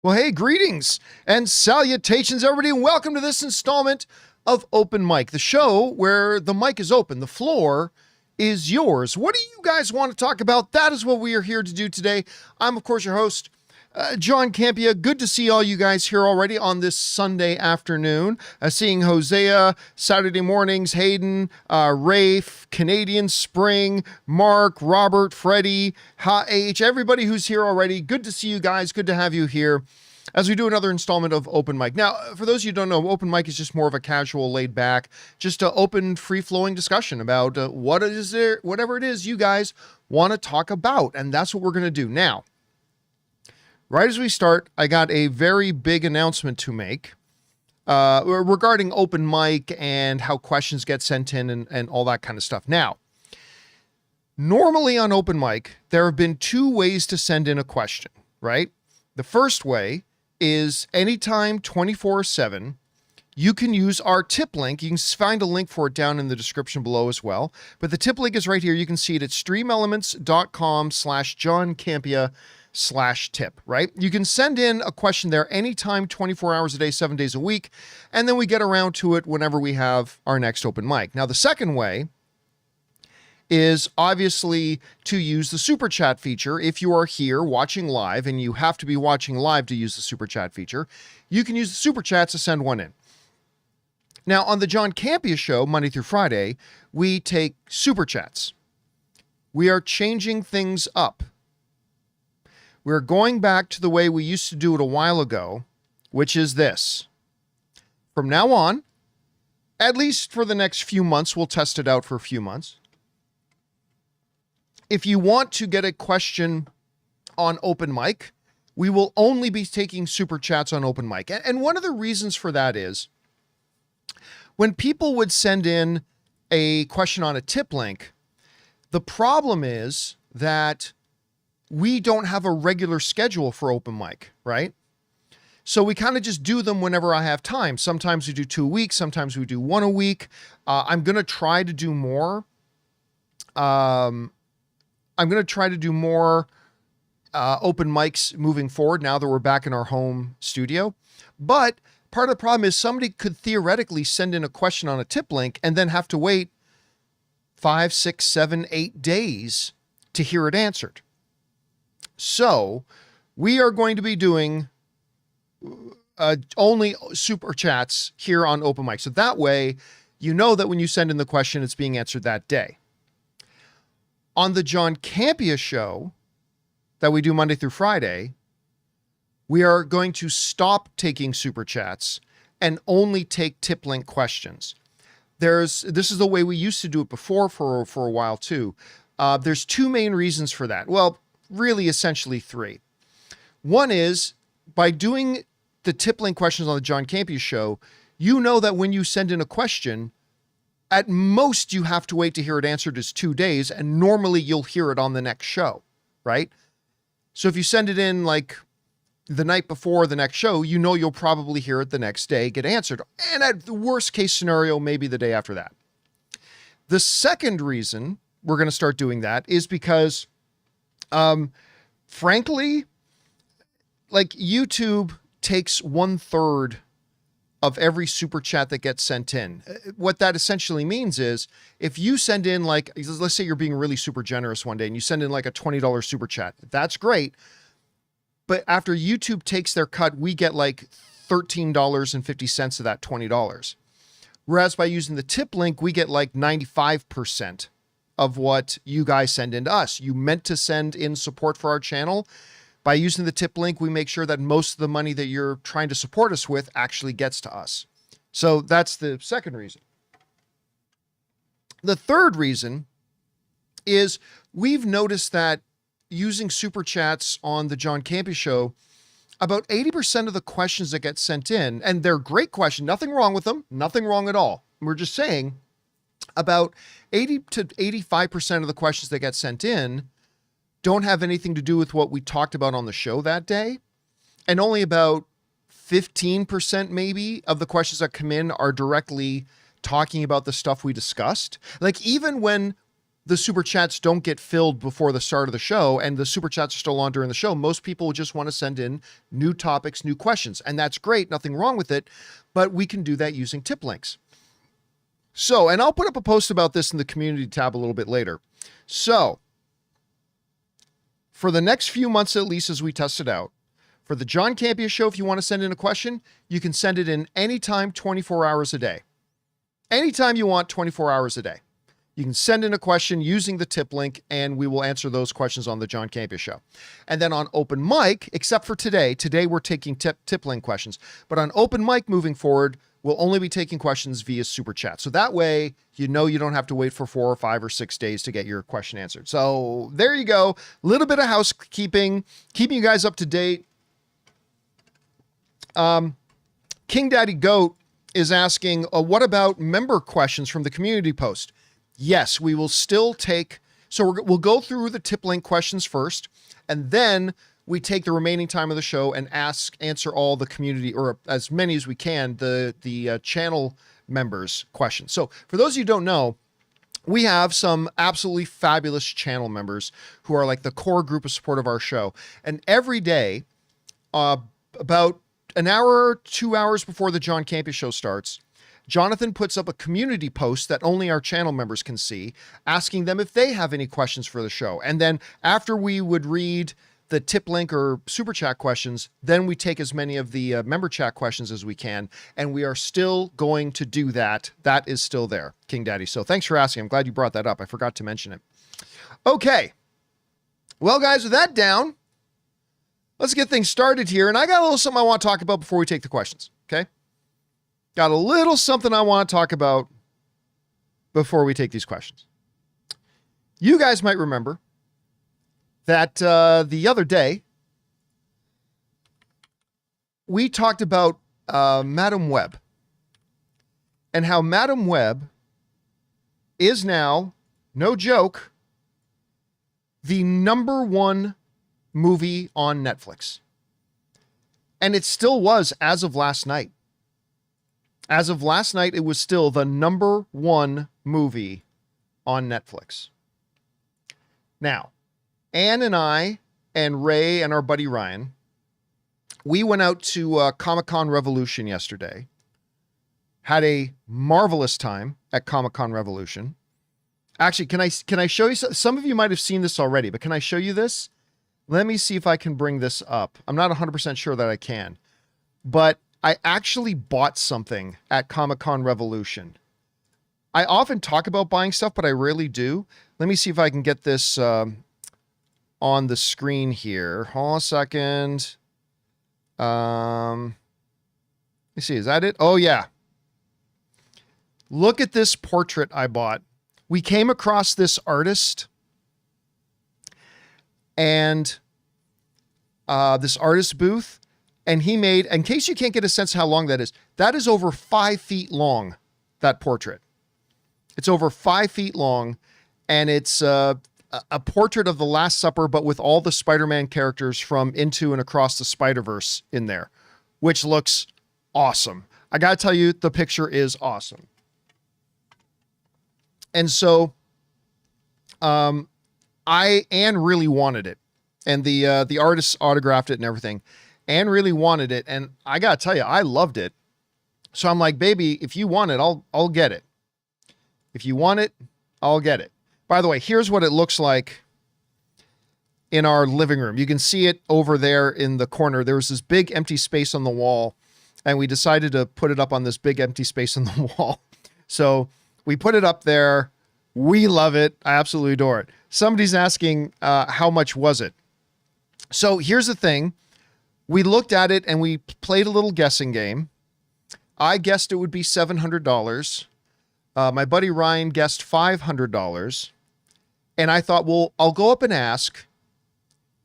Well, hey, greetings and salutations, everybody, and welcome to this installment of Open Mic, the show where the mic is open, the floor is yours. What do you guys want to talk about? That is what we are here to do today. I'm, of course, your host, John Campea. Good to see all you guys here already on this Sunday afternoon. Seeing Hosea, Saturday mornings, Hayden, Rafe, Canadian Spring, Mark, Robert, Freddie, Ha-H, everybody who's here already. Good to see you guys. Good to have you here as we do another installment of Open Mic. Now, for those of you who don't know, Open Mic is just more of a casual, laid back, just an open, free-flowing discussion about whatever it is you guys want to talk about. And that's what we're going to do. Now, right as we start, I got a very big announcement to make regarding Open Mic and how questions get sent in and all that kind of stuff. Now, normally on Open Mic, there have been two ways to send in a question, right? The first way is anytime 24/7, you can use our tip link. You can find a link for it down in the description below as well. But the tip link is right here. You can see it at streamelements.com/JohnCampea/tip, right? You can send in a question there anytime, 24 hours a day, 7 days a week, and then we get around to it whenever we have our next Open Mic. Now, the second way is obviously to use the super chat feature. If you are here watching live, and you have to be watching live to use the super chat feature, you can use the super chats to send one in. Now, on the John Campea Show, Monday through Friday, we take super chats. We are changing things up. We're going back to the way we used to do it a while ago, which is this. From now on, at least for the next few months, we'll test it out for a few months. If you want to get a question on Open Mic, we will only be taking super chats on Open Mic. And one of the reasons for that is when people would send in a question on a tip link, the problem is that we don't have a regular schedule for Open Mic, right? So we kind of just do them whenever I have time. Sometimes we do 2 weeks, sometimes we do one a week. I'm going to try to do more. I'm going to try to do more open mics moving forward now that we're back in our home studio. But part of the problem is somebody could theoretically send in a question on a tip link and then have to wait 5, 6, 7, 8 days to hear it answered. So we are going to be doing only super chats here on Open Mic. So that way, you know that when you send in the question, it's being answered that day. On the John Campea Show that we do Monday through Friday, we are going to stop taking super chats and only take tip link questions. This is the way we used to do it before for a while too. There's two main reasons for that. Well, really essentially three. One is by doing the tip link questions on the John Campea Show, you know that when you send in a question, at most, you have to wait to hear it answered is 2 days, and normally you'll hear it on the next show, right? So if you send it in like the night before the next show, you know you'll probably hear it the next day, get answered. And at the worst case scenario, maybe the day after that. The second reason we're going to start doing that is because, frankly, like YouTube takes 1/3 of every super chat that gets sent in. What that essentially means is if you send in like, let's say you're being really super generous one day and you send in like a $20 super chat, that's great. But after YouTube takes their cut, we get like $13.50 of that $20. Whereas by using the tip link, we get like 95% of what you guys send in to us. You meant to send in support for our channel. By using the tip link, we make sure that most of the money that you're trying to support us with actually gets to us. So that's the second reason. The third reason is we've noticed that using super chats on the John Campea Show, about 80% of the questions that get sent in, and they're great questions, nothing wrong with them, nothing wrong at all. We're just saying about 80 to 85% of the questions that get sent in don't have anything to do with what we talked about on the show that day. And only about 15% maybe of the questions that come in are directly talking about the stuff we discussed. Like even when the super chats don't get filled before the start of the show and the super chats are still on during the show, most people just want to send in new topics, new questions, and that's great. Nothing wrong with it, but we can do that using tip links. So, and I'll put up a post about this in the community tab a little bit later. So for the next few months, at least as we test it out, for the John Campea Show, if you want to send in a question, you can send it in anytime, 24 hours a day. Anytime you want, 24 hours a day. You can send in a question using the tip link, and we will answer those questions on the John Campea Show. And then on Open Mic, except for today we're taking tip link questions, but on Open Mic moving forward, we'll only be taking questions via Super Chat. So that way, you don't have to wait for 4 or 5 or 6 days to get your question answered. So there you go. A little bit of housekeeping, keeping you guys up to date. King Daddy Goat is asking, what about member questions from the community post? Yes, we will still take, so we'll go through the tip link questions first, and then we take the remaining time of the show and answer all the community, or as many as we can, the channel members' questions. So for those of you who don't know, we have some absolutely fabulous channel members who are like the core group of support of our show. And every day, about an hour or 2 hours before the John Campea Show starts, Jonathan puts up a community post that only our channel members can see, asking them if they have any questions for the show. And then after we would read the tip link or super chat questions, then we take as many of the member chat questions as we can. And we are still going to do that. That is still there, King Daddy. So thanks for asking. I'm glad you brought that up. I forgot to mention it. Okay. Well, guys, with that down, let's get things started here. And I got a little something I want to talk about before we take the questions. Okay. Got a little something I want to talk about before we take these questions. You guys might remember that the other day, we talked about Madam Web and how Madam Web is now, no joke, the #1 movie on Netflix. And it still was as of last night. As of last night, it was still the #1 movie on Netflix. Now, Ann and I and Ray and our buddy Ryan, we went out to Comic-Con Revolution yesterday. Had a marvelous time at Comic-Con Revolution. Actually, can I show you? Some of you might have seen this already, but can I show you this? Let me see if I can bring this up. I'm not 100% sure that I can, but I actually bought something at Comic-Con Revolution. I often talk about buying stuff, but I rarely do. Let me see if I can get this on the screen here. Hold on a second. Let me see. Is that it? Oh, yeah. Look at this portrait I bought. We came across this artist and this artist booth, and he made, in case you can't get a sense of how long that is over 5 feet long, that portrait. It's over 5 feet long, and it's a portrait of the Last Supper, but with all the Spider-Man characters from Into and Across the Spider-Verse in there, which looks awesome. I got to tell you, the picture is awesome. And so, Anne really wanted it, and the artist autographed it and everything. Anne really wanted it, and I got to tell you, I loved it. So I'm like, baby, if you want it, I'll get it. If you want it, I'll get it. By the way, here's what it looks like in our living room. You can see it over there in the corner. There was this big empty space on the wall, and we decided to put it up on this big empty space on the wall. So we put it up there. We love it. I absolutely adore it. Somebody's asking, how much was it? So here's the thing. We looked at it and we played a little guessing game. I guessed it would be $700. My buddy Ryan guessed $500. And I thought, well, I'll go up and ask,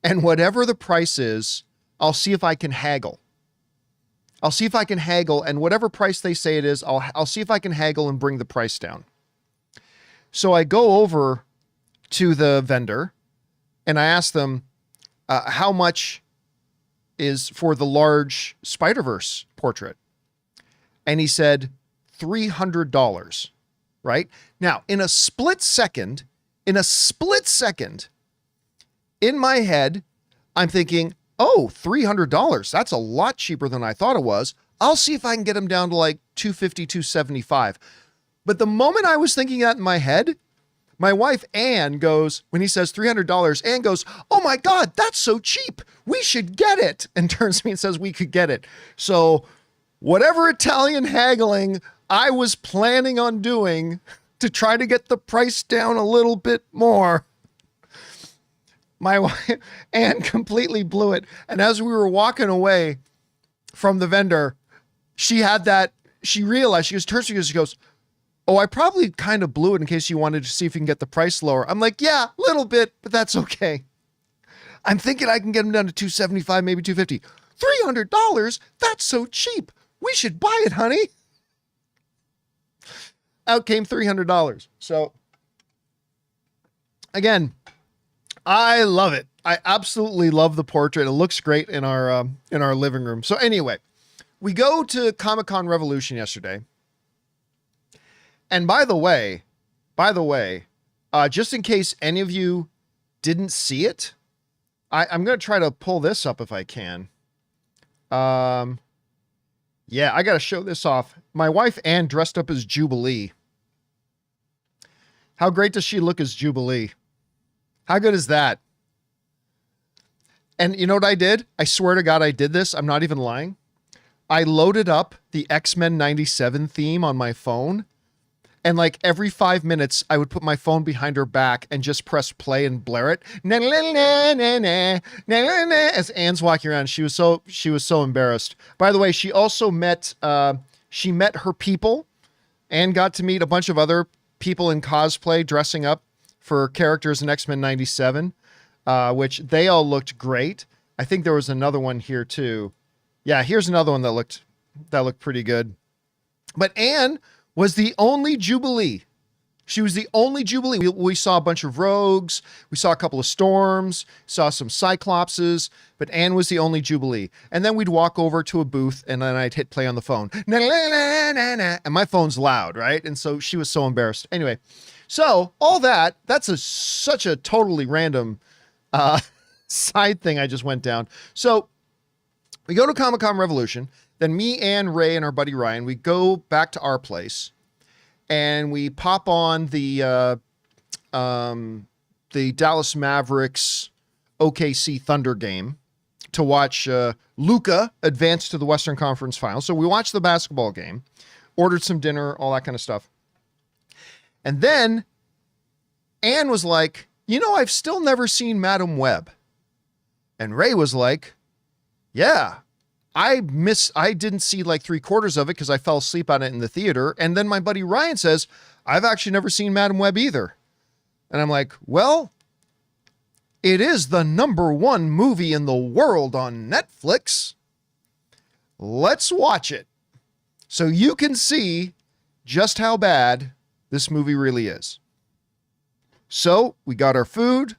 and whatever the price is, I'll see if I can haggle. I'll see if I can haggle, and whatever price they say it is, I'll see if I can haggle and bring the price down. So I go over to the vendor and I ask them, how much is for the large Spider-Verse portrait? And he said $300, right? Now, in a split second, in a split second, in my head, I'm thinking, oh, $300. That's a lot cheaper than I thought it was. I'll see if I can get them down to like $250, $275. But the moment I was thinking that in my head, my wife, Ann, goes, when he says $300, Ann goes, oh my God, that's so cheap. We should get it. And turns to me and says we could get it. So whatever Italian haggling I was planning on doing to try to get the price down a little bit more, my wife, Ann, completely blew it. And as we were walking away from the vendor, she realized, she goes, oh, I probably kind of blew it in case you wanted to see if you can get the price lower. I'm like, yeah, a little bit, but that's okay. I'm thinking I can get them down to $275, maybe $250. $300? That's so cheap. We should buy it, honey. Out came $300. So again, I love it. I absolutely love the portrait. It looks great in our living room. So anyway, we go to Comic-Con Revolution yesterday. And by the way, just in case any of you didn't see it, I'm going to try to pull this up if I can. Yeah, I got to show this off. My wife, Ann, dressed up as Jubilee. How great does she look as Jubilee? How good is that? And you know what I did? I swear to God, I did this. I'm not even lying. I loaded up the X-Men 97 theme on my phone. And like every 5 minutes, I would put my phone behind her back and just press play and blare it. Na, na, na, na, na, na, na, as Anne's walking around. She was so embarrassed. By the way, she also met her people and got to meet a bunch of other people in cosplay dressing up for characters in X-Men 97, which they all looked great. I think there was another one here too. Yeah, here's another one that looked pretty good. But Anne was the only Jubilee. She was the only Jubilee. We saw a bunch of rogues. We saw a couple of storms, saw some Cyclopses, but Anne was the only Jubilee. And then we'd walk over to a booth and then I'd hit play on the phone. Na, na, na, na, na, and my phone's loud, right? And so she was so embarrassed. Anyway, so all that's such a totally random side thing I just went down. So we go to Comic-Con Revolution. Then me, Ann, Ray, and our buddy Ryan, we go back to our place and we pop on the Dallas Mavericks OKC Thunder game to watch Luka advance to the Western Conference Finals. So we watched the basketball game, ordered some dinner, all that kind of stuff. And then Ann was like, I've still never seen Madam Web. And Ray was like, yeah. I didn't see like 3/4 of it because I fell asleep on it in the theater. And then my buddy Ryan says, I've actually never seen Madam Web either. And I'm like, well, it is the #1 movie in the world on Netflix. Let's watch it so you can see just how bad this movie really is. So we got our food,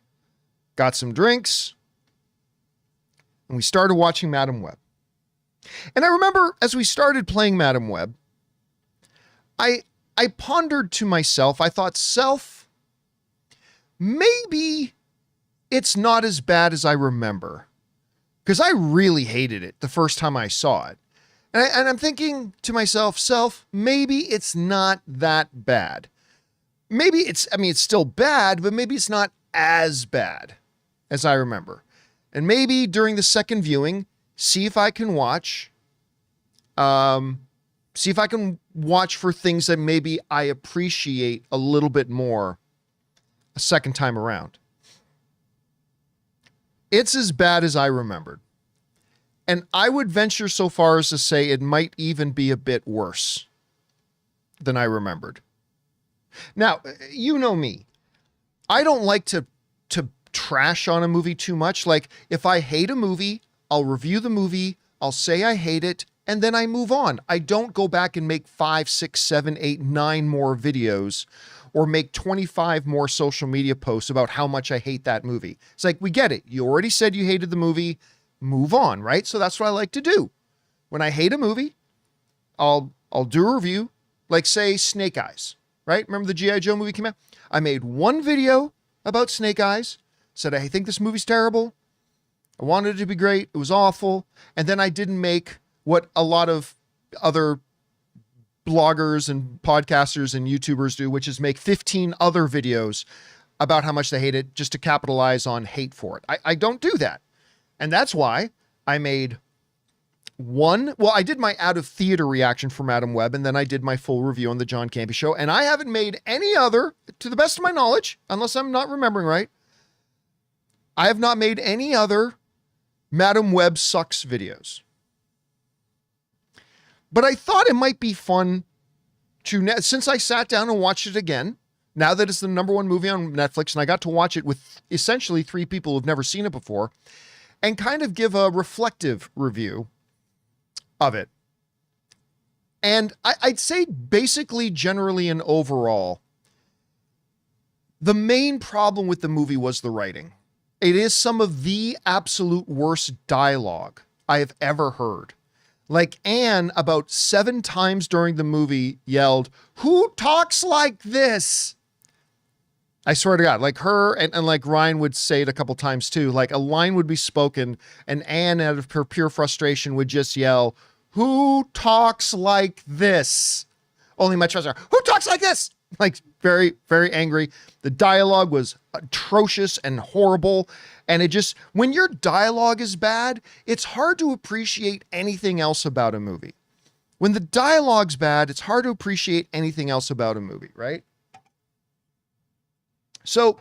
got some drinks, and we started watching Madam Web. And I remember as we started playing Madam Web, I pondered to myself, I thought, maybe it's not as bad as I remember. Because I really hated it the first time I saw it. And I'm thinking to myself, maybe it's not that bad. Maybe it's still bad, but maybe it's not as bad as I remember. And maybe during the second viewing, see if I can watch for things that maybe I appreciate a little bit more a second time around. It's as bad as I remembered. And I would venture so far as to say it might even be a bit worse than I remembered. Now, you know me. I don't like to trash on a movie too much. Like, if I hate a movie, I'll review the movie, I'll say I hate it, and then I move on. I don't go back and make 5, 6, 7, 8, 9 more videos or make 25 more social media posts about how much I hate that movie. It's like, we get it. You already said you hated the movie. Move on, right? So that's what I like to do. When I hate a movie, I'll do a review, like say Snake Eyes, right? Remember the G.I. Joe movie came out? I made one video about Snake Eyes. Said, I think this movie's terrible. I wanted it to be great. It was awful. And then I didn't make what a lot of other bloggers and podcasters and YouTubers do, which is make 15 other videos about how much they hate it just to capitalize on hate for it. I don't do that. And that's why I made I did my out of theater reaction for Madam Web, and then I did my full review on the John Campea Show. And I haven't made any other, to the best of my knowledge, unless I'm not remembering right, I have not made any other Madam Web sucks videos. But I thought it might be fun to, since I sat down and watched it again, now that it's the #1 movie on Netflix, and I got to watch it with essentially 3 people who've never seen it before, and kind of give a reflective review of it. And I'd say basically, generally and overall, the main problem with the movie was the writing. It is some of the absolute worst dialogue I have ever heard. Like Anne, about 7 times during the movie, yelled, "Who talks like this?" I swear to God, like her and like Ryan would say it a couple times too. Like a line would be spoken and Anne, out of her pure frustration, would just yell, "Who talks like this?" Only much faster. "Who talks like this?" Like very, very angry. The dialogue was atrocious and horrible. And it just, when your dialogue is bad, it's hard to appreciate anything else about a movie. When the dialogue's bad, it's hard to appreciate anything else about a movie, right? So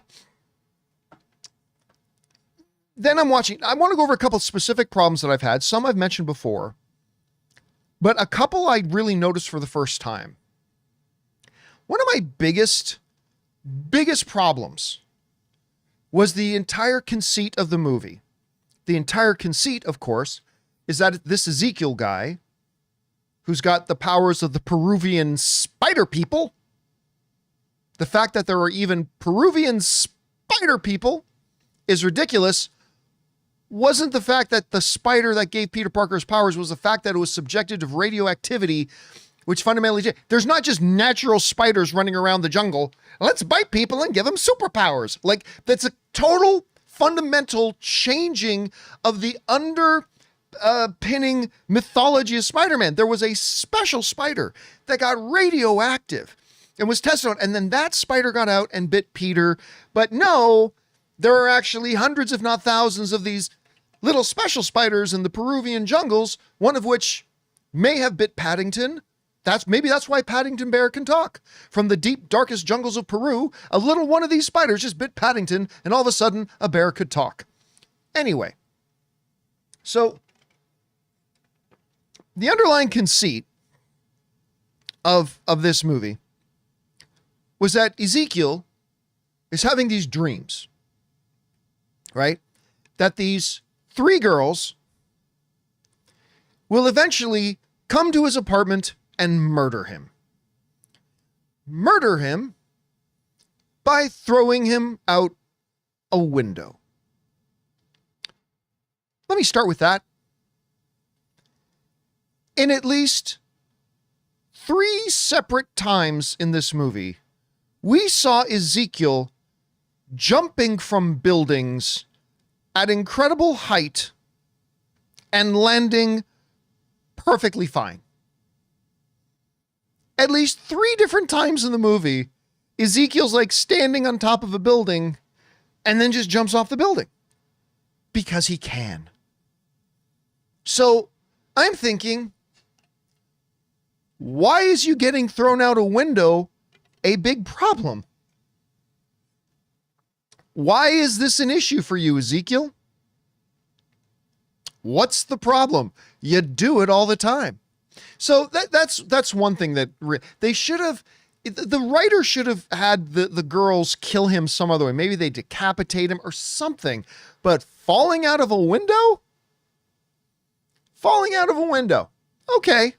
then I want to go over a couple specific problems that I've had. Some I've mentioned before, but a couple I really noticed for the first time. One of my biggest problems was the entire conceit of the movie. The entire conceit, of course, is that this Ezekiel guy, who's got the powers of the Peruvian spider people, the fact that there are even Peruvian spider people is ridiculous, wasn't the fact that the spider that gave Peter Parker his powers was the fact that it was subjected to radioactivity, which fundamentally, there's not just natural spiders running around the jungle. Let's bite people and give them superpowers. Like, that's a total fundamental changing of the underpinning mythology of Spider-Man. There was a special spider that got radioactive and was tested on, and then that spider got out and bit Peter. But no, there are actually hundreds, if not thousands, of these little special spiders in the Peruvian jungles, one of which may have bit Paddington. Maybe that's why Paddington Bear can talk. From the deep, darkest jungles of Peru, a little one of these spiders just bit Paddington, and all of a sudden, a bear could talk. Anyway, so the underlying conceit of this movie was that Ezekiel is having these dreams, right? That these 3 girls will eventually come to his apartment and murder him. Murder him by throwing him out a window. Let me start with that. In at least 3 separate times in this movie, we saw Ezekiel jumping from buildings at incredible height and landing perfectly fine. At least 3 different times in the movie, Ezekiel's like standing on top of a building and then just jumps off the building because he can. So I'm thinking, why is you getting thrown out a window a big problem? Why is this an issue for you, Ezekiel? What's the problem? You do it all the time. So that's one thing that they should have, the writer should have had the girls kill him some other way. Maybe they decapitate him or something, but falling out of a window? Falling out of a window. Okay,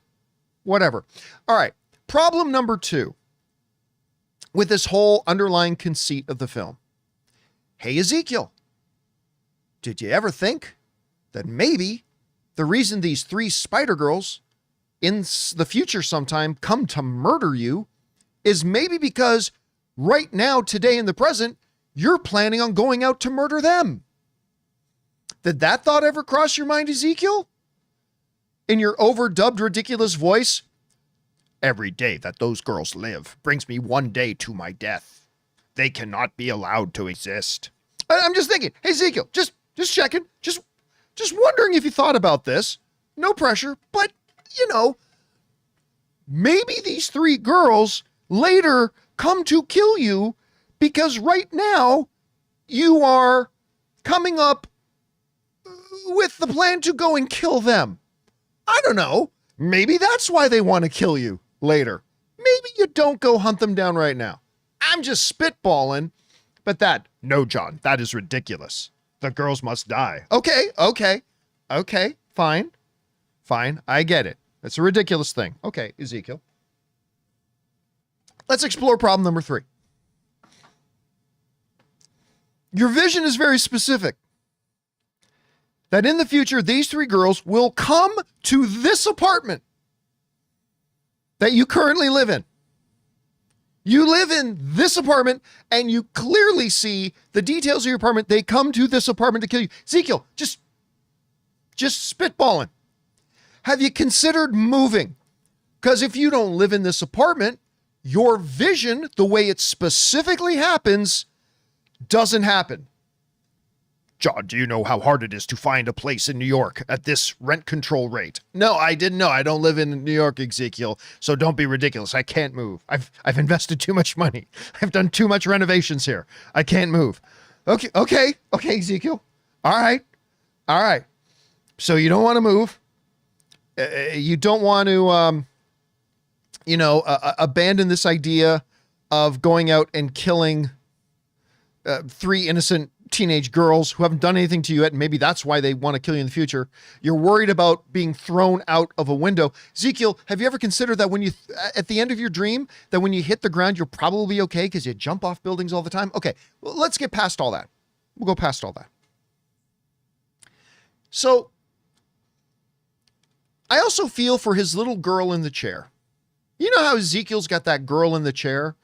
whatever. All right, problem number 2 with this whole underlying conceit of the film. Hey, Ezekiel, did you ever think that maybe the reason these 3 spider girls in the future sometime come to murder you is maybe because right now, today in the present, you're planning on going out to murder them. Did that thought ever cross your mind, Ezekiel? In your overdubbed, ridiculous voice? Every day that those girls live brings me one day to my death. They cannot be allowed to exist. I'm just thinking, hey, Ezekiel, just checking, just wondering if you thought about this. No pressure, but, maybe these three girls later come to kill you because right now you are coming up with the plan to go and kill them. I don't know. Maybe that's why they want to kill you later. Maybe you don't go hunt them down right now. I'm just spitballing, but no, John, that is ridiculous. The girls must die. Okay, fine. I get it. It's a ridiculous thing. Okay, Ezekiel. Let's explore problem number 3. Your vision is very specific. That in the future, these 3 girls will come to this apartment that you currently live in. You live in this apartment and you clearly see the details of your apartment. They come to this apartment to kill you. Ezekiel, just spitballing. Have you considered moving? Because if you don't live in this apartment, your vision, the way it specifically happens, doesn't happen. John, do you know how hard it is to find a place in New York at this rent control rate? No, I didn't know. I don't live in New York, Ezekiel, so don't be ridiculous. I can't move. I've invested too much money. I've done too much renovations here. I can't move. Okay, Ezekiel. All right. So you don't want to move. You don't want to, abandon this idea of going out and killing 3 innocent teenage girls who haven't done anything to you yet, and maybe that's why they want to kill you in the future. You're worried about being thrown out of a window. Ezekiel, have you ever considered that when you, at the end of your dream, that when you hit the ground, you're probably okay because you jump off buildings all the time? Okay, well, let's get past all that. We'll go past all that. So, I also feel for his little girl in the chair. You know how Ezekiel's got that girl in the chair?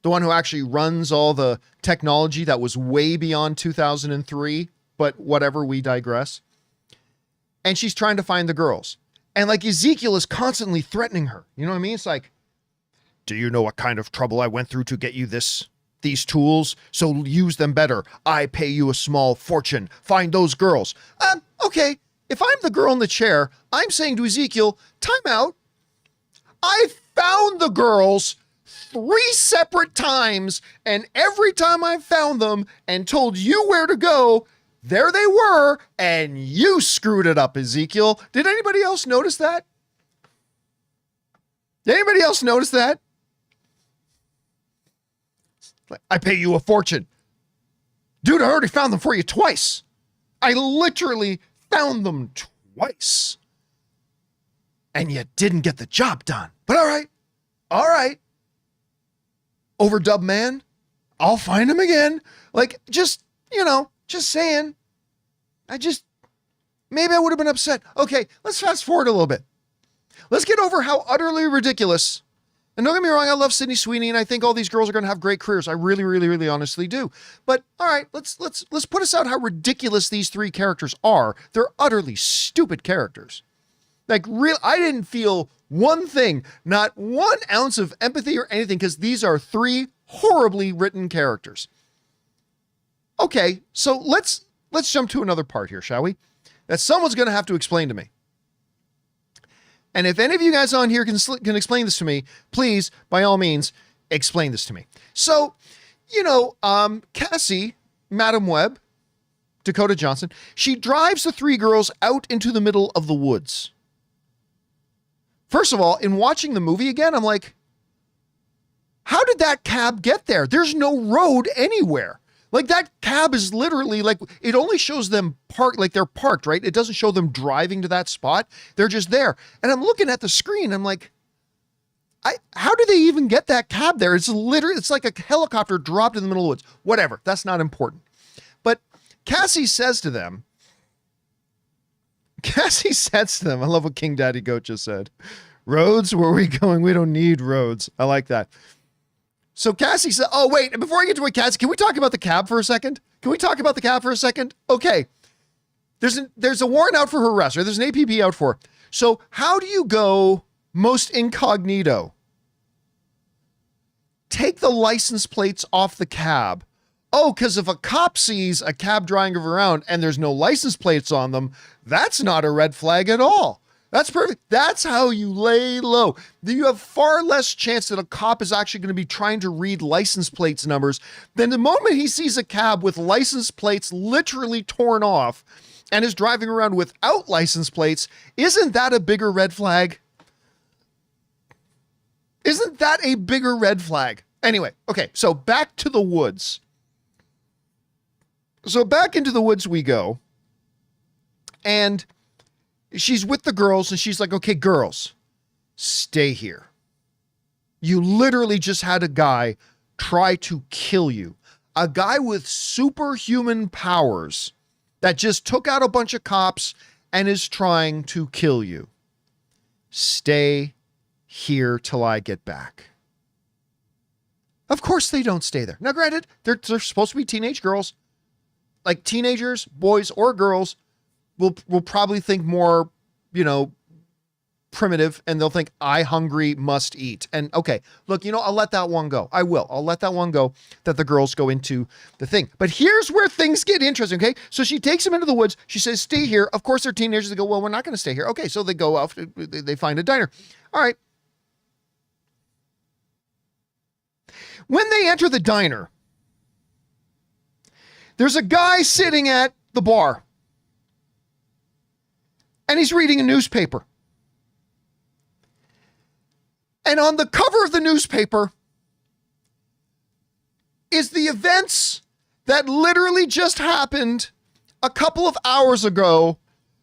The one who actually runs all the technology that was way beyond 2003, but whatever, we digress. And she's trying to find the girls. And like Ezekiel is constantly threatening her. You know what I mean? It's like, do you know what kind of trouble I went through to get you these tools? So use them better. I pay you a small fortune. Find those girls. Okay. If I'm the girl in the chair, I'm saying to Ezekiel, time out. I found the girls 3 separate times, and every time I found them and told you where to go, there they were, and you screwed it up, Ezekiel. Did anybody else notice that? Did anybody else notice that? I pay you a fortune. Dude, I already found them for you twice. I literally found them twice. And you didn't get the job done. But all right. Overdub man, I'll find him again. Like, just saying. Maybe I would have been upset. Okay, let's fast forward a little bit. Let's get over how utterly ridiculous. And don't get me wrong, I love Sydney Sweeney, and I think all these girls are going to have great careers. I really, really, really honestly do. But all right, let's put aside how ridiculous these 3 characters are. They're utterly stupid characters. Like, I didn't feel one thing, not 1 ounce of empathy or anything, because these are 3 horribly written characters. Okay, so let's jump to another part here, shall we? That someone's going to have to explain to me. And if any of you guys on here can explain this to me, please, by all means, explain this to me. So, Cassie, Madam Webb, Dakota Johnson, she drives the 3 girls out into the middle of the woods. First of all, in watching the movie again, I'm like, how did that cab get there? There's no road anywhere. Like, that cab is literally like, it only shows them parked, like they're parked, right? It doesn't show them driving to that spot. They're just there. And I'm looking at the screen. I'm like, how did they even get that cab there? It's like a helicopter dropped in the middle of the woods. Whatever. That's not important. But Cassie says to them, I love what King Daddy Goat just said. Roads, where are we going? We don't need roads. I like that. So Cassie said, oh, wait, before I get to what Cassie, can we talk about the cab for a second? Okay. There's a warrant out for her arrest, or there's an APB out for her. So how do you go most incognito? Take the license plates off the cab. Oh, because if a cop sees a cab driving around and there's no license plates on them, that's not a red flag at all. That's perfect. That's how you lay low. You have far less chance that a cop is actually going to be trying to read license plates numbers than the moment he sees a cab with license plates literally torn off and is driving around without license plates. Isn't that a bigger red flag? Isn't that a bigger red flag? Anyway, okay, so back to the woods. So back into the woods we go. And she's with the girls and she's like, okay, girls, stay here. You literally just had a guy try to kill you. A guy with superhuman powers that just took out a bunch of cops and is trying to kill you. Stay here till I get back. Of course they don't stay there. Now, granted, they're supposed to be teenage girls. Like teenagers, boys or girls, will probably think more, primitive, and they'll think, I hungry must eat. And okay, look, I'll let that one go. I'll let that one go, that the girls go into the thing. But here's where things get interesting, okay? So she takes them into the woods. She says, stay here. Of course, they're teenagers. They go, well, we're not going to stay here. Okay, so they go off. They find a diner. All right. When they enter the diner, there's a guy sitting at the bar. And he's reading a newspaper. And on the cover of the newspaper is the events that literally just happened a couple of hours ago.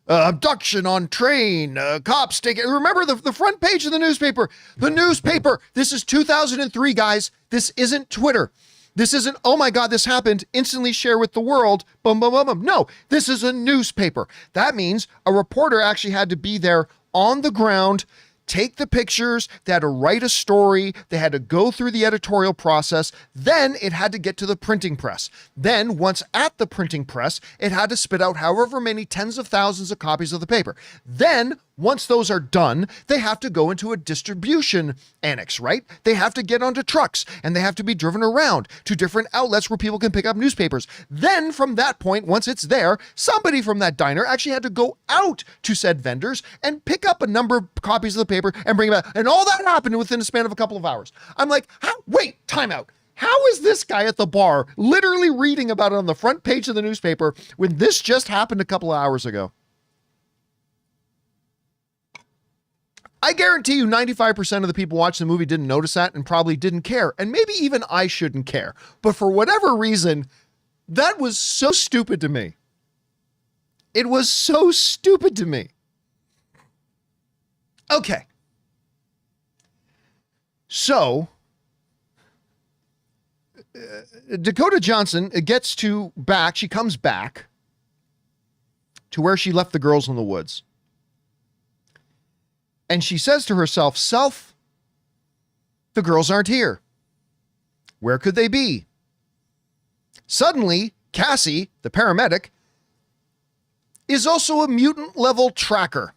Abduction on train, cops taking. Remember the front page of the newspaper. The newspaper. This is 2003, guys. This isn't Twitter. This isn't, oh my God, this happened, instantly share with the world, boom, boom, boom, boom. No, this is a newspaper. That means a reporter actually had to be there on the ground, take the pictures, they had to write a story, they had to go through the editorial process, then it had to get to the printing press. Then, once at the printing press, it had to spit out however many tens of thousands of copies of the paper. Then, once those are done, they have to go into a distribution annex, right? They have to get onto trucks and they have to be driven around to different outlets where people can pick up newspapers. Then from that point, once it's there, somebody from that diner actually had to go out to said vendors and pick up a number of copies of the paper and bring them back. And all that happened within a span of a couple of hours. I'm like, wait, time out. How is this guy at the bar literally reading about it on the front page of the newspaper when this just happened a couple of hours ago? I guarantee you 95% of the people watching the movie didn't notice that and probably didn't care. And maybe even I shouldn't care. But for whatever reason, that was so stupid to me. It was so stupid to me. Okay. So, Dakota Johnson she comes back to where she left the girls in the woods. And she says to herself, Self, the girls aren't here. Where could they be? Suddenly, Cassie, the paramedic, is also a mutant-level tracker.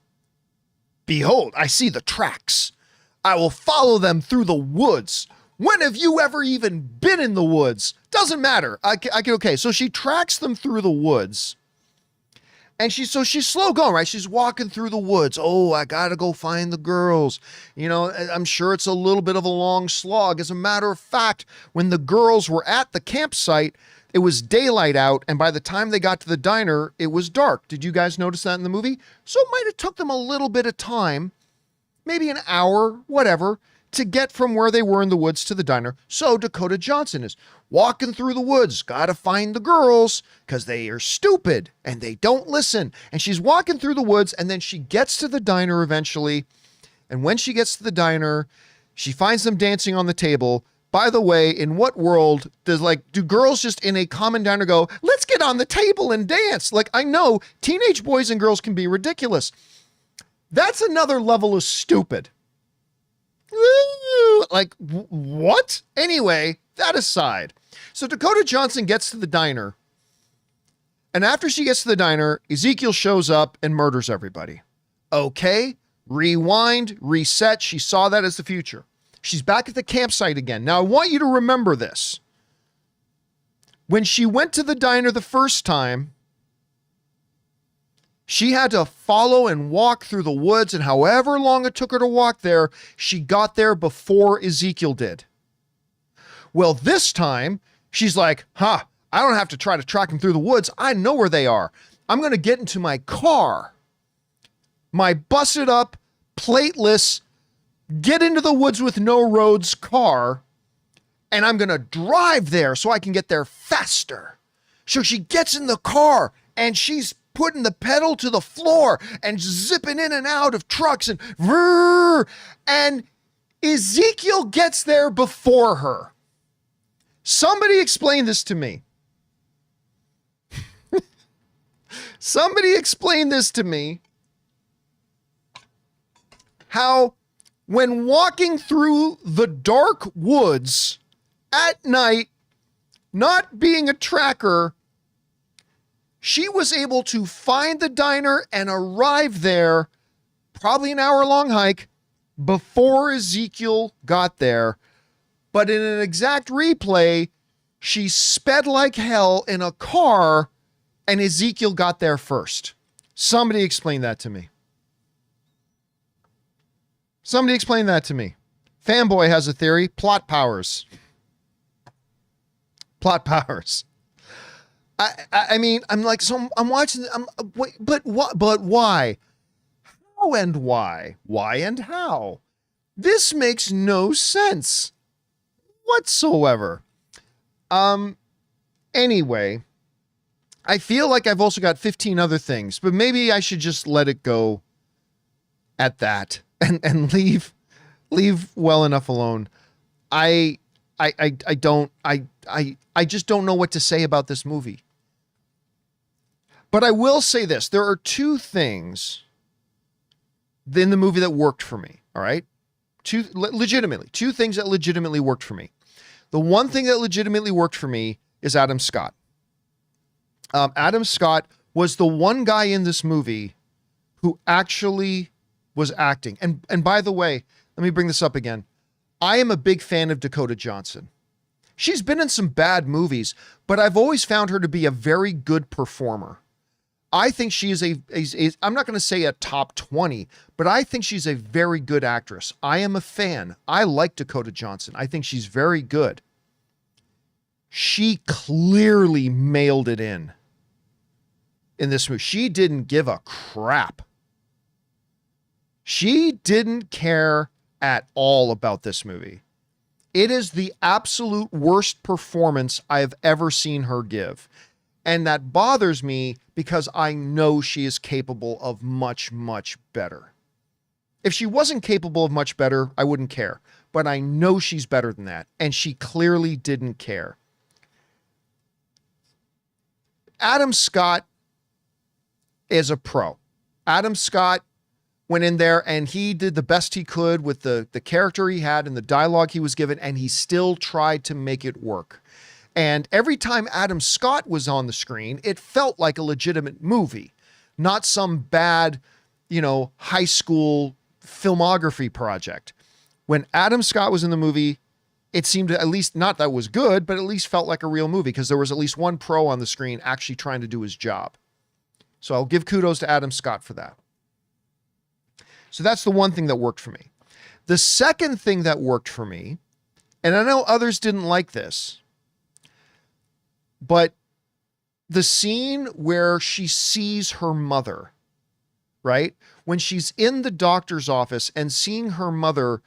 Behold, I see the tracks. I will follow them through the woods. When have you ever even been in the woods? Doesn't matter. Okay, so she tracks them through the woods. And she's slow going, right? She's walking through the woods. Oh, I got to go find the girls. I'm sure it's a little bit of a long slog. As a matter of fact, when the girls were at the campsite, it was daylight out. And by the time they got to the diner, it was dark. Did you guys notice that in the movie? So it might have took them a little bit of time, maybe an hour, whatever, to get from where they were in the woods to the diner. So Dakota Johnson is walking through the woods, got to find the girls because they are stupid and they don't listen. And she's walking through the woods and then she gets to the diner eventually. And when she gets to the diner, she finds them dancing on the table. By the way, in what world do girls just in a common diner go, let's get on the table and dance? I know teenage boys and girls can be ridiculous. That's another level of stupid. Woo! Like, what? Anyway, that aside. So Dakota Johnson gets to the diner. And after she gets to the diner, Ezekiel shows up and murders everybody. Okay, rewind, reset. She saw that as the future. She's back at the campsite again. Now, I want you to remember this. When she went to the diner the first time, she had to follow and walk through the woods, and however long it took her to walk there, she got there before Ezekiel did. Well, this time, she's like, I don't have to try to track them through the woods. I know where they are. I'm going to get into my car, my busted up, plateless, get into the woods with no roads car, and I'm going to drive there so I can get there faster. So she gets in the car and she's putting the pedal to the floor and zipping in and out of trucks and and Ezekiel gets there before her. Somebody explain this to me. Somebody explain this to me. How when walking through the dark woods at night, not being a tracker, she was able to find the diner and arrive there, probably an hour-long hike, before Ezekiel got there. But in an exact replay, she sped like hell in a car and Ezekiel got there first. Somebody explain that to me. Somebody explain that to me. Fanboy has a theory. Plot powers. Plot powers. I mean, I'm like, so I'm watching, but what, but why? How and why? Why and how? This makes no sense whatsoever. Anyway, I feel like I've also got 15 other things, but maybe I should just let it go at that and leave well enough alone. I just don't know what to say about this movie. But I will say this. There are two things in the movie that worked for me. All right. Two things that legitimately worked for me. The one thing that legitimately worked for me is Adam Scott. Adam Scott was the one guy in this movie who actually was acting. And by the way, let me bring this up again. I am a big fan of Dakota Johnson. She's been in some bad movies, but I've always found her to be a very good performer. I think she is I'm not going to say a top 20, but I think she's a very good actress. I am a fan. I like Dakota Johnson. I think she's very good. She clearly mailed it in this movie. She didn't give a crap. She didn't care at all about this movie. It is the absolute worst performance I have ever seen her give. And that bothers me because I know she is capable of much, much better. If she wasn't capable of much better, I wouldn't care. But I know she's better than that. And she clearly didn't care. Adam Scott is a pro. Adam Scott went in there and he did the best he could with the character he had and the dialogue he was given, and he still tried to make it work. And every time Adam Scott was on the screen, it felt like a legitimate movie, not some bad, high school filmography project. When Adam Scott was in the movie, it seemed to, at least, not that it was good, but at least felt like a real movie because there was at least one pro on the screen actually trying to do his job. So I'll give kudos to Adam Scott for that. So that's the one thing that worked for me. The second thing that worked for me, and I know others didn't like this, but the scene where she sees her mother, right? When she's in the doctor's office and seeing her mother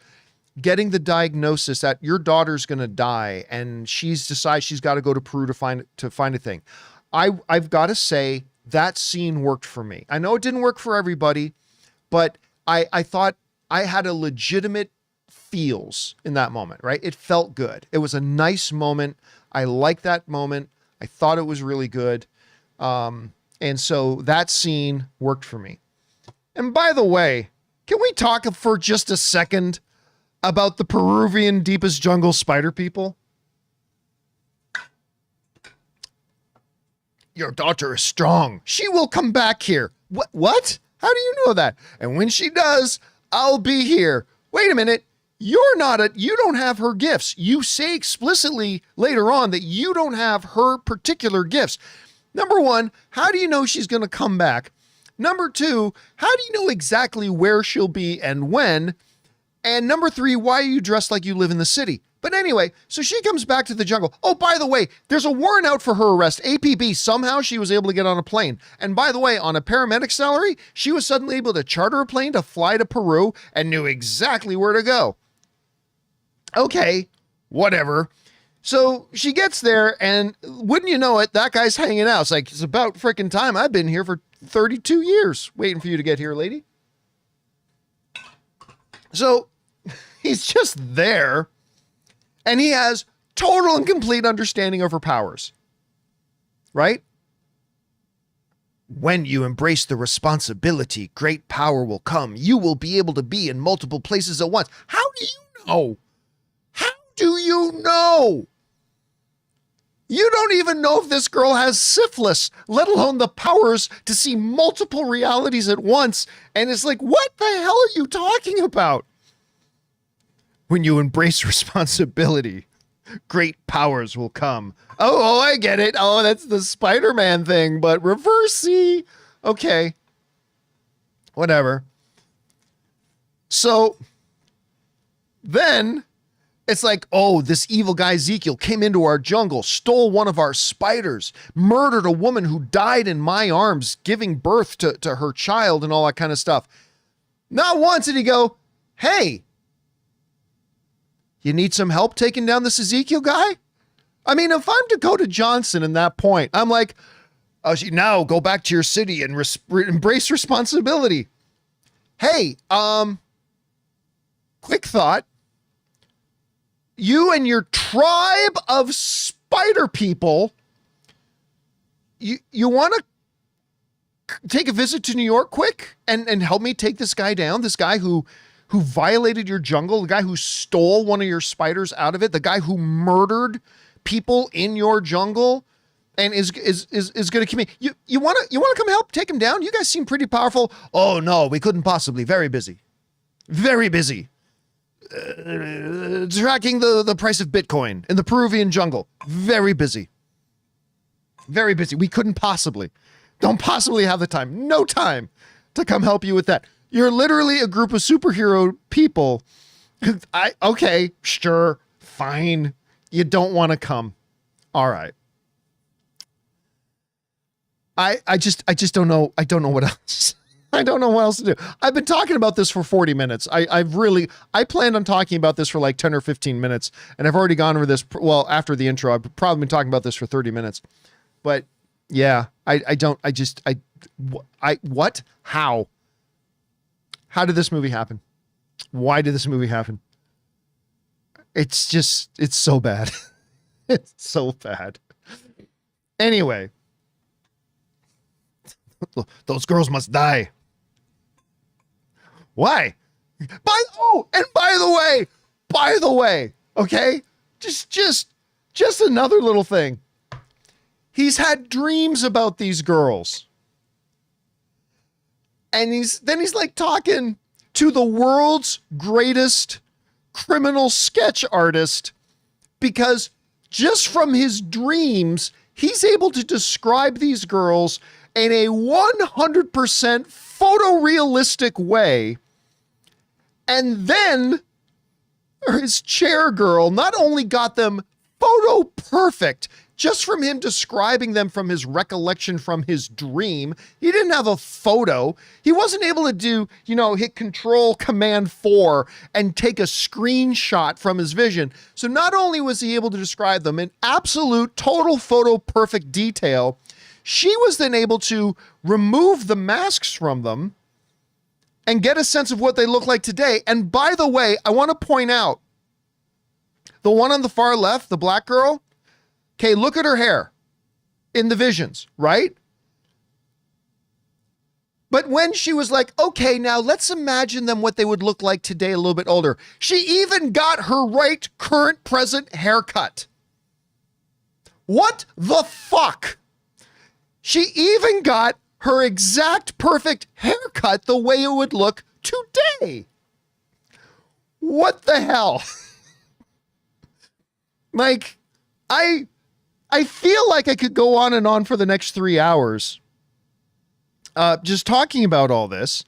getting the diagnosis that your daughter's going to die, and she's decides she's got to go to Peru to find a thing. I've got to say that scene worked for me. I know it didn't work for everybody, but I thought I had a legitimate feels in that moment, right? It felt good. It was a nice moment. I liked that moment. I thought it was really good. And so that scene worked for me. And by the way, can we talk for just a second about the Peruvian deepest jungle spider people? Your daughter is strong. She will come back here. What? How do you know that? And when she does, I'll be here. Wait a minute. You don't have her gifts. You say explicitly later on that you don't have her particular gifts. Number one, how do you know she's going to come back? Number two, how do you know exactly where she'll be and when? And number three, why are you dressed like you live in the city? But anyway, so she comes back to the jungle. Oh, by the way, there's a warrant out for her arrest. APB, somehow she was able to get on a plane. And by the way, on a paramedic salary, she was suddenly able to charter a plane to fly to Peru and knew exactly where to go. Okay, whatever. So she gets there, and wouldn't you know it, that guy's hanging out. It's like, it's about freaking time. I've been here for 32 years waiting for you to get here, lady. So he's just there. And he has total and complete understanding of her powers, right? When you embrace the responsibility, great power will come. You will be able to be in multiple places at once. How do you know? How do you know? You don't even know if this girl has syphilis, let alone the powers to see multiple realities at once. And it's like, what the hell are you talking about? When you embrace responsibility, great powers will come. Oh, I get it. Oh, that's the Spider-Man thing, but reverse-y. Okay. Whatever. So then it's like, oh, this evil guy Ezekiel came into our jungle, stole one of our spiders, murdered a woman who died in my arms, giving birth to her child and all that kind of stuff. Not once did he go, hey, you need some help taking down this Ezekiel guy? I mean, if I'm Dakota Johnson in that point, I'm like, oh, now go back to your city and embrace responsibility. Hey, quick thought. You and your tribe of spider people, you want to take a visit to New York quick and help me take this guy down? This guy who violated your jungle, the guy who stole one of your spiders out of it, the guy who murdered people in your jungle and is going to come in. You want to come help take him down? You guys seem pretty powerful. Oh no, we couldn't possibly. Very busy. Very busy. Tracking the price of Bitcoin in the Peruvian jungle. Very busy. Very busy. We couldn't possibly. Don't possibly have the time. No time to come help you with that. You're literally a group of superhero people. Okay, sure, fine. You don't want to come. All right. I just don't know. I don't know what else. I don't know what else to do. I've been talking about this for 40 minutes. I planned on talking about this for like 10 or 15 minutes, and I've already gone over this. Well, after the intro, I've probably been talking about this for 30 minutes. But yeah, what? How? How did this movie happen? Why did this movie happen? It's so bad. It's so bad. Anyway, those girls must die. Why? By the way, okay? Just another little thing. He's had dreams about these girls. And he's like talking to the world's greatest criminal sketch artist, because just from his dreams, he's able to describe these girls in a 100% photorealistic way. And then his chair girl not only got them photo perfect, just from him describing them from his recollection from his dream. He didn't have a photo. He wasn't able to do, hit Control Command 4 and take a screenshot from his vision. So not only was he able to describe them in absolute total photo perfect detail, she was then able to remove the masks from them and get a sense of what they look like today. And by the way, I want to point out, the one on the far left, the black girl, okay, look at her hair in the visions, right? But when she was like, okay, now let's imagine them what they would look like today, a little bit older. She even got her right current present haircut. What the fuck? She even got her exact perfect haircut the way it would look today. What the hell? Like, I feel like I could go on and on for the next 3 hours just talking about all this,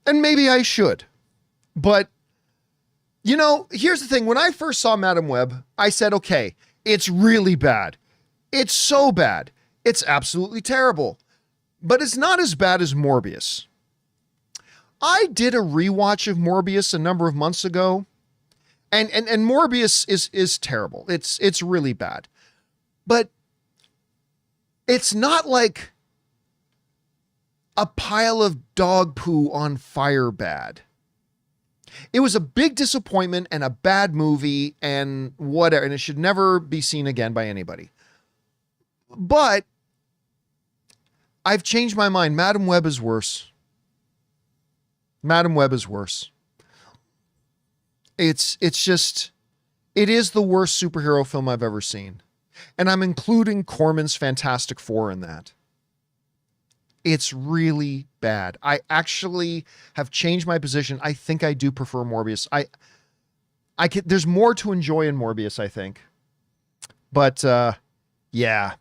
and maybe I should. But, you know, here's the thing. When I first saw Madam Web, I said, okay, it's really bad. It's so bad. It's absolutely terrible. But it's not as bad as Morbius. I did a rewatch of Morbius a number of months ago, and Morbius is terrible. It's really bad. But it's not like a pile of dog poo on fire bad. It was a big disappointment and a bad movie and whatever, and it should never be seen again by anybody. But I've changed my mind. Madam Web is worse. Madam Web is worse. It's just, it is the worst superhero film I've ever seen. And I'm including Corman's Fantastic Four in that. It's really bad. I actually have changed my position. I think I do prefer Morbius. There's more to enjoy in Morbius, I think. But yeah,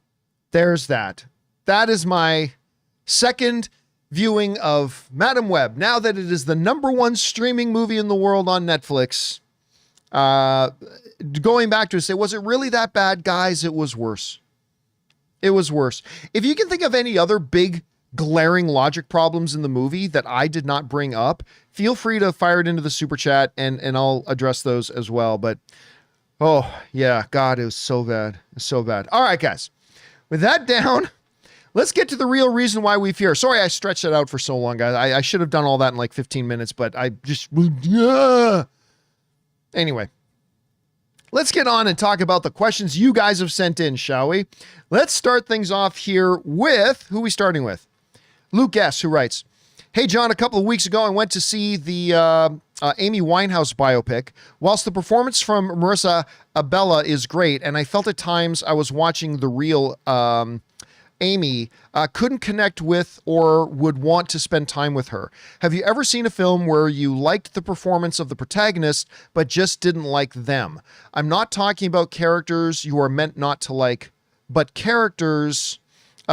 there's that. That is my second viewing of Madam Web. Now that it is the #1 streaming movie in the world on Netflix, going back to it, say, was it really that bad? Guys, it was worse. It was worse. If you can think of any other big glaring logic problems in the movie that I did not bring up, feel free to fire it into the super chat and I'll address those as well. But, oh yeah, God, it was so bad. It's so bad. All right, guys, with that down, let's get to the real reason why we fear. Sorry, I stretched it out for so long, guys. I should have done all that in like 15 minutes, but I just, anyway, let's get on and talk about the questions you guys have sent in, shall we? Let's start things off here with, who are we starting with? Luke S., who writes, hey, John, a couple of weeks ago, I went to see the Amy Winehouse biopic. Whilst the performance from Marissa Abella is great, and I felt at times I was watching the real Amy, couldn't connect with or would want to spend time with her. Have you ever seen a film where you liked the performance of the protagonist, but just didn't like them? I'm not talking about characters you are meant not to like, but characters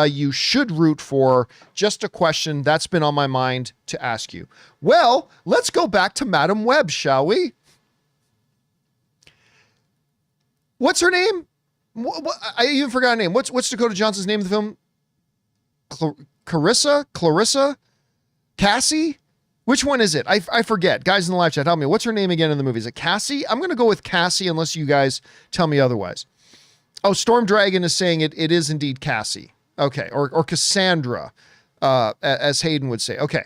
you should root for. Just a question that's been on my mind to ask you. Well, let's go back to Madam Web, shall we? What's her name? I even forgot her name. What's Dakota Johnson's name in the film? Clarissa? Cassie? Which one is it? I forget. Guys in the live chat, help me. What's her name again in the movie? Is it Cassie? I'm going to go with Cassie unless you guys tell me otherwise. Oh, Storm Dragon is saying it is indeed Cassie. Okay. Or Cassandra, as Hayden would say. Okay.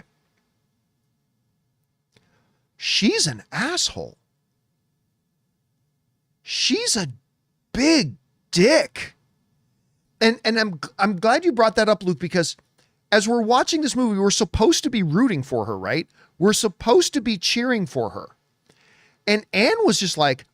She's an asshole. She's a big dick. And I'm glad you brought that up, Luke, because as we're watching this movie, we're supposed to be rooting for her, right? We're supposed to be cheering for her. And Anne was just like,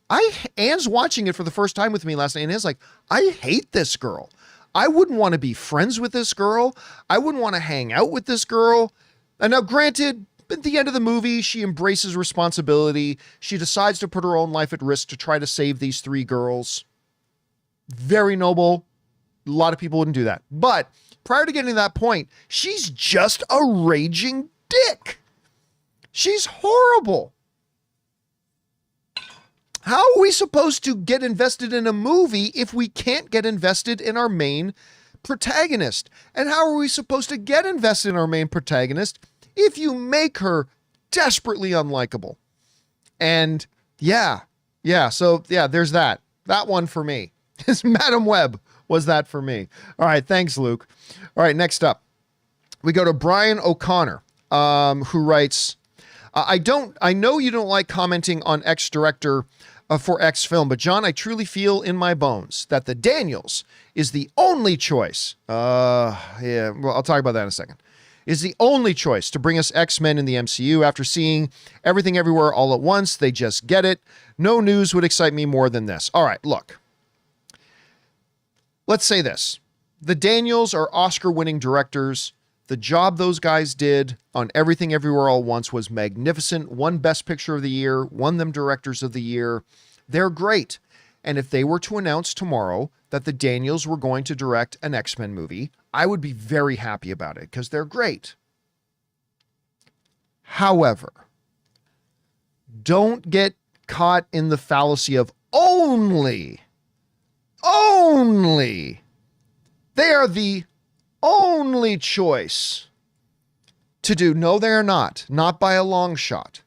Anne's watching it for the first time with me last night, and Anne's like, I hate this girl. I wouldn't want to be friends with this girl. I wouldn't want to hang out with this girl. And now, granted, at the end of the movie, she embraces responsibility. She decides to put her own life at risk to try to save these 3 girls. Very noble. A lot of people wouldn't do that. But prior to getting to that point, she's just a raging dick. She's horrible. How are we supposed to get invested in a movie if we can't get invested in our main protagonist? And how are we supposed to get invested in our main protagonist if you make her desperately unlikable? And yeah, so yeah, there's that. That one for me. Madam Web was that for me. All right, thanks, Luke. All right, next up, we go to Brian O'Connor, who writes, I know you don't like commenting on X director for X film, but John, I truly feel in my bones that the Daniels is the only choice. Yeah, well, I'll talk about that in a second. is the only choice to bring us X-Men in the MCU. After seeing Everything Everywhere All at Once, they just get it. No news would excite me more than this. All right, look. Let's say this. The Daniels are Oscar-winning directors. The job those guys did on Everything Everywhere All at Once was magnificent. Won Best Picture of the Year, won them Directors of the Year. They're great. And if they were to announce tomorrow that the Daniels were going to direct an X-Men movie, I would be very happy about it because they're great. However, don't get caught in the fallacy of only. They are the only choice to do. No, they are not. Not by a long shot.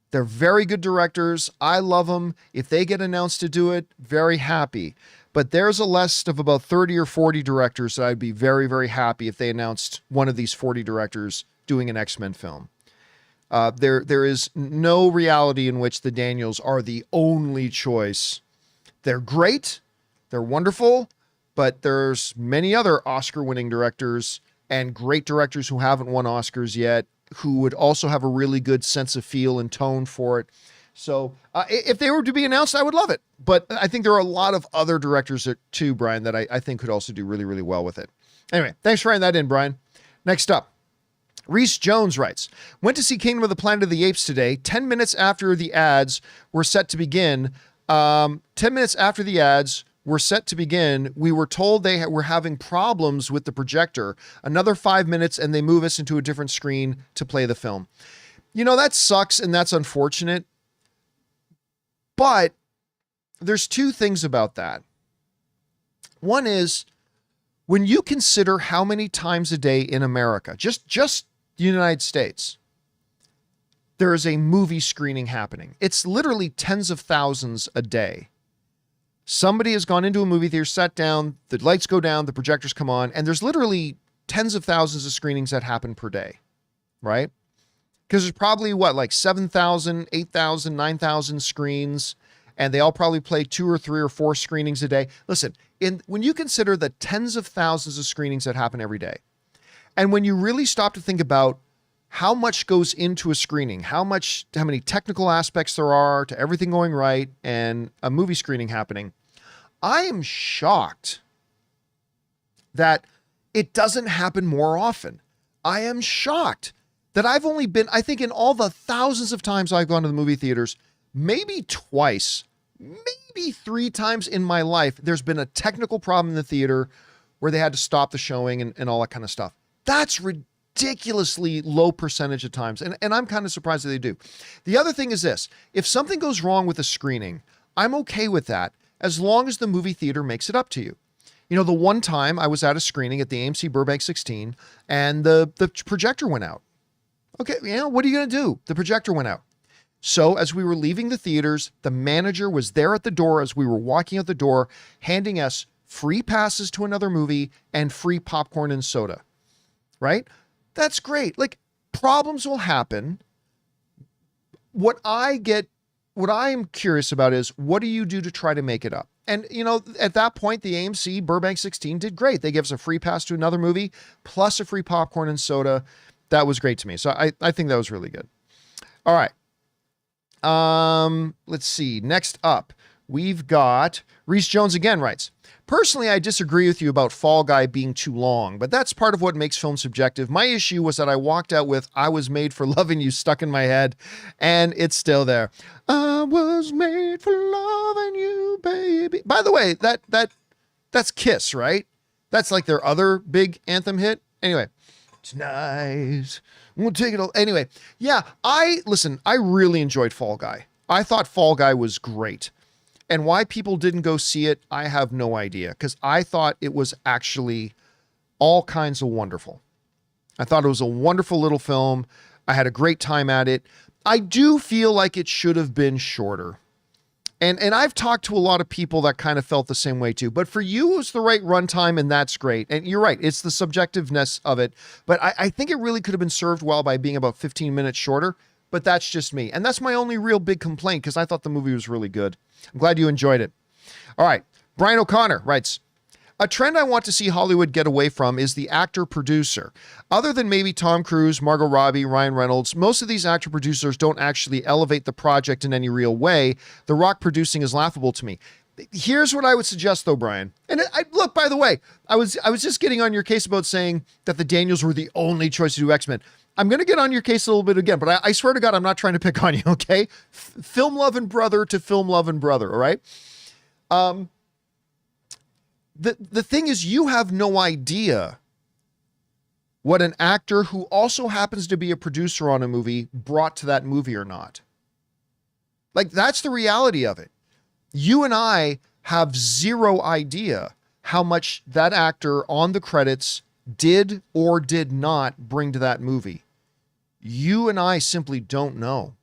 They're very good directors. I love them. If they get announced to do it, very happy. But there's a list of about 30 or 40 directors that I'd be very, very happy if they announced one of these 40 directors doing an X-Men film. There is no reality in which the Daniels are the only choice. They're great. They're wonderful. But there's many other Oscar-winning directors and great directors who haven't won Oscars yet, who would also have a really good sense of feel and tone for it. So if they were to be announced, I would love it. But I think there are a lot of other directors too, Brian, that I think could also do really, really well with it. Anyway, thanks for writing that in, Brian. Next up, Reese Jones writes, went to see Kingdom of the Planet of the Apes today. 10 minutes after the ads were set to begin, we were told they were having problems with the projector. Another 5 minutes and they move us into a different screen to play the film. You know, that sucks and that's unfortunate. But there's two things about that. One is when you consider how many times a day in America, just the United States, there is a movie screening happening. It's literally tens of thousands a day. Somebody has gone into a movie theater, sat down, the lights go down, the projectors come on, and there's literally tens of thousands of screenings that happen per day, right? Because there's probably like 7,000, 8,000, 9,000 screens, and they all probably play 2 or 3 or 4 screenings a day. Listen, when you consider the tens of thousands of screenings that happen every day, and when you really stop to think about how much goes into a screening, how many technical aspects there are to everything going right and a movie screening happening, I am shocked that it doesn't happen more often. I am shocked that I've only been, I think in all the thousands of times I've gone to the movie theaters, maybe twice, maybe 3 times in my life, there's been a technical problem in the theater where they had to stop the showing and all that kind of stuff. That's ridiculously low percentage of times. And I'm kind of surprised that they do. The other thing is this, if something goes wrong with a screening, I'm okay with that as long as the movie theater makes it up to you. You know, the one time I was at a screening at the AMC Burbank 16 and the projector went out. Okay, you know, what are you going to do? The projector went out. So as we were leaving the theaters, the manager was there at the door as we were walking out the door, handing us free passes to another movie and free popcorn and soda, right? That's great. Like, problems will happen. What I'm curious about is, what do you do to try to make it up? And, you know, at that point, the AMC Burbank 16 did great. They gave us a free pass to another movie, plus a free popcorn and soda. That was great to me. So I think that was really good. All right. Let's see. Next up, we've got Reese Jones again writes, personally, I disagree with you about Fall Guy being too long, but that's part of what makes film subjective. My issue was that I walked out with I was made for loving you stuck in my head, and it's still there. I was made for loving you, baby. By the way, that's Kiss, right? That's like their other big anthem hit. Anyway, tonight we'll take it all. Anyway, yeah, I really enjoyed Fall Guy. I thought Fall Guy was great. And why people didn't go see it, I have no idea, because I thought it was actually all kinds of wonderful. I thought it was a wonderful little film. I had a great time at it. I do feel like it should have been shorter. And I've talked to a lot of people that kind of felt the same way too. But for you, it was the right runtime, and that's great. And you're right, it's the subjectiveness of it. But I think it really could have been served well by being about 15 minutes shorter. But that's just me. And that's my only real big complaint, because I thought the movie was really good. I'm glad you enjoyed it. All right. Brian O'Connor writes, A trend I want to see Hollywood get away from is the actor-producer. Other than maybe Tom Cruise, Margot Robbie, Ryan Reynolds, most of these actor-producers don't actually elevate the project in any real way. The Rock producing is laughable to me. Here's what I would suggest, though, Brian. And look, by the way, I was just getting on your case about saying that the Daniels were the only choice to do X-Men. I'm going to get on your case a little bit again, but I swear to God, I'm not trying to pick on you, okay? Film loving brother to film loving brother, all right? The thing is, you have no idea what an actor who also happens to be a producer on a movie brought to that movie or not. Like, that's the reality of it. You and I have zero idea how much that actor on the credits did or did not bring to that movie. You and I simply don't know.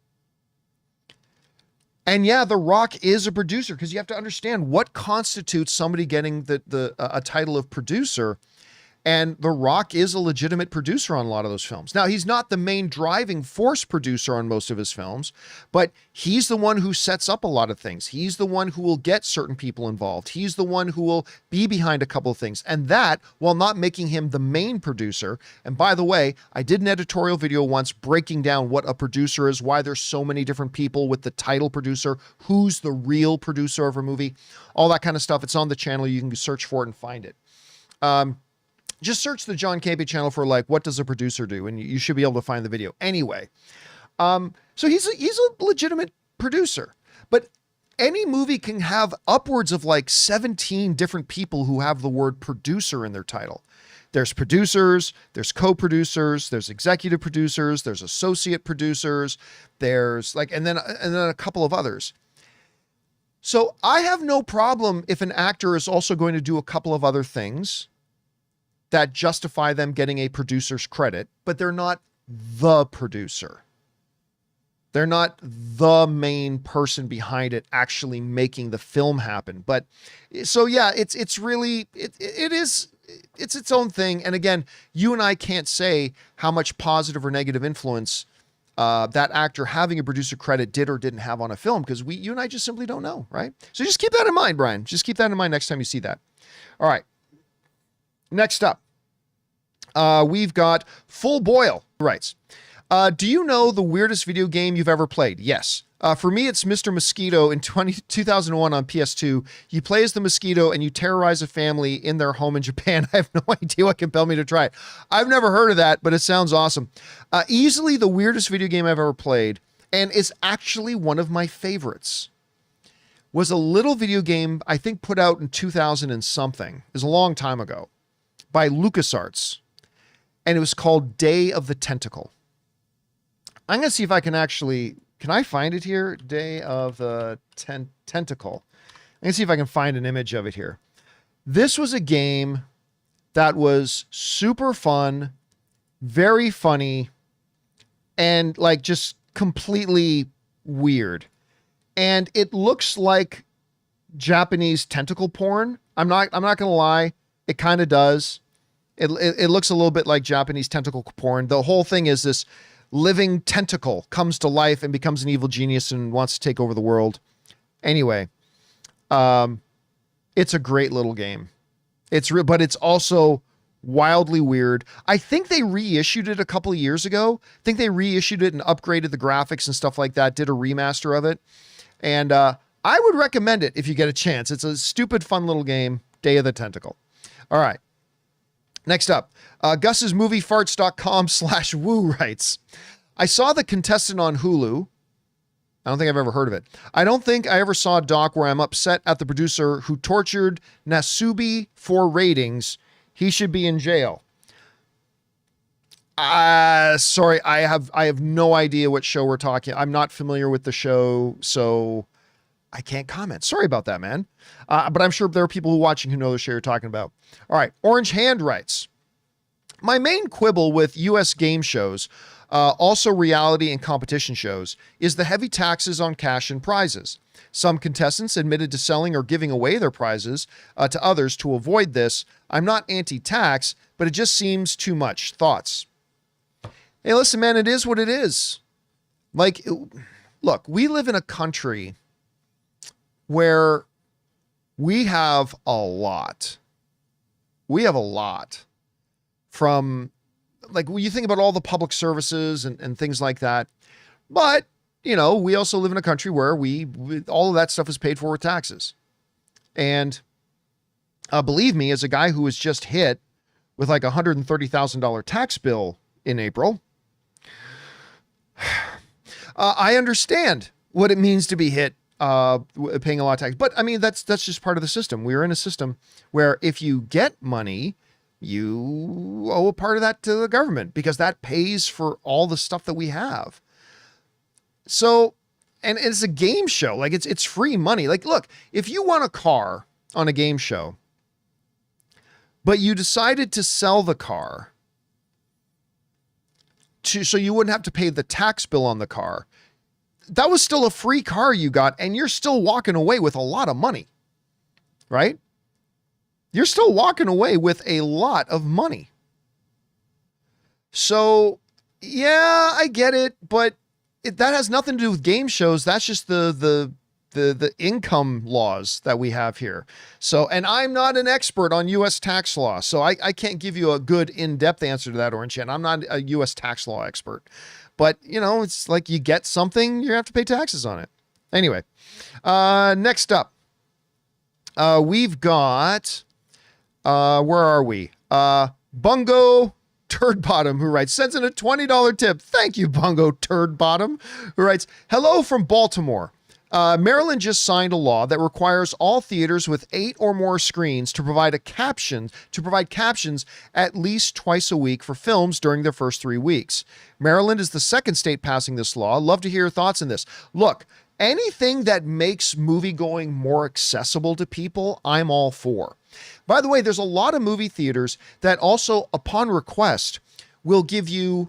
And yeah, The Rock is a producer, because you have to understand what constitutes somebody getting a title of producer. And The Rock is a legitimate producer on a lot of those films. Now, he's not the main driving force producer on most of his films, but he's the one who sets up a lot of things. He's the one who will get certain people involved. He's the one who will be behind a couple of things. And that, while not making him the main producer, and by the way, I did an editorial video once breaking down what a producer is, why there's so many different people with the title producer, who's the real producer of a movie, all that kind of stuff. It's on the channel. You can search for it and find it. Just search the John Campea channel for, like, what does a producer do? And you should be able to find the video. Anyway, so he's a legitimate producer. But any movie can have upwards of like 17 different people who have the word producer in their title. There's producers, there's co-producers, there's executive producers, there's associate producers, there's like, and then a couple of others. So I have no problem if an actor is also going to do a couple of other things that justify them getting a producer's credit, but they're not the producer. They're not the main person behind it actually making the film happen. But so yeah, it's its own thing. And again, you and I can't say how much positive or negative influence that actor having a producer credit did or didn't have on a film, because you and I just simply don't know, right? So just keep that in mind, Brian. Just keep that in mind next time you see that. All right. Next up, we've got Full Boil writes, do you know the weirdest video game you've ever played? Yes. For me, it's Mr. Mosquito in 2001 on PS2. You play as the mosquito and you terrorize a family in their home in Japan. I have no idea what compelled me to try it. I've never heard of that, but it sounds awesome. Easily the weirdest video game I've ever played, and is actually one of my favorites, was a little video game I think put out in 2000 and something. It was a long time ago, by LucasArts, and it was called Day of the Tentacle. I'm going to see if I can actually, can I find it here? Day of the Tentacle. I'm going to see if I can find an image of it here. This was a game that was super fun, very funny, and like just completely weird. And it looks like Japanese tentacle porn. I'm not going to lie. It kind of does. It looks a little bit like Japanese tentacle porn. The whole thing is this living tentacle comes to life and becomes an evil genius and wants to take over the world. Anyway, it's a great little game. But it's also wildly weird. I think they reissued it a couple of years ago. I think they reissued it and upgraded the graphics and stuff like that, did a remaster of it. And I would recommend it if you get a chance. It's a stupid, fun little game, Day of the Tentacle. All right. Next up, Gus'sMovieFarts.com/woo writes, I saw The Contestant on Hulu. I don't think I've ever heard of it. I don't think I ever saw a doc where I'm upset at the producer who tortured Nasubi for ratings. He should be in jail. Sorry, I have no idea what show we're talking. I'm not familiar with the show, so I can't comment. Sorry about that, man. But I'm sure there are people who are watching who know the show you're talking about. All right. Orange Hand writes, my main quibble with U.S. game shows, also reality and competition shows, is the heavy taxes on cash and prizes. Some contestants admitted to selling or giving away their prizes to others to avoid this. I'm not anti-tax, but it just seems too much. Thoughts? Hey, listen, man, it is what it is. Like, look, we live in a country where we have a lot We have a lot from, like, when you think about all the public services and things like that. But, you know, we also live in a country where all of that stuff is paid for with taxes. And believe me, as a guy who was just hit with like $130,000 tax bill in April, I understand what it means to be hit paying a lot of tax. But I mean, that's just part of the system. We're in a system where if you get money, you owe a part of that to the government because that pays for all the stuff that we have. So, and it's a game show. Like it's free money. Like, look, if you won a car on a game show, but you decided to sell the car so you wouldn't have to pay the tax bill on the car, that was still a free car you got, and you're still walking away with a lot of money, right? You're still walking away with a lot of money. So, yeah, I get it, but that has nothing to do with game shows. That's just the income laws that we have here. So, and I'm not an expert on U.S. tax law, so I can't give you a good in-depth answer to that, Orange Chan. I'm not a U.S. tax law expert. But, you know, it's like you get something, you have to pay taxes on it. Anyway, next up, we've got, where are we? Bungo Turd Bottom, who writes, sends in a $20 tip. Thank you, Bungo Turd Bottom, who writes, hello from Baltimore. Maryland just signed a law that requires all theaters with 8 or more screens to provide captions at least twice a week for films during their first 3 weeks. Maryland is the second state passing this law. Love to hear your thoughts on this. Look, anything that makes moviegoing more accessible to people, I'm all for. By the way, there's a lot of movie theaters that also, upon request, will give you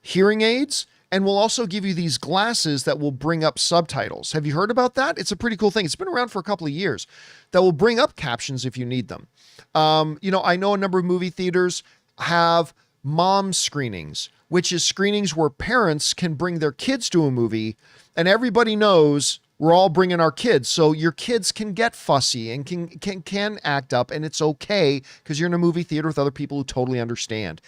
hearing aids and will also give you these glasses that will bring up subtitles. Have you heard about that? It's a pretty cool thing. It's been around for a couple of years that will bring up captions if you need them. You know, I know a number of movie theaters have mom screenings, which is screenings where parents can bring their kids to a movie, and everybody knows we're all bringing our kids. So your kids can get fussy and can act up, and it's okay because you're in a movie theater with other people who totally understand.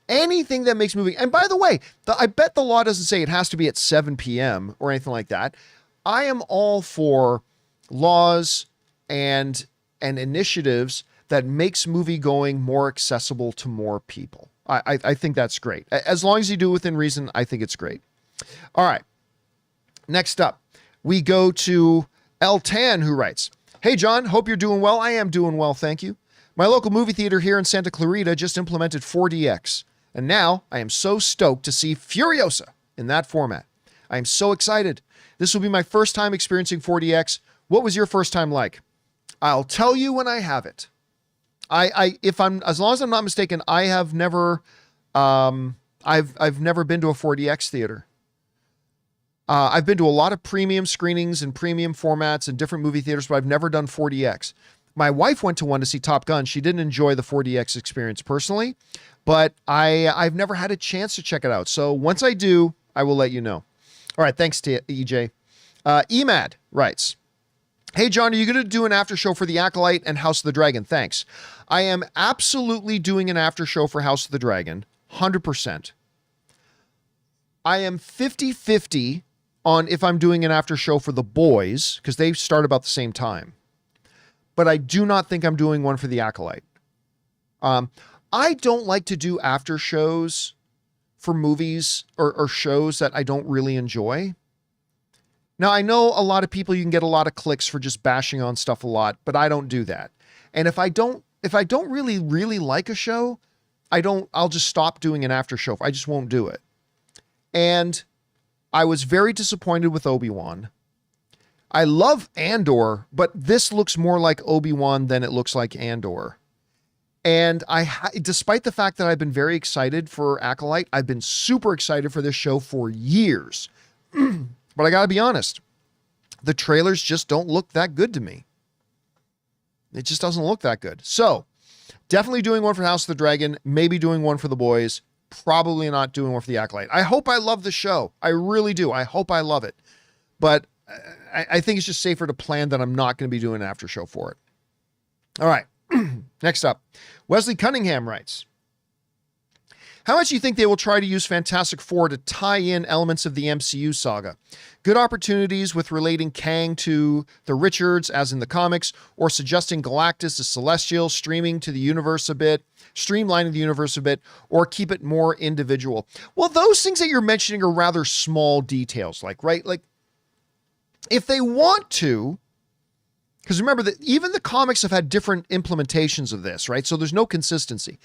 Anything that makes movie, and by the way, I bet the law doesn't say it has to be at 7 p.m. or anything like that. I am all for laws and initiatives that makes movie going more accessible to more people. I think that's great. As long as you do it within reason, I think it's great. All right. Next up, we go to El Tan, who writes, hey, John, hope you're doing well. I am doing well, thank you. My local movie theater here in Santa Clarita just implemented 4DX, and now I am so stoked to see Furiosa in that format. I am so excited. This will be my first time experiencing 4DX. What was your first time like? I'll tell you when I have it. As long as I'm not mistaken, I have never, I've never been to a 4DX theater. I've been to a lot of premium screenings and premium formats and different movie theaters, but I've never done 4DX. My wife went to one to see Top Gun. She didn't enjoy the 4DX experience personally, but I've never had a chance to check it out. So once I do, I will let you know. All right. Thanks to EJ. Emad writes, hey, John, are you going to do an after show for The Acolyte and House of the Dragon? Thanks. I am absolutely doing an after show for House of the Dragon. 100%. I am 50-50 on if I'm doing an after show for The Boys, because they start about the same time. But I do not think I'm doing one for The Acolyte. I don't like to do after shows for movies or shows that I don't really enjoy. Now, I know a lot of people, you can get a lot of clicks for just bashing on stuff a lot, but I don't do that. And if I don't really, really like a show, I'll just stop doing an after show. I just won't do it. And I was very disappointed with Obi-Wan. I love Andor, but this looks more like Obi-Wan than it looks like Andor. And despite the fact that I've been very excited for Acolyte, I've been super excited for this show for years. But I gotta be honest, the trailers just don't look that good to me. It just doesn't look that good. So definitely doing one for House of the Dragon, maybe doing one for The Boys, probably not doing one for The Acolyte. I hope I love the show. I really do. I hope I love it. But I think it's just safer to plan that I'm not going to be doing an after show for it. All right. Next up, Wesley Cunningham writes, how much do you think they will try to use Fantastic Four to tie in elements of the MCU saga? Good opportunities with relating Kang to the Richards, as in the comics, or suggesting Galactus as Celestial, streamlining the universe a bit, or keep it more individual. Well, those things that you're mentioning are rather small details, right? Like, if they want to, because remember that even the comics have had different implementations of this, right? So there's no consistency.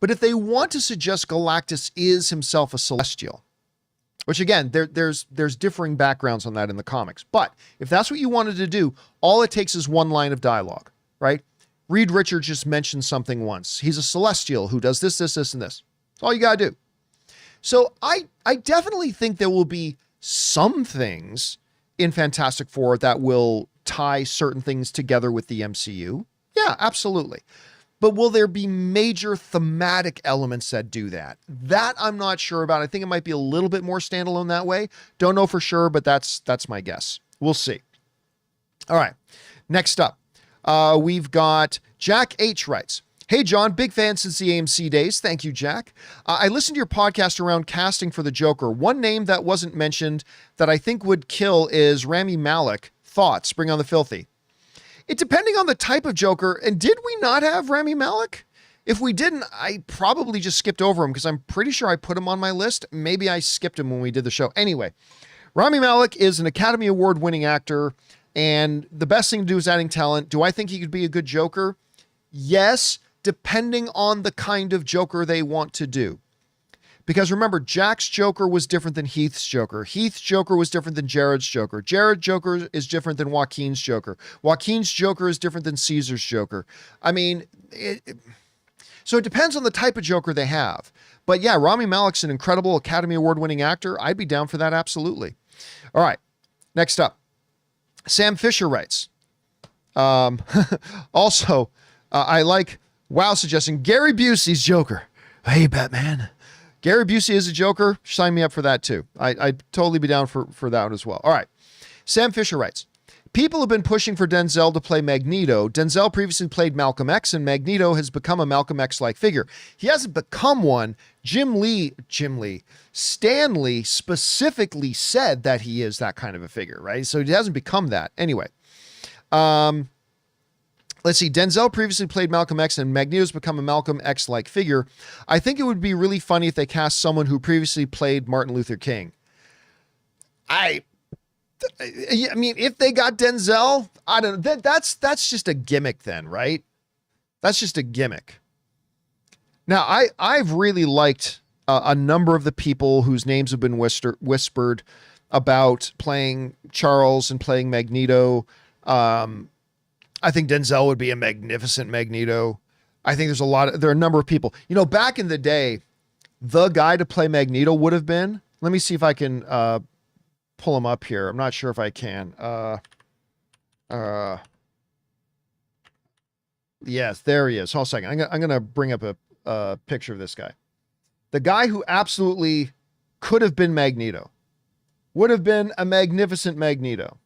But if they want to suggest Galactus is himself a Celestial, which again, there's differing backgrounds on that in the comics. But if that's what you wanted to do, all it takes is one line of dialogue, right? Reed Richards just mentioned something once. He's a Celestial who does this, and this. That's all you got to do. So I definitely think there will be some things in Fantastic Four that will tie certain things together with the MCU. Yeah, absolutely. But will there be major thematic elements that do that? That I'm not sure about. I think it might be a little bit more standalone that way. Don't know for sure, but that's my guess. We'll see. All right. Next up, we've got Jack H. writes, hey, John, big fan since the AMC days. Thank you, Jack. I listened to your podcast around casting for the Joker. One name that wasn't mentioned that I think would kill is Rami Malek. Thoughts? Bring on the filthy. It depending on the type of Joker. And did we not have Rami Malek? If we didn't, I probably just skipped over him because I'm pretty sure I put him on my list. Maybe I skipped him when we did the show. Anyway, Rami Malek is an Academy Award winning actor, and the best thing to do is adding talent. Do I think he could be a good Joker? Yes, depending on the kind of Joker they want to do. Because remember, Jack's Joker was different than Heath's Joker. Heath's Joker was different than Jared's Joker. Jared's Joker is different than Joaquin's Joker. Joaquin's Joker is different than Caesar's Joker. I mean, so it depends on the type of Joker they have. But yeah, Rami Malek's an incredible Academy Award winning actor. I'd be down for that, absolutely. All right, next up. Sam Fisher writes, also, I like WoW suggesting Gary Busey's Joker. Hey, Batman. Gary Busey is a Joker. Sign me up for that too. I'd totally be down for that one as well. All right. Sam Fisher writes, people have been pushing for Denzel to play Magneto. Denzel previously played Malcolm X, and Magneto has become a Malcolm X-like figure. He hasn't become one. Stan Lee specifically said that he is that kind of a figure, right? So he hasn't become that. Anyway, let's see. Denzel previously played Malcolm X, and Magneto's become a Malcolm X-like figure. I think it would be really funny if they cast someone who previously played Martin Luther King. I mean, if they got Denzel, I don't know. That's just a gimmick then, right? That's just a gimmick. Now, I've really liked a number of the people whose names have been whispered about playing Charles and playing Magneto. I think Denzel would be a magnificent Magneto. I think there are a number of people. You know, back in the day, the guy to play Magneto would have been, let me see if I can pull him up here. I'm not sure if I can. Yes, there he is. Hold on a second. I'm going to bring up a picture of this guy. The guy who absolutely could have been Magneto, would have been a magnificent Magneto.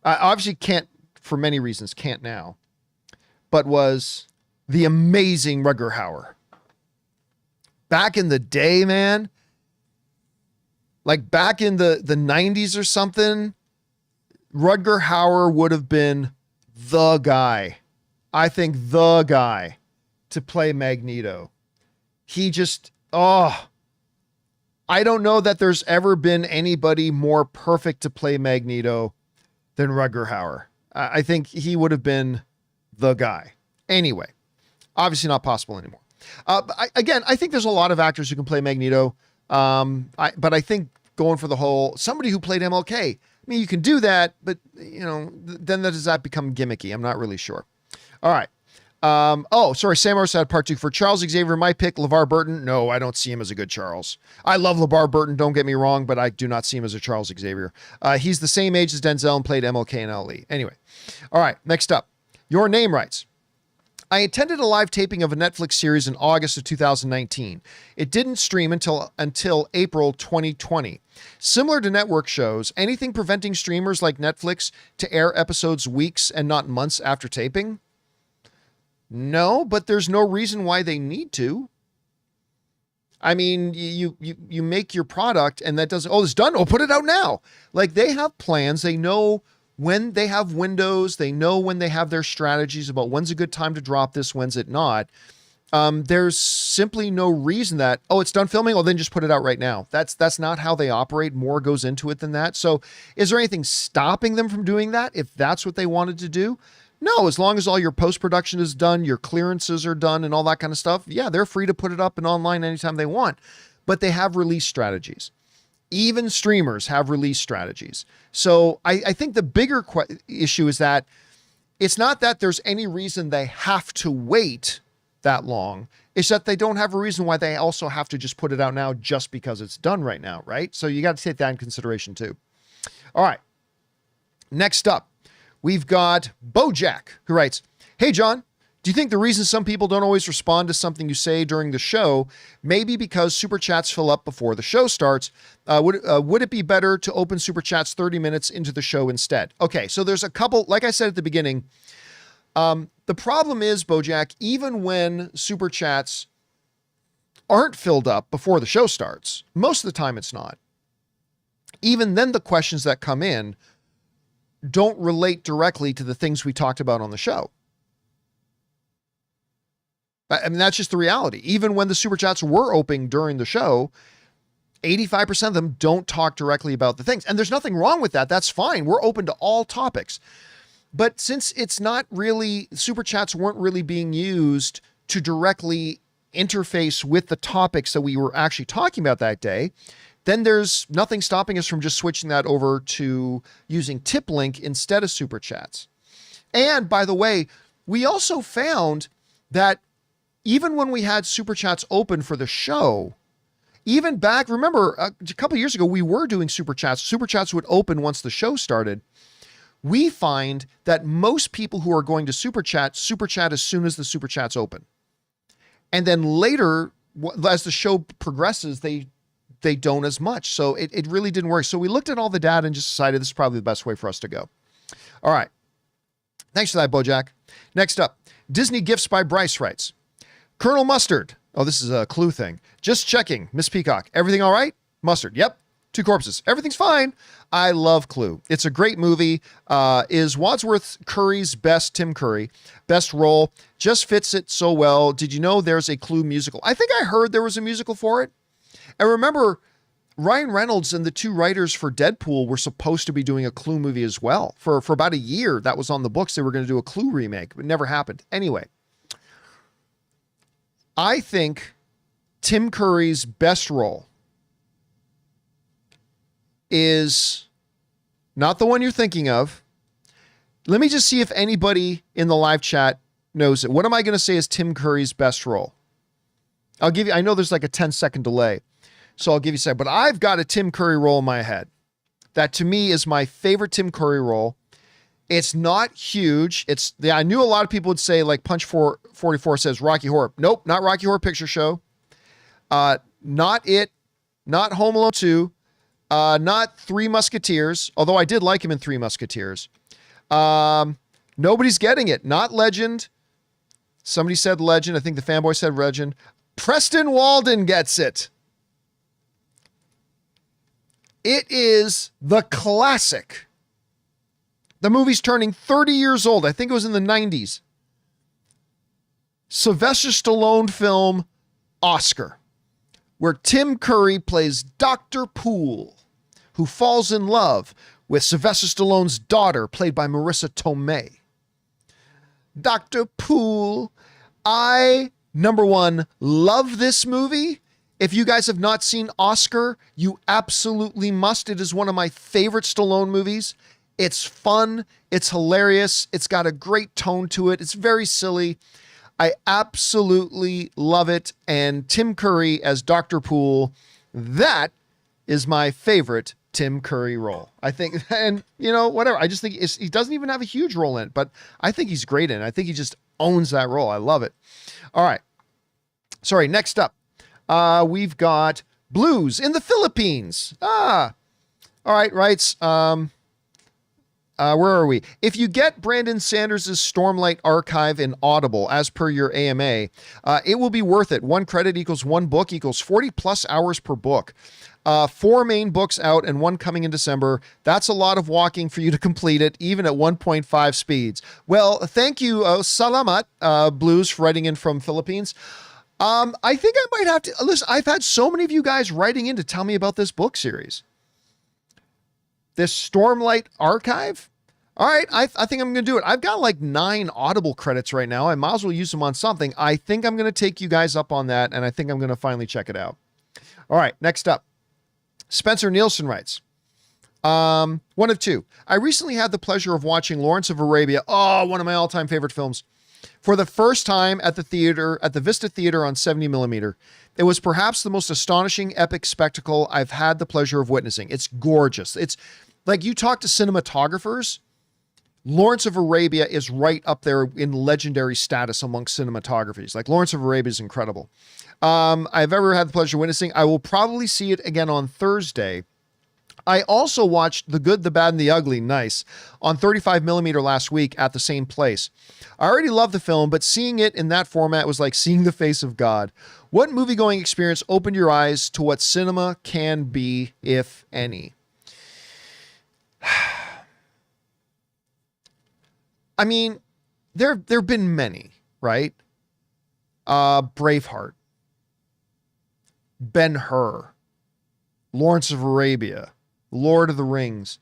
Obviously can't, for many reasons, can't now, but was the amazing Rutger Hauer. Back in the day, man, like back in the 90s or something, Rutger Hauer would have been the guy. I think the guy to play Magneto. He just, I don't know that there's ever been anybody more perfect to play Magneto than Rutger Hauer. I think he would have been the guy. Anyway, obviously not possible anymore. I think there's a lot of actors who can play Magneto. But I think going for the whole, somebody who played MLK, I mean, you can do that, but you know, then does that become gimmicky? I'm not really sure. All right. Sam Morris had part 2 for Charles Xavier. My pick, LeVar Burton. No, I don't see him as a good Charles. I love LeVar Burton, don't get me wrong, but I do not see him as a Charles Xavier. He's the same age as Denzel and played MLK and Ali. Anyway. All right, next up. Your Name writes, I attended a live taping of a Netflix series in August of 2019. It didn't stream until April 2020. Similar to network shows, anything preventing streamers like Netflix to air episodes weeks and not months after taping? No, but there's no reason why they need to. I mean, you make your product and that doesn't, oh, it's done. Oh, put it out now. Like, they have plans. They know when they have windows. They know when they have their strategies about when's a good time to drop this, when's it not. There's simply no reason that, oh, it's done filming. Oh, then just put it out right now. That's not how they operate. More goes into it than that. So is there anything stopping them from doing that if that's what they wanted to do? No, as long as all your post-production is done, your clearances are done and all that kind of stuff, yeah, they're free to put it up and online anytime they want. But they have release strategies. Even streamers have release strategies. So I think the bigger issue is that it's not that there's any reason they have to wait that long. It's that they don't have a reason why they also have to just put it out now just because it's done right now, right? So you got to take that in consideration too. All right. Next up, we've got Bojack, who writes, "Hey, John, do you think the reason some people don't always respond to something you say during the show may be because super chats fill up before the show starts? Would it be better to open super chats 30 minutes into the show instead?" Okay, so there's a couple, like I said at the beginning, the problem is, Bojack, even when super chats aren't filled up before the show starts, most of the time it's not. Even then, the questions that come in don't relate directly to the things we talked about on the show. I mean, that's just the reality. Even when the super chats were open during the show, 85% of them don't talk directly about the things. And there's nothing wrong with that. That's fine. We're open to all topics. But since it's not really, super chats weren't really being used to directly interface with the topics that we were actually talking about that day, then there's nothing stopping us from just switching that over to using tip link instead of super chats. And by the way, we also found that even when we had super chats open for the show, even back, remember a couple of years ago, we were doing super chats. Super chats would open once the show started. We find that most people who are going to super chat as soon as the super chats open. And then later, as the show progresses, they don't as much. So it really didn't work. So we looked at all the data and just decided this is probably the best way for us to go. All right. Thanks for that, Bojack. Next up, Disney Gifts by Bryce writes, "Colonel Mustard." Oh, this is a Clue thing. "Just checking. Miss Peacock. Everything all right? Mustard. Yep. 2 corpses. Everything's fine. I love Clue. It's a great movie. Is Wadsworth Curry's Tim Curry, best role. Just fits it so well. Did you know there's a Clue musical?" I think I heard there was a musical for it. And remember, Ryan Reynolds and the 2 writers for Deadpool were supposed to be doing a Clue movie as well. For about a year, that was on the books. They were going to do a Clue remake, but it never happened. Anyway, I think Tim Curry's best role is not the one you're thinking of. Let me just see if anybody in the live chat knows it. What am I going to say is Tim Curry's best role? I'll give you, I know there's like a 10-second delay, so I'll give you a second, but I've got a Tim Curry role in my head that to me is my favorite Tim Curry role. It's not huge. I knew a lot of people would say, like Punch 444 says Rocky Horror. Nope, not Rocky Horror Picture Show. Not it. Not Home Alone 2. Not Three Musketeers, although I did like him in Three Musketeers. Nobody's getting it. Not Legend. Somebody said Legend. I think the fanboy said Legend. Preston Walden gets it. It is the classic. The movie's turning 30 years old. I think it was in the 90s. Sylvester Stallone film, Oscar, where Tim Curry plays Dr. Poole, who falls in love with Sylvester Stallone's daughter, played by Marissa Tomei. Dr. Poole, number one, love this movie. If you guys have not seen Oscar, you absolutely must. It is one of my favorite Stallone movies. It's fun. It's hilarious. It's got a great tone to it. It's very silly. I absolutely love it. And Tim Curry as Dr. Poole, that is my favorite Tim Curry role. I think, and you know, whatever. I just think he doesn't even have a huge role in it, but I think he's great in it. I think he just owns that role. I love it. All right. Sorry. Next up, we've got Blues in the Philippines. All right. Writes, Where are we? If you get Brandon Sanders' Stormlight archive in Audible, as per your AMA, it will be worth it. 1 credit equals 1 book equals 40 plus hours per book. 4 main books out and 1 coming in December. That's a lot of walking for you to complete it, even at 1.5 speeds. Well, thank you, Salamat Blues, for writing in from Philippines. I think I might have to listen. I've had so many of you guys writing in to tell me about this book series. This Stormlight archive. All right, I think I'm going to do it. I've got like 9 Audible credits right now. I might as well use them on something. I think I'm going to take you guys up on that, and I think I'm going to finally check it out. All right, next up. Spencer Nielsen writes, 1 of 2. I recently had the pleasure of watching Lawrence of Arabia, one of my all-time favorite films, for the first time at the theater, at the Vista Theater on 70mm. It was perhaps the most astonishing, epic spectacle I've had the pleasure of witnessing. It's gorgeous. It's like you talk to cinematographers, Lawrence of Arabia is right up there in legendary status amongst cinematographies. Like Lawrence of Arabia is incredible. I've ever had the pleasure of witnessing. I will probably see it again on Thursday. I also watched The Good, the Bad, and the Ugly, nice, on 35mm last week at the same place. I already love the film, but seeing it in that format was like seeing the face of God. What movie-going experience opened your eyes to what cinema can be, if any? I mean, there've been many, right? Braveheart, Ben-Hur, Lawrence of Arabia, Lord of the Rings.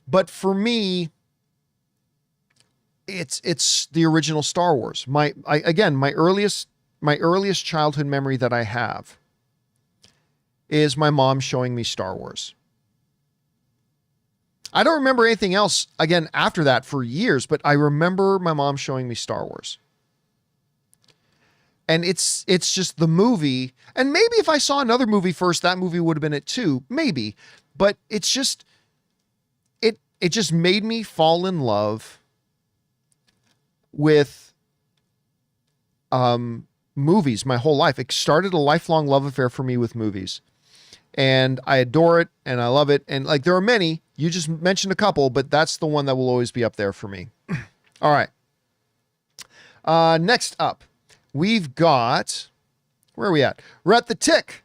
But for me, it's the original Star Wars. My earliest childhood memory that I have is my mom showing me Star Wars. I don't remember anything else again after that for years, but I remember my mom showing me Star Wars. And it's just the movie. And maybe if I saw another movie first, that movie would have been it too. Maybe. But it's just, it just made me fall in love with movies my whole life. It started a lifelong love affair for me with movies. And I adore it and I love it. And like there are many, you just mentioned a couple, but that's the one that will always be up there for me. All right. Next up, we've got, where are we at? We're at The Tick.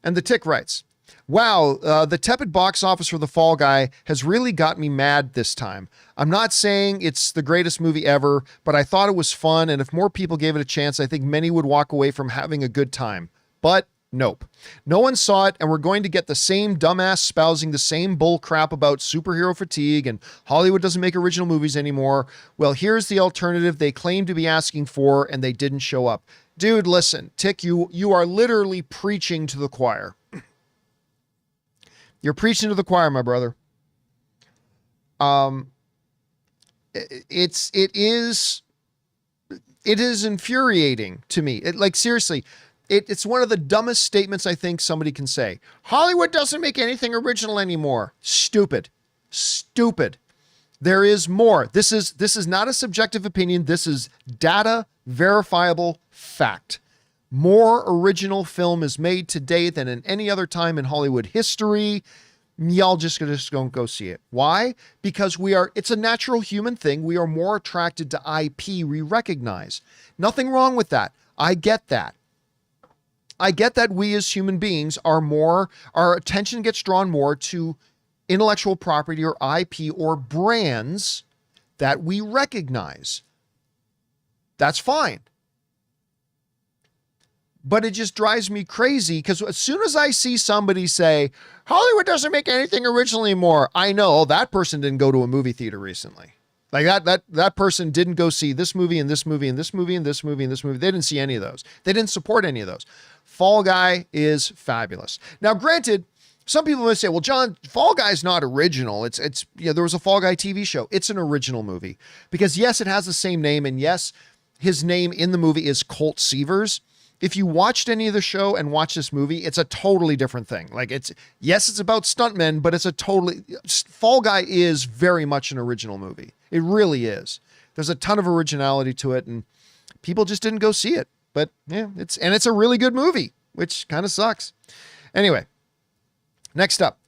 And The Tick writes, wow, the tepid box office for The Fall Guy has really got me mad this time. I'm not saying it's the greatest movie ever, but I thought it was fun. And if more people gave it a chance, I think many would walk away from having a good time. But nope. No one saw it, and we're going to get the same dumbass spousing the same bull crap about superhero fatigue and Hollywood doesn't make original movies anymore. Well, here's the alternative they claim to be asking for, and they didn't show up. Dude, listen, Tick, you are literally preaching to the choir. You're preaching to the choir, my brother. It is infuriating to me. Seriously, it's one of the dumbest statements I think somebody can say. Hollywood doesn't make anything original anymore. Stupid. There is more. This is not a subjective opinion. This is data verifiable fact. More original film is made today than in any other time in Hollywood history. Y'all just don't go see it. Why? Because it's a natural human thing. We are more attracted to IP we recognize. Nothing wrong with that. I get that. I get that we as human beings our attention gets drawn more to intellectual property or IP or brands that we recognize. That's fine. But it just drives me crazy because as soon as I see somebody say, Hollywood doesn't make anything original anymore, I know, that person didn't go to a movie theater recently. Like that person didn't go see this movie and this movie and this movie and this movie and this movie. They didn't see any of those. They didn't support any of those. Fall Guy is fabulous. Now, granted, some people may say, well, John, Fall Guy's not original. There was a Fall Guy TV show. It's an original movie because yes, it has the same name. And yes, his name in the movie is Colt Seavers. If you watched any of the show and watch this movie, it's a totally different thing. It's about stuntmen, but Fall Guy is very much an original movie. It really is. There's a ton of originality to it and people just didn't go see it, but yeah, it's a really good movie, which kind of sucks. Anyway, next up,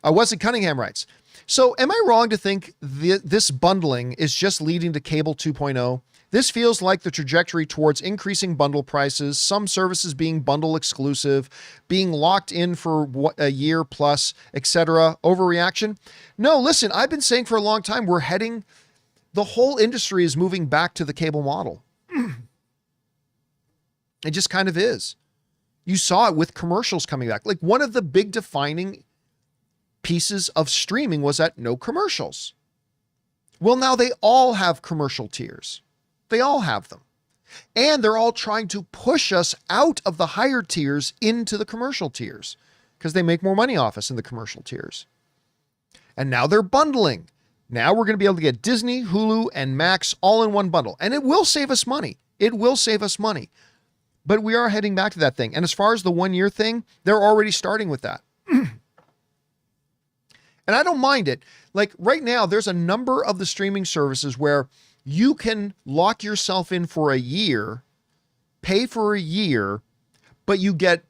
Wesley Cunningham writes, So am I wrong to think this bundling is just leading to cable 2.0? This feels like the trajectory towards increasing bundle prices, some services being bundle exclusive, being locked in for a year plus, etc. Overreaction? No, listen, I've been saying for a long time, the whole industry is moving back to the cable model. It just kind of is. You saw it with commercials coming back. Like one of the big defining pieces of streaming was that no commercials. Well, now they all have commercial tiers. They all have them. And they're all trying to push us out of the higher tiers into the commercial tiers because they make more money off us in the commercial tiers. And now they're bundling. Now we're going to be able to get Disney, Hulu, and Max all in one bundle. And it will save us money. It will save us money. But we are heading back to that thing. And as far as the 1 year thing, they're already starting with that. And I don't mind it. Like right now, there's a number of the streaming services where you can lock yourself in for a year, pay for a year, but you get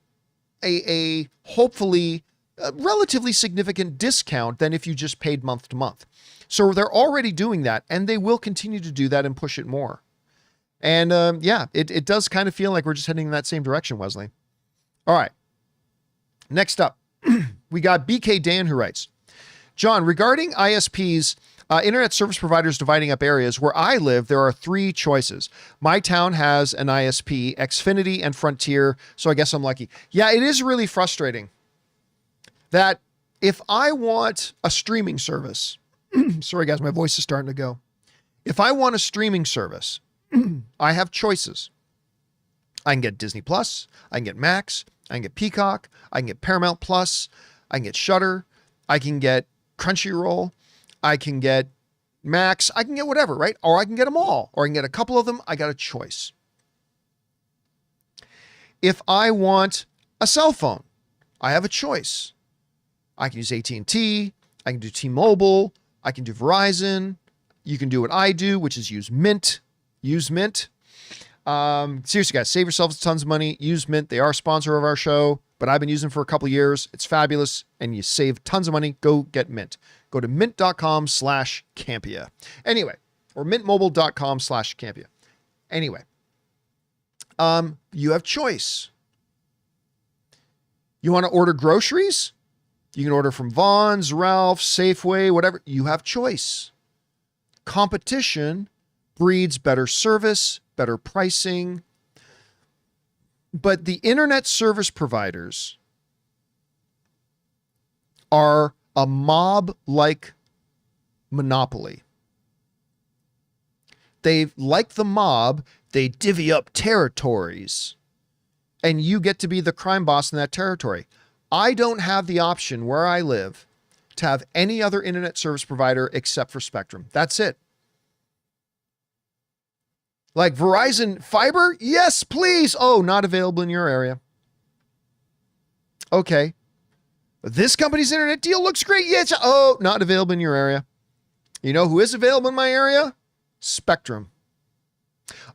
a hopefully a relatively significant discount than if you just paid month to month. So they're already doing that, and they will continue to do that and push it more. And it does kind of feel like we're just heading in that same direction, Wesley. All right. Next up, we got BK Dan who writes, John, regarding ISPs, internet service providers dividing up areas, where I live, there are 3 choices. My town has an ISP, Xfinity and Frontier, so I guess I'm lucky. Yeah, it is really frustrating that if I want a streaming service, sorry guys, my voice is starting to go. If I want a streaming service, I have choices. I can get Disney Plus, I can get Max, I can get Peacock, I can get Paramount Plus, I can get Shudder, I can get Crunchyroll, I can get Max, I can get whatever, right? Or I can get them all, or I can get a couple of them. I got a choice. If I want a cell phone, I have a choice. I can use AT&T, I can do T-Mobile, I can do Verizon. You can do what I do, which is use Mint. Use Mint. Seriously, guys, save yourselves tons of money. Use Mint. They are a sponsor of our show, but I've been using them for a couple of years. It's fabulous, and you save tons of money. Go get Mint. Go to mint.com/Campea. Anyway, or mintmobile.com/Campea. Anyway, you have choice. You want to order groceries? You can order from Vons, Ralph's, Safeway, whatever. You have choice. Competition breeds better service, better pricing. But the internet service providers are a mob-like monopoly. They, like the mob, they divvy up territories, and you get to be the crime boss in that territory. I don't have the option where I live to have any other internet service provider except for Spectrum. That's it. Like Verizon Fiber? Yes, please. Oh, not available in your area. Okay. This company's internet deal looks great. Yes. Oh, not available in your area. You know who is available in my area? Spectrum.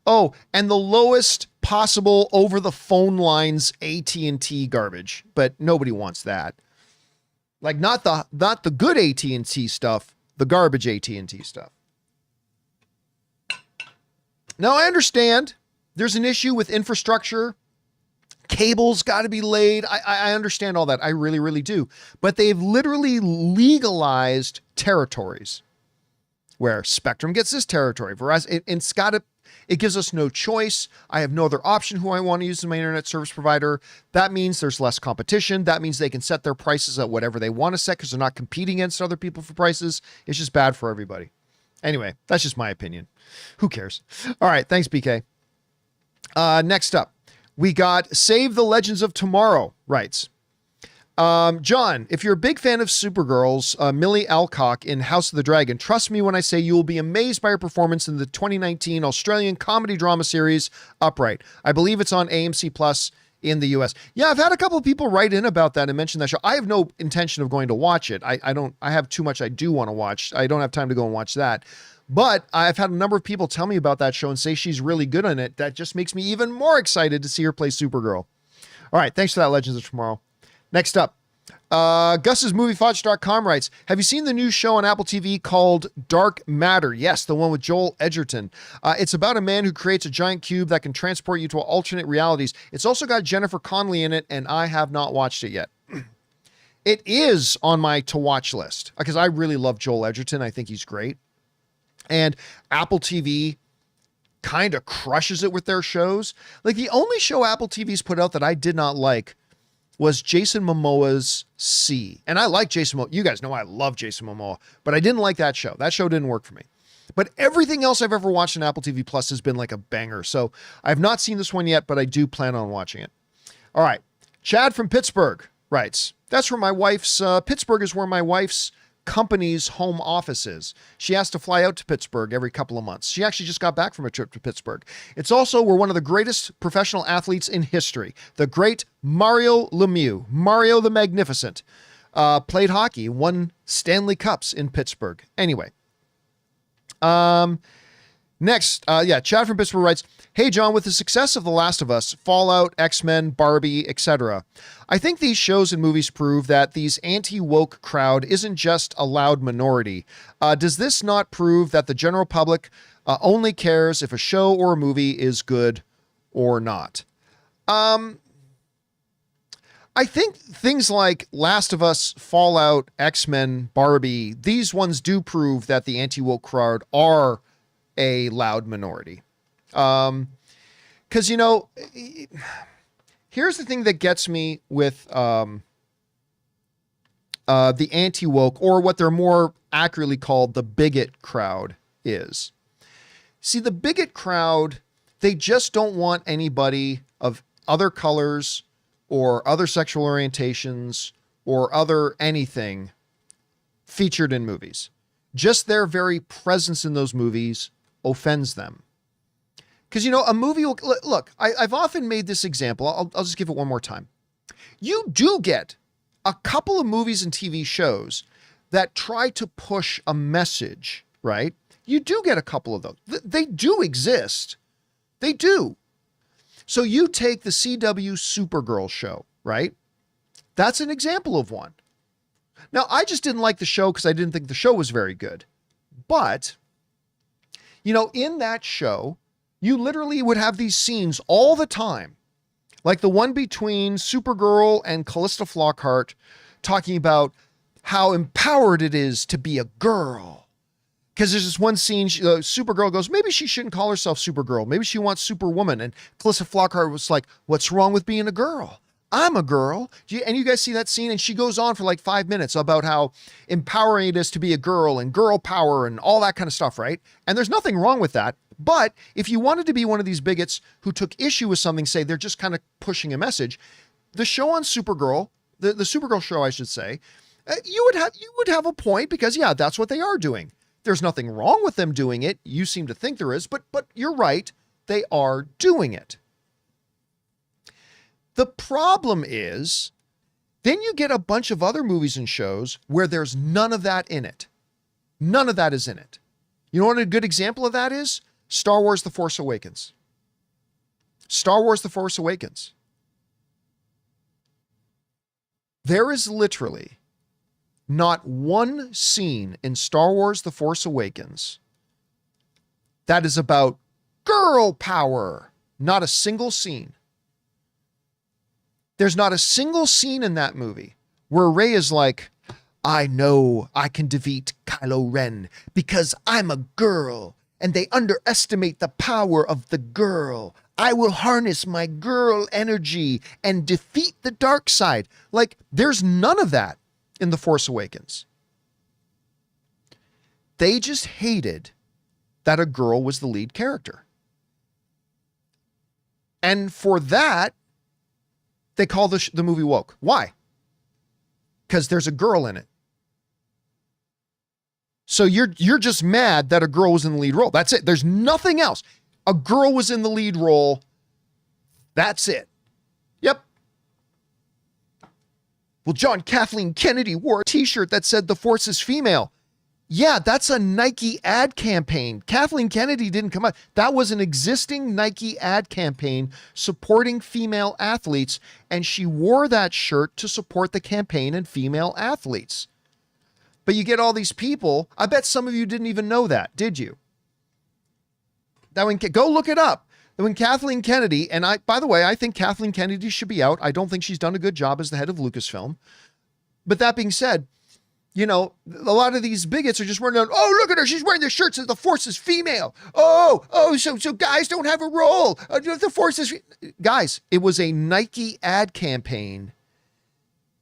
Oh, and the lowest possible over the phone lines AT&T garbage, but nobody wants that. Like not the good AT&T stuff, the garbage AT&T stuff. Now I understand there's an issue with infrastructure. Cables got to be laid. I understand all that. I really, really do. But they've literally legalized territories where Spectrum gets this territory. Verizon, it gives us no choice. I have no other option who I want to use as my internet service provider. That means there's less competition. That means they can set their prices at whatever they want to set because they're not competing against other people for prices. It's just bad for everybody. Anyway, that's just my opinion. Who cares? All right. Thanks, BK. Next up, we got Save the Legends of Tomorrow writes, John, if you're a big fan of Supergirl's Millie Alcock in House of the Dragon, trust me when I say you will be amazed by her performance in the 2019 Australian comedy drama series Upright. I believe it's on AMC Plus in the US. Yeah, I've had a couple of people write in about that and mention that show. I have no intention of going to watch it. I have too much I do want to watch. I don't have time to go and watch that. But I've had a number of people tell me about that show and say she's really good on it. That just makes me even more excited to see her play Supergirl. All right, thanks for that, Legends of Tomorrow. Next up, Gus'sMovieFudge.com writes, have you seen the new show on Apple TV called Dark Matter? Yes, the one with Joel Edgerton. It's about a man who creates a giant cube that can transport you to alternate realities. It's also got Jennifer Connelly in it, and I have not watched it yet. It is on my to-watch list because I really love Joel Edgerton. I think he's great. And Apple TV kind of crushes it with their shows. Like, the only show Apple TV's put out that I did not like was Jason Momoa's C. And I like Jason Momoa. You guys know I love Jason Momoa, but I didn't like that show. That show didn't work for me. But everything else I've ever watched on Apple TV Plus has been like a banger. So I've not seen this one yet, but I do plan on watching it. All right. Chad from Pittsburgh writes, that's where my wife's, Pittsburgh is where my wife's company's home office is. She has to fly out to Pittsburgh every couple of months. She actually just got back from a trip to Pittsburgh. It's also where one of the greatest professional athletes in history, the great Mario Lemieux, Mario the Magnificent, played hockey, won Stanley Cups in Pittsburgh. Anyway. Next, Chad from Pittsburgh writes, hey, John, with the success of The Last of Us, Fallout, X-Men, Barbie, etc., I think these shows and movies prove that these anti-woke crowd isn't just a loud minority. Does this not prove that the general public only cares if a show or a movie is good or not? I think things like Last of Us, Fallout, X-Men, Barbie, these ones do prove that the anti-woke crowd are a loud minority. Because, you know, here's the thing that gets me with the anti-woke, or what they're more accurately called the bigot crowd is. See, the bigot crowd, they just don't want anybody of other colors or other sexual orientations or other anything featured in movies. Just their very presence in those movies offends them. Because, you know, a movie will, look, I've often made this example. I'll just give it one more time. You do get a couple of movies and TV shows that try to push a message, right? You do get a couple of those. They do exist. They do. So you take the CW Supergirl show, right? That's an example of one. Now, I just didn't like the show because I didn't think the show was very good. But, you know, in that show, you literally would have these scenes all the time, like the one between Supergirl and Callista Flockhart talking about how empowered it is to be a girl. Because there's this one scene, Supergirl goes, maybe she shouldn't call herself Supergirl. Maybe she wants Superwoman. And Callista Flockhart was like, what's wrong with being a girl? I'm a girl. And you guys see that scene? And she goes on for like 5 minutes about how empowering it is to be a girl and girl power and all that kind of stuff, right? And there's nothing wrong with that. But if you wanted to be one of these bigots who took issue with something, say they're just kind of pushing a message, the show on Supergirl, the Supergirl show, I should say, you would have a point because, yeah, that's what they are doing. There's nothing wrong with them doing it. You seem to think there is, but you're right. They are doing it. The problem is, then you get a bunch of other movies and shows where there's none of that in it. None of that is in it. You know what a good example of that is? Star Wars The Force Awakens. Star Wars The Force Awakens. There is literally not one scene in Star Wars The Force Awakens that is about girl power. Not a single scene. There's not a single scene in that movie where Rey is like, I know I can defeat Kylo Ren because I'm a girl and they underestimate the power of the girl. I will harness my girl energy and defeat the dark side. Like, there's none of that in The Force Awakens. They just hated that a girl was the lead character. And for that, they call the movie woke. Why? Because there's a girl in it. So you're just mad that a girl was in the lead role. That's it. There's nothing else. A girl was in the lead role. That's it. Yep. Well, John Kathleen Kennedy wore a t-shirt that said the Force is female. Yeah, that's a Nike ad campaign. Kathleen Kennedy didn't come out. That was an existing Nike ad campaign supporting female athletes, and she wore that shirt to support the campaign and female athletes. But you get all these people. I bet some of you didn't even know that, did you? That when go look it up. When Kathleen Kennedy, and by the way, I think Kathleen Kennedy should be out. I don't think she's done a good job as the head of Lucasfilm. But that being said, you know, a lot of these bigots are just running out, oh, look at her. She's wearing the shirt that the Force is female. So guys don't have a role. The Force is... Guys, it was a Nike ad campaign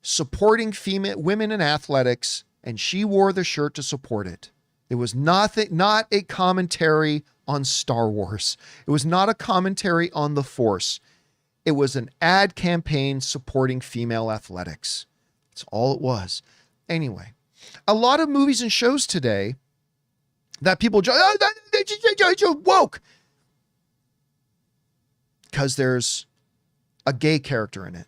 supporting women in athletics, and she wore the shirt to support it. It was not a commentary on Star Wars. It was not a commentary on the Force. It was an ad campaign supporting female athletics. That's all it was. Anyway, a lot of movies and shows today that people just woke because there's a gay character in it.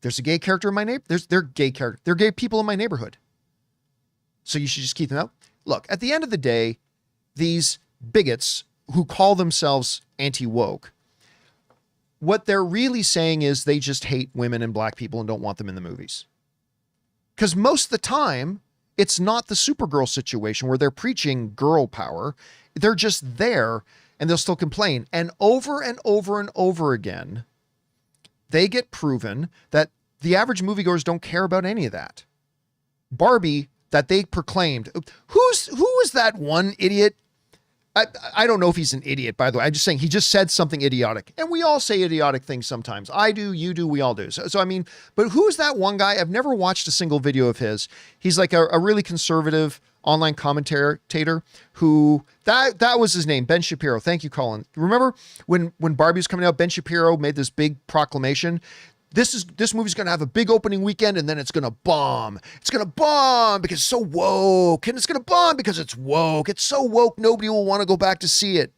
There's a gay character in my neighborhood. They're gay people in my neighborhood. So you should just keep them out. Look, at the end of the day, these bigots who call themselves anti-woke, what they're really saying is they just hate women and black people and don't want them in the movies. Because most of the time, it's not the Supergirl situation where they're preaching girl power. They're just there and they'll still complain. And over and over again, they get proven that the average moviegoers don't care about any of that. Barbie, that they proclaimed, who is that one idiot? I don't know if he's an idiot, by the way. I'm just saying he just said something idiotic. And we all say idiotic things sometimes. I do, you do, we all do. So I mean, but who's that one guy? I've never watched a single video of his. He's like a really conservative online commentator who, that was his name, Ben Shapiro. Thank you, Colin. Remember when Barbie was coming out, Ben Shapiro made this big proclamation. This movie's going to have a big opening weekend and then it's going to bomb. It's going to bomb because it's so woke, and it's going to bomb because it's woke. It's so woke, nobody will want to go back to see it.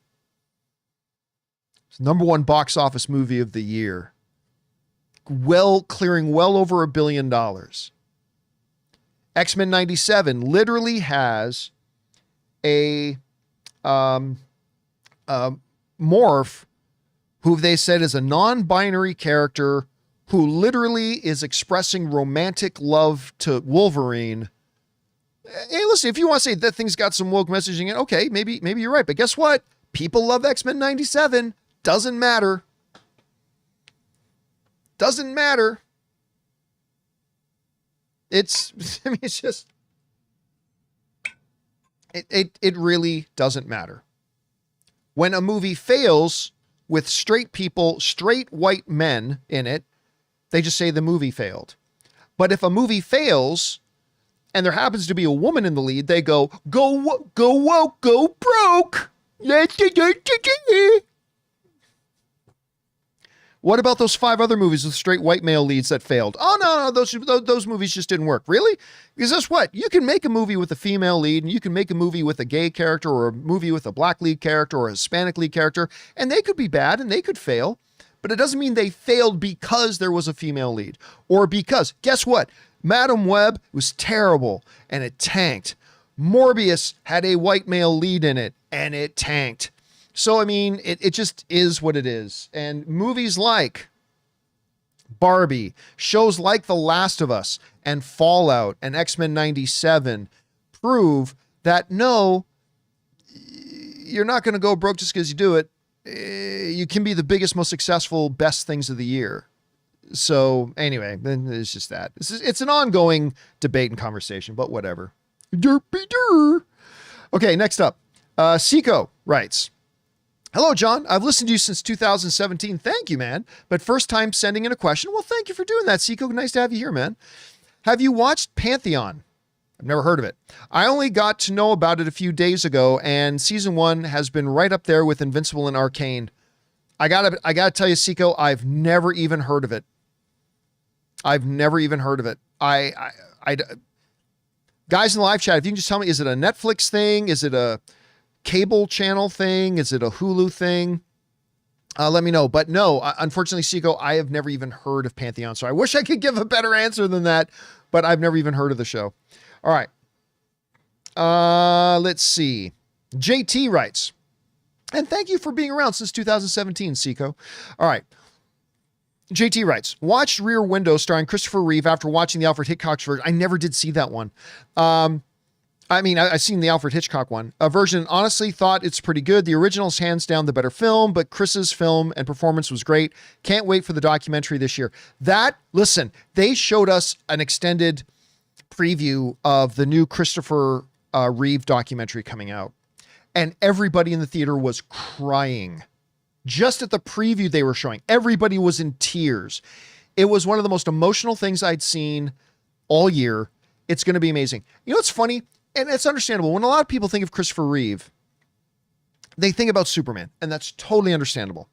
It's #1 box office movie of the year. Clearing well over $1 billion. X-Men 97 literally has a morph who they said is a non-binary character who literally is expressing romantic love to Wolverine. Hey, listen, if you want to say that thing's got some woke messaging in it, okay, maybe you're right. But guess what? People love X-Men 97. Doesn't matter. Doesn't matter. It's just, it really doesn't matter. When a movie fails with straight people, straight white men in it, they just say the movie failed. But if a movie fails and there happens to be a woman in the lead, they go woke, go broke. What about those 5 other movies with straight white male leads that failed? Oh, no, those movies just didn't work. Really? Because guess what? You can make a movie with a female lead, and you can make a movie with a gay character, or a movie with a black lead character, or a Hispanic lead character, and they could be bad and they could fail. But it doesn't mean they failed because there was a female lead, or because, guess what? Madam Web was terrible and it tanked. Morbius had a white male lead in it and it tanked. So, I mean, it just is what it is. And movies like Barbie, shows like The Last of Us and Fallout and X-Men 97 prove that no, you're not going to go broke just because you do it. You can be the biggest, most successful, best things of the year. So anyway, then it's just that. It's an ongoing debate and conversation, but whatever. Derpy. Okay, next up. Seiko writes, hello, John. I've listened to you since 2017. Thank you, man. But first time sending in a question. Well, thank you for doing that, Seiko. Nice to have you here, man. Have you watched Pantheon? I've never heard of it. I only got to know about it a few days ago, and season 1 has been right up there with Invincible and Arcane. I gotta tell you, Seiko, I've never even heard of it. I've never even heard of it. Guys in the live chat, if you can just tell me, is it a Netflix thing? Is it a cable channel thing? Is it a Hulu thing? Let me know. But no, unfortunately, Seiko, I have never even heard of Pantheon. So I wish I could give a better answer than that, but I've never even heard of the show. All right. Let's see. JT writes, and thank you for being around since 2017, Seiko. All right. JT writes, watched Rear Window starring Christopher Reeve after watching the Alfred Hitchcock version. I never did see that one. I've seen the Alfred Hitchcock one. A version, honestly thought it's pretty good. The original's hands down the better film, but Chris's film and performance was great. Can't wait for the documentary this year. Listen, they showed us an extended preview of the new Christopher Reeve documentary coming out, and everybody in the theater was crying. Just at the preview they were showing, everybody was in tears. It was one of the most emotional things I'd seen all year. It's going to be amazing. You know what's funny? And it's understandable. When a lot of people think of Christopher Reeve, they think about Superman, and that's totally understandable.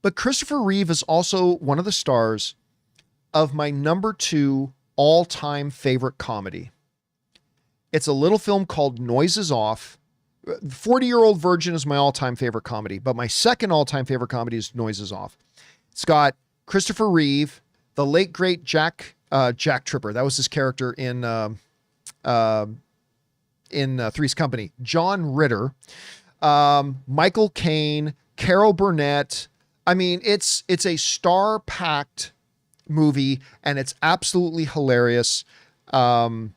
But Christopher Reeve is also one of the stars of my number 2 all-time favorite comedy. It's a little film called Noises Off. 40-Year-Old Virgin is my all-time favorite comedy, but my second all-time favorite comedy is Noises Off. It's got Christopher Reeve, the late great Jack Tripper. That was his character in Three's Company. John Ritter, Michael Caine, Carol Burnett. I mean, it's a star-packed movie, and it's absolutely hilarious, and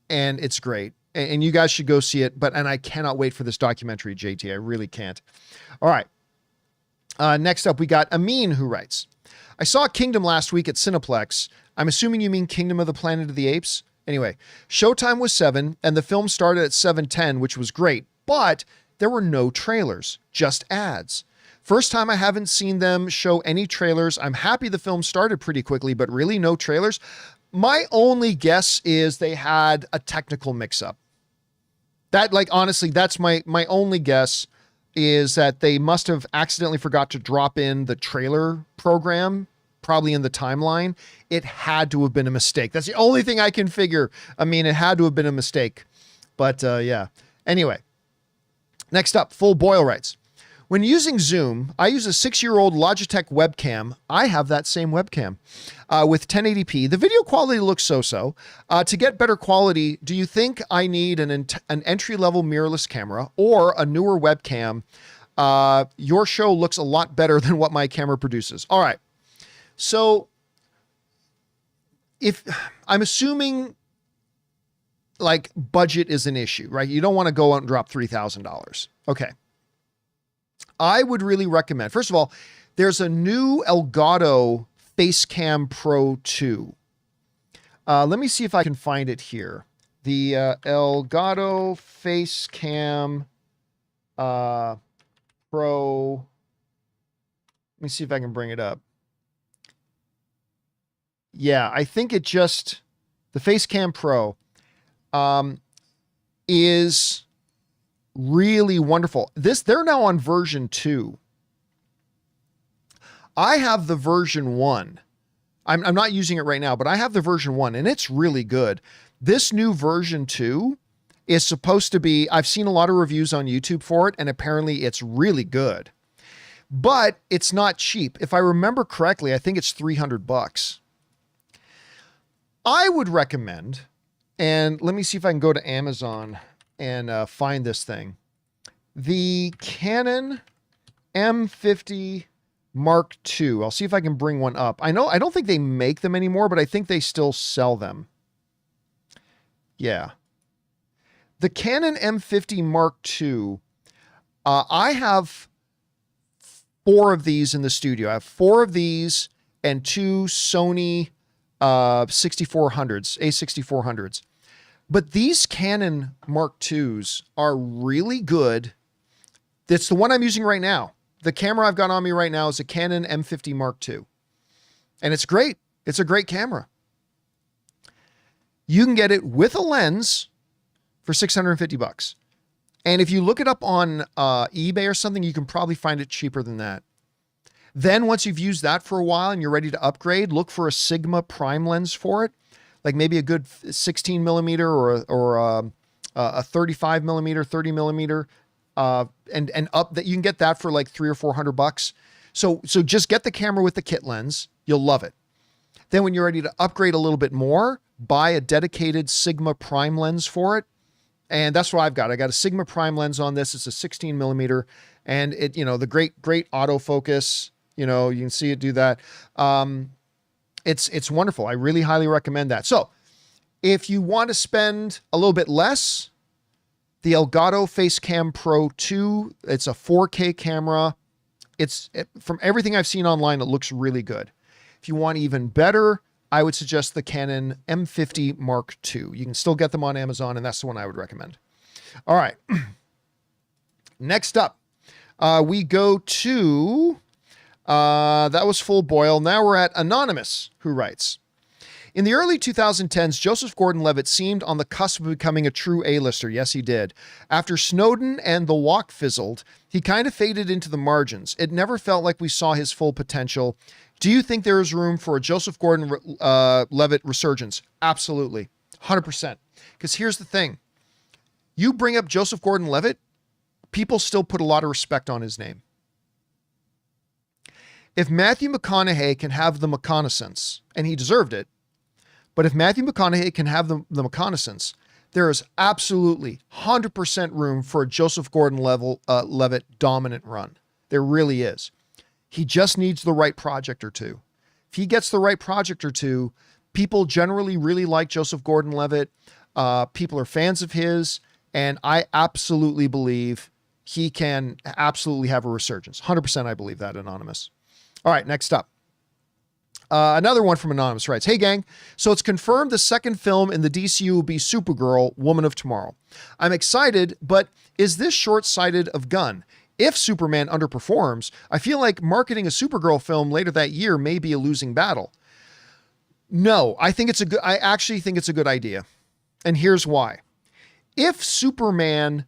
it's great. And you guys should go see it. And I cannot wait for this documentary, JT. I really can't. All right. Next up, we got Amin, who writes, I saw Kingdom last week at Cineplex. I'm assuming you mean Kingdom of the Planet of the Apes. Anyway, showtime was 7, and the film started at 7:10, which was great, but there were no trailers, just ads. First time I haven't seen them show any trailers. I'm happy the film started pretty quickly, but really no trailers. My only guess is they had a technical mix-up. Honestly, that's my only guess, is that they must have accidentally forgot to drop in the trailer program, probably in the timeline. It had to have been a mistake. That's the only thing I can figure. I mean, it had to have been a mistake. But yeah. Anyway, next up, Full Boil writes, when using Zoom, I use a 6-year-old Logitech webcam. I have that same webcam with 1080p. The video quality looks so-so. To get better quality, do you think I need an entry-level mirrorless camera or a newer webcam? Your show looks a lot better than what my camera produces. All right. So if I'm assuming like budget is an issue, right? You don't want to go out and drop $3,000. Okay. I would really recommend, first of all, there's a new Elgato Facecam Pro 2. Let me see if I can find it here. The Elgato Facecam Pro. Let me see if I can bring it up. Yeah, I think the Facecam Pro is really wonderful. They're now on version 2. I have the version 1. I'm not using it right now, but I have the version 1, and it's really good. This new version 2 is supposed to be, I've seen a lot of reviews on YouTube for it, and apparently it's really good. But it's not cheap. If I remember correctly, I think it's $300. I would recommend, and let me see if I can go to Amazon and find this thing. The Canon M50 Mark II. I'll see if I can bring one up. I don't think they make them anymore, but I think they still sell them. Yeah. The Canon M50 Mark II. I have 4 of these in the studio. I have 4 of these and 2 Sony 6400s, A6400s. But these Canon Mark IIs are really good. That's the one I'm using right now. The camera I've got on me right now is a Canon M50 Mark II. And it's great. It's a great camera. You can get it with a lens for $650. And if you look it up on eBay or something, you can probably find it cheaper than that. Then once you've used that for a while and you're ready to upgrade, look for a Sigma prime lens for it. Like maybe a good 16 millimeter or a 35 millimeter, 30 millimeter, and up, that you can get that for like $300 or $400. So just get the camera with the kit lens. You'll love it. Then when you're ready to upgrade a little bit more, buy a dedicated Sigma prime lens for it. And that's what I've got. I got a Sigma prime lens on this. It's a 16 millimeter, and it, the great autofocus, you can see it do that. It's wonderful. I really highly recommend that. So if you want to spend a little bit less, the Elgato Facecam Pro 2, it's a 4K camera. From everything I've seen online, it looks really good. If you want even better, I would suggest the Canon M50 Mark II. You can still get them on Amazon, and that's the one I would recommend. All right. Next up, we go to, that was Full Boil. Now we're at Anonymous, who writes, in the early 2010s, Joseph Gordon-Levitt seemed on the cusp of becoming a true A-lister. Yes, he did. After Snowden and The Walk fizzled, he kind of faded into the margins. It never felt like we saw his full potential. Do you think there is room for a Joseph Gordon-Levitt resurgence? Absolutely. 100%. Because here's the thing. You bring up Joseph Gordon-Levitt, people still put a lot of respect on his name. If Matthew McConaughey can have the McConaissance, and he deserved it, but if Matthew McConaughey can have the McConaissance, there is absolutely 100% room for a Joseph Gordon-Levitt dominant run. There really is. He just needs the right project or two. If he gets the right project or two, people generally really like Joseph Gordon-Levitt. People are fans of his, and I absolutely believe he can absolutely have a resurgence. 100% I believe that, Anonymous. All right, next up. Another one from Anonymous writes, hey gang, so it's confirmed the second film in the DCU will be Supergirl, Woman of Tomorrow. I'm excited, but is this short-sighted of Gunn? If Superman underperforms, I feel like marketing a Supergirl film later that year may be a losing battle. No, I actually think it's a good idea. And here's why. If Superman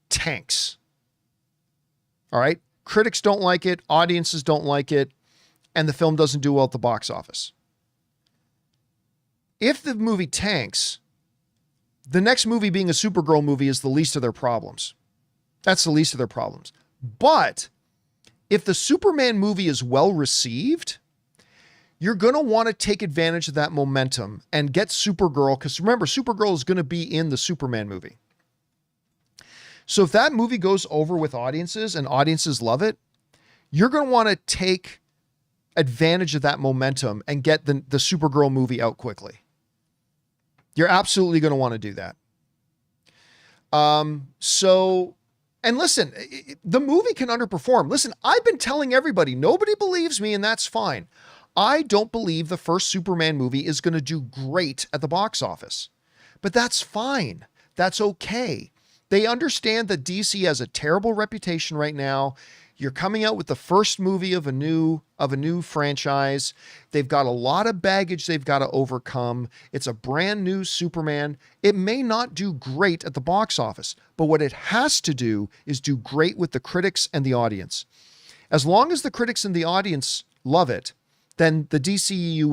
tanks, all right, critics don't like it, audiences don't like it, and the film doesn't do well at the box office. If the movie tanks, the next movie being a Supergirl movie is the least of their problems. That's the least of their problems. But if the Superman movie is well received, you're going to want to take advantage of that momentum and get Supergirl, because remember, Supergirl is going to be in the Superman movie. So if that movie goes over with audiences and audiences love it, you're going to want to take advantage of that momentum and get the Supergirl movie out quickly. You're absolutely going to want to do that. And listen, the movie can underperform. Listen, I've been telling everybody, nobody believes me, and that's fine. I don't believe the first Superman movie is going to do great at the box office, but that's fine. That's okay. They understand that DC has a terrible reputation right now. You're coming out with the first movie of a new franchise. They've got a lot of baggage they've got to overcome. It's a brand new Superman. It may not do great at the box office, but what it has to do is do great with the critics and the audience. As long as the critics and the audience love it, then the DCU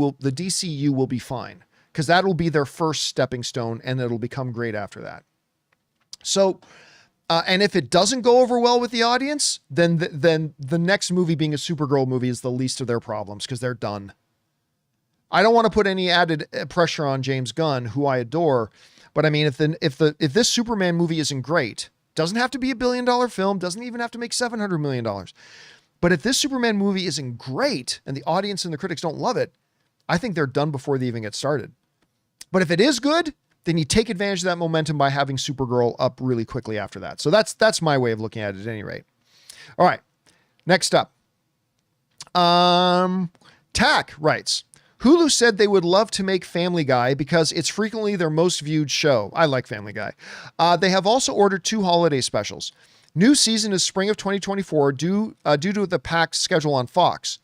will be fine, because that'll be their first stepping stone, and it'll become great after that. So, and if it doesn't go over well with the audience, then the next movie being a Supergirl movie is the least of their problems, because they're done. I don't want to put any added pressure on James Gunn, who I adore, but I mean, if this Superman movie isn't great, doesn't have to be $1 billion film, doesn't even have to make $700 million. But if this Superman movie isn't great and the audience and the critics don't love it, I think they're done before they even get started. But if it is good, then you take advantage of that momentum by having Supergirl up really quickly after that. So that's my way of looking at it at any rate. All right, next up. Tack writes, Hulu said they would love to make Family Guy because it's frequently their most viewed show. I like Family Guy. They have also ordered 2 holiday specials. New season is spring of 2024 due to the packed schedule on Fox.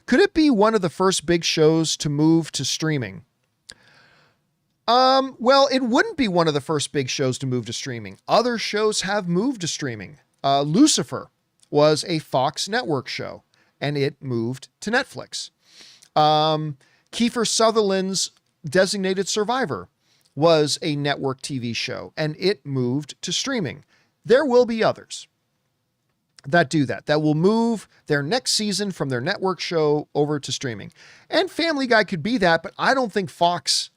Could it be one of the first big shows to move to streaming? Well, it wouldn't be one of the first big shows to move to streaming. Other shows have moved to streaming. Lucifer was a Fox network show, and it moved to Netflix. Kiefer Sutherland's Designated Survivor was a network TV show, and it moved to streaming. There will be others that do that will move their next season from their network show over to streaming. And Family Guy could be that, but I don't think Fox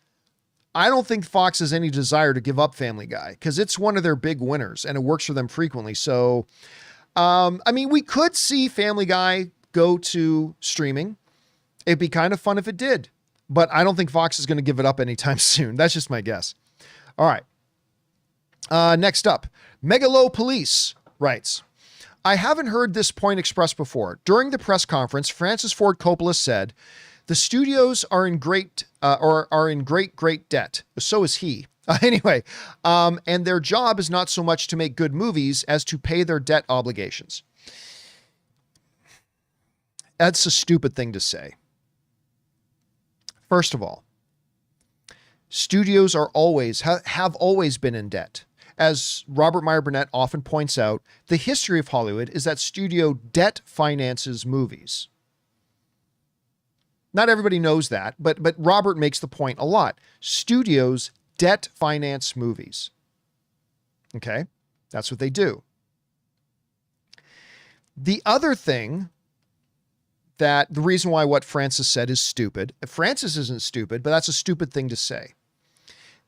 I don't think Fox has any desire to give up Family Guy because it's one of their big winners and it works for them frequently. So, I mean, we could see Family Guy go to streaming. It'd be kind of fun if it did, but I don't think Fox is going to give it up anytime soon. That's just my guess. All right. Next up, Megalo Police writes, I haven't heard this point expressed before. During the press conference, Francis Ford Coppola said, the studios are in great debt. So is he. Anyway, and their job is not so much to make good movies as to pay their debt obligations. That's a stupid thing to say. First of all, studios are have always been in debt. As Robert Meyer Burnett often points out, the history of Hollywood is that studio debt finances movies. Not everybody knows that, but Robert makes the point a lot. Studios debt finance movies. Okay? That's what they do. The other thing that the reason why what Francis said is stupid. Francis isn't stupid, but that's a stupid thing to say.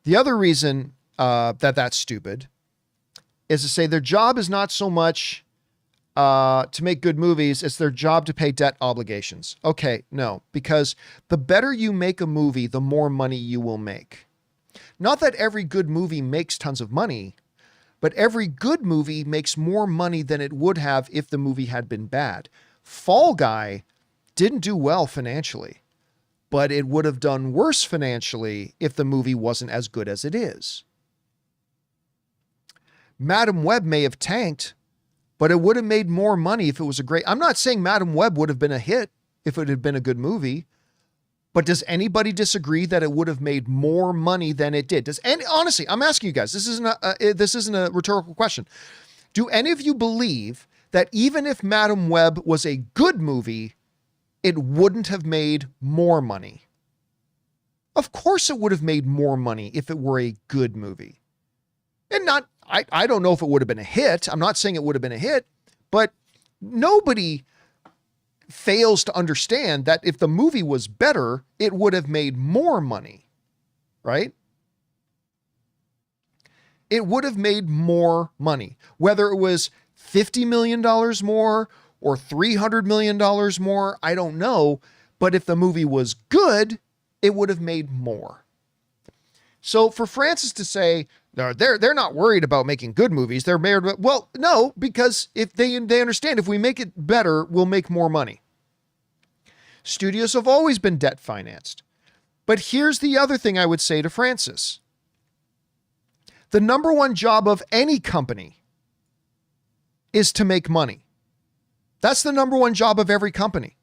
The other reason that's stupid is to say their job is not so much to make good movies, it's their job to pay debt obligations. Okay, no, because the better you make a movie, the more money you will make. Not that every good movie makes tons of money, but every good movie makes more money than it would have if the movie had been bad. Fall Guy didn't do well financially, but it would have done worse financially if the movie wasn't as good as it is. Madam Web may have tanked, but it would have made more money if it was a great... I'm not saying Madam Web would have been a hit if it had been a good movie, but does anybody disagree that it would have made more money than it did? Honestly, I'm asking you guys, this isn't a rhetorical question. Do any of you believe that even if Madam Web was a good movie, it wouldn't have made more money? Of course it would have made more money if it were a good movie. And I don't know if it would have been a hit. I'm not saying it would have been a hit, but nobody fails to understand that if the movie was better, it would have made more money, right? It would have made more money, whether it was $50 million more or $300 million more, I don't know. But if the movie was good, it would have made more. So for Francis to say, no, they're not worried about making good movies. They're married. Well, no, because if they understand if we make it better, we'll make more money. Studios have always been debt financed. But here's the other thing I would say to Francis. The number one job of any company is to make money. That's the number one job of every company.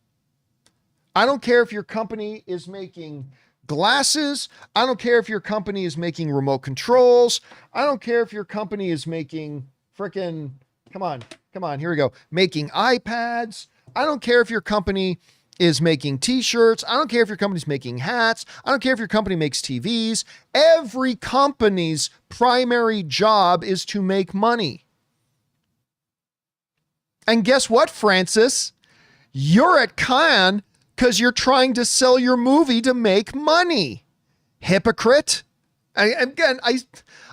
I don't care if your company is making glasses. I don't care if your company is making remote controls. I don't care if your company is making frickin', come on, here we go, making iPads. I don't care if your company is making t-shirts. I don't care if your company's making hats. I don't care if your company makes TVs. Every company's primary job is to make money. And guess what, Francis? You're at Cannes because you're trying to sell your movie to make money. Hypocrite. I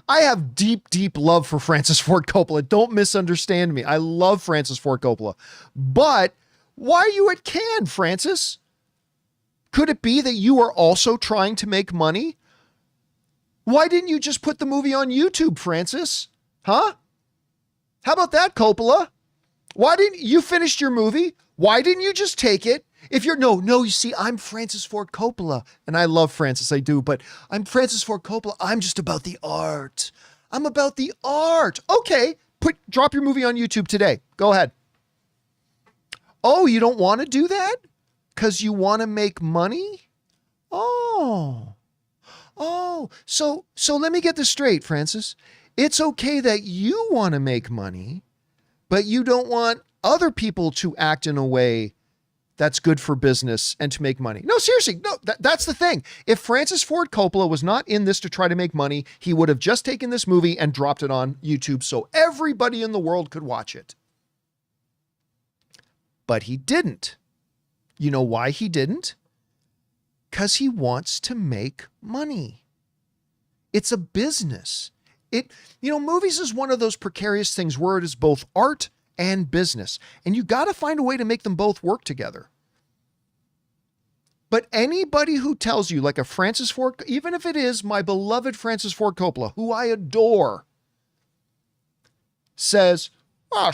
have deep, deep love for Francis Ford Coppola. Don't misunderstand me. I love Francis Ford Coppola. But why are you at Cannes, Francis? Could it be that you are also trying to make money? Why didn't you just put the movie on YouTube, Francis? Huh? How about that, Coppola? Why didn't you finish your movie? Why didn't you just take it? If you're you see, I'm Francis Ford Coppola and I love Francis. I do, but I'm Francis Ford Coppola. I'm just about the art. I'm about the art. Okay. Drop your movie on YouTube today. Go ahead. Oh, you don't want to do that? Because you want to make money? Oh, so let me get this straight, Francis. It's okay that you want to make money, but you don't want other people to act in a way that's good for business and to make money. No, seriously, no, that's the thing. If Francis Ford Coppola was not in this to try to make money, he would have just taken this movie and dropped it on YouTube so everybody in the world could watch it. But he didn't. You know why he didn't? Because he wants to make money. It's a business. Movies is one of those precarious things where it is both art and business, and you got to find a way to make them both work together. But anybody who tells you, like a Francis Ford, even if it is my beloved Francis Ford Coppola, who I adore, says,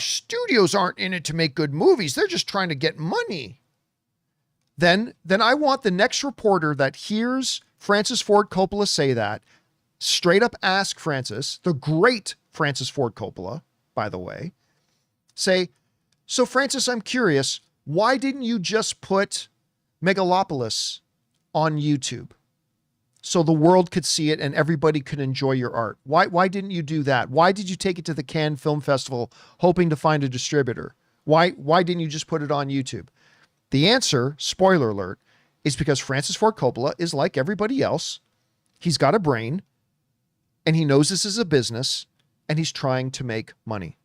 studios aren't in it to make good movies. They're just trying to get money. Then I want the next reporter that hears Francis Ford Coppola say that, straight up ask Francis, the great Francis Ford Coppola, by the way, say, so Francis, I'm curious, why didn't you just put Megalopolis on YouTube so the world could see it and everybody could enjoy your art? Why didn't you do that? Why did you take it to the Cannes Film Festival hoping to find a distributor? Why didn't you just put it on YouTube? The answer, spoiler alert, is because Francis Ford Coppola is like everybody else. He's got a brain and he knows this is a business and he's trying to make money.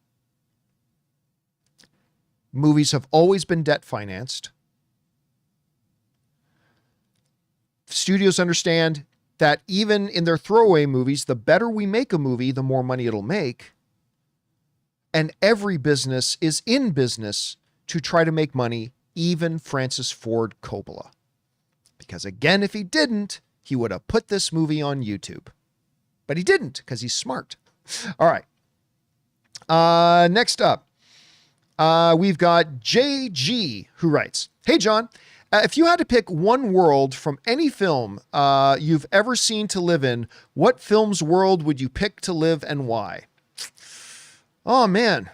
Movies have always been debt financed. Studios understand that even in their throwaway movies, the better we make a movie, the more money it'll make. And every business is in business to try to make money, even Francis Ford Coppola. Because again, if he didn't, he would have put this movie on YouTube. But he didn't, because he's smart. All right. Next up, we've got JG, who writes, hey, John, if you had to pick one world from any film you've ever seen to live in, what film's world would you pick to live and why? Oh, man.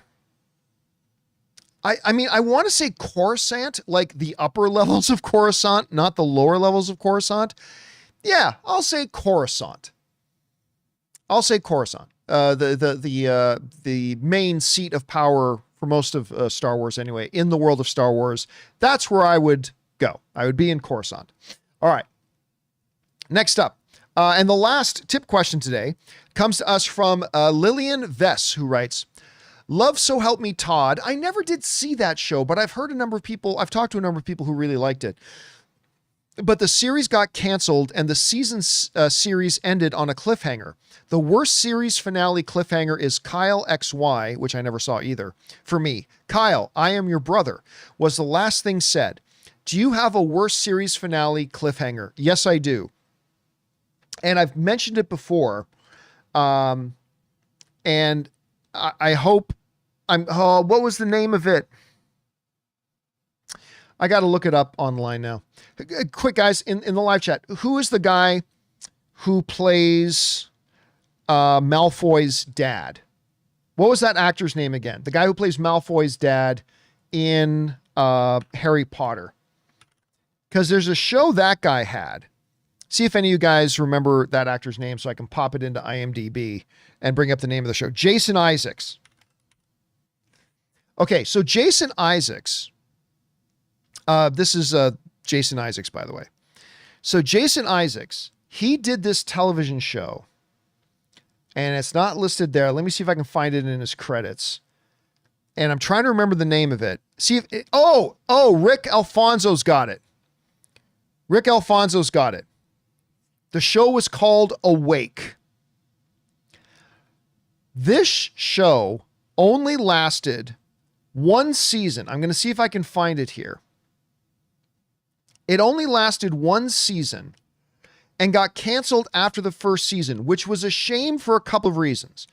I mean, I want to say Coruscant, like the upper levels of Coruscant, not the lower levels of Coruscant. Yeah, I'll say Coruscant. The main seat of power for most of Star Wars anyway, in the world of Star Wars. That's where I would go. I would be in Coruscant. All right. Next up. And the last tip question today comes to us from Lillian Vess, who writes, love So Help Me Todd. I never did see that show, but I've talked to a number of people who really liked it. But the series got canceled and the season series ended on a cliffhanger. The worst series finale cliffhanger is Kyle XY, which I never saw either. For me, Kyle, I am your brother, was the last thing said. Do you have a worst series finale cliffhanger? Yes, I do. And I've mentioned it before. And I hope what was the name of it? I got to look it up online now. Quick, guys, in the live chat, who is the guy who plays Malfoy's dad? What was that actor's name again? The guy who plays Malfoy's dad in Harry Potter. Because there's a show that guy had. See if any of you guys remember that actor's name so I can pop it into IMDb and bring up the name of the show. Jason Isaacs. Okay, so Jason Isaacs. This is Jason Isaacs, by the way. So Jason Isaacs, he did this television show. And it's not listed there. Let me see if I can find it in his credits. And I'm trying to remember the name of it. See if it, Rick Alfonso's got it. Rick Alfonso's got it. The show was called Awake. This show only lasted one season. I'm going to see if I can find it here. It only lasted one season and got canceled after the first season, which was a shame for a couple of reasons.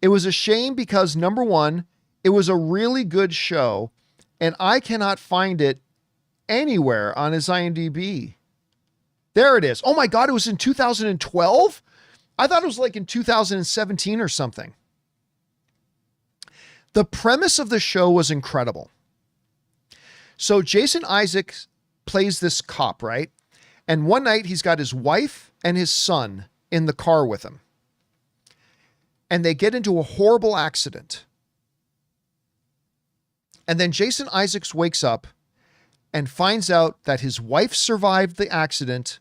It was a shame because, number one, it was a really good show, and I cannot find it anywhere on his IMDb. There it is. Oh my God, it was in 2012? I thought it was like in 2017 or something. The premise of the show was incredible. So Jason Isaacs plays this cop, right? And one night he's got his wife and his son in the car with him. And they get into a horrible accident. And then Jason Isaacs wakes up and finds out that his wife survived the accident,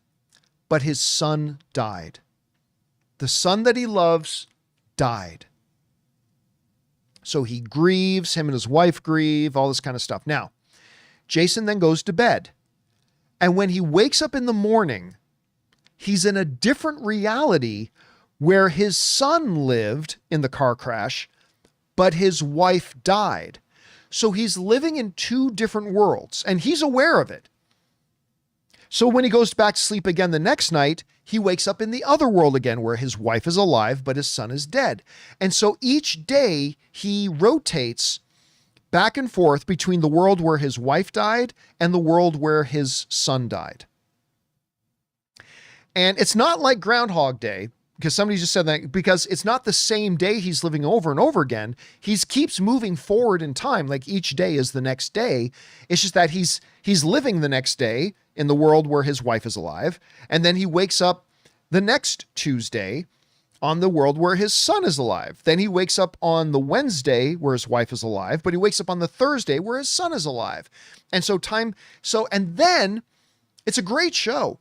but his son died. The son that he loves died. So he grieves, him and his wife grieve, all this kind of stuff. Now, Jason then goes to bed. And when he wakes up in the morning, he's in a different reality where his son lived in the car crash, but his wife died. So he's living in two different worlds, and he's aware of it. So when he goes back to sleep again the next night, he wakes up in the other world again where his wife is alive, but his son is dead. And so each day he rotates back and forth between the world where his wife died and the world where his son died. And it's not like Groundhog Day, because somebody just said that, because it's not the same day he's living over and over again. He keeps moving forward in time, like each day is the next day. It's just that he's living the next day in the world where his wife is alive, and then he wakes up the next Tuesday on the world where his son is alive. Then he wakes up on the Wednesday where his wife is alive, but he wakes up on the Thursday where his son is alive. And and then it's a great show.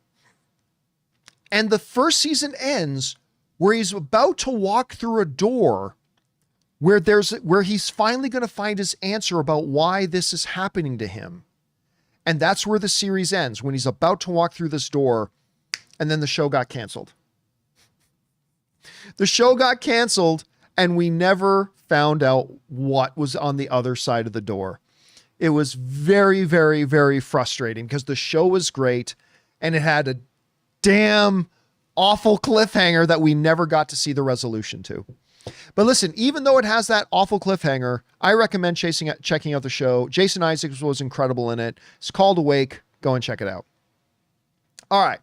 And the first season ends where he's about to walk through a door where he's finally going to find his answer about why this is happening to him. And that's where the series ends, when he's about to walk through this door, and then the show got canceled. The show got canceled, and we never found out what was on the other side of the door. It was very, very, very frustrating because the show was great, and it had a damn awful cliffhanger that we never got to see the resolution to. But listen, even though it has that awful cliffhanger, I recommend checking out the show. Jason Isaacs was incredible in it. It's called Awake. Go and check it out. All right.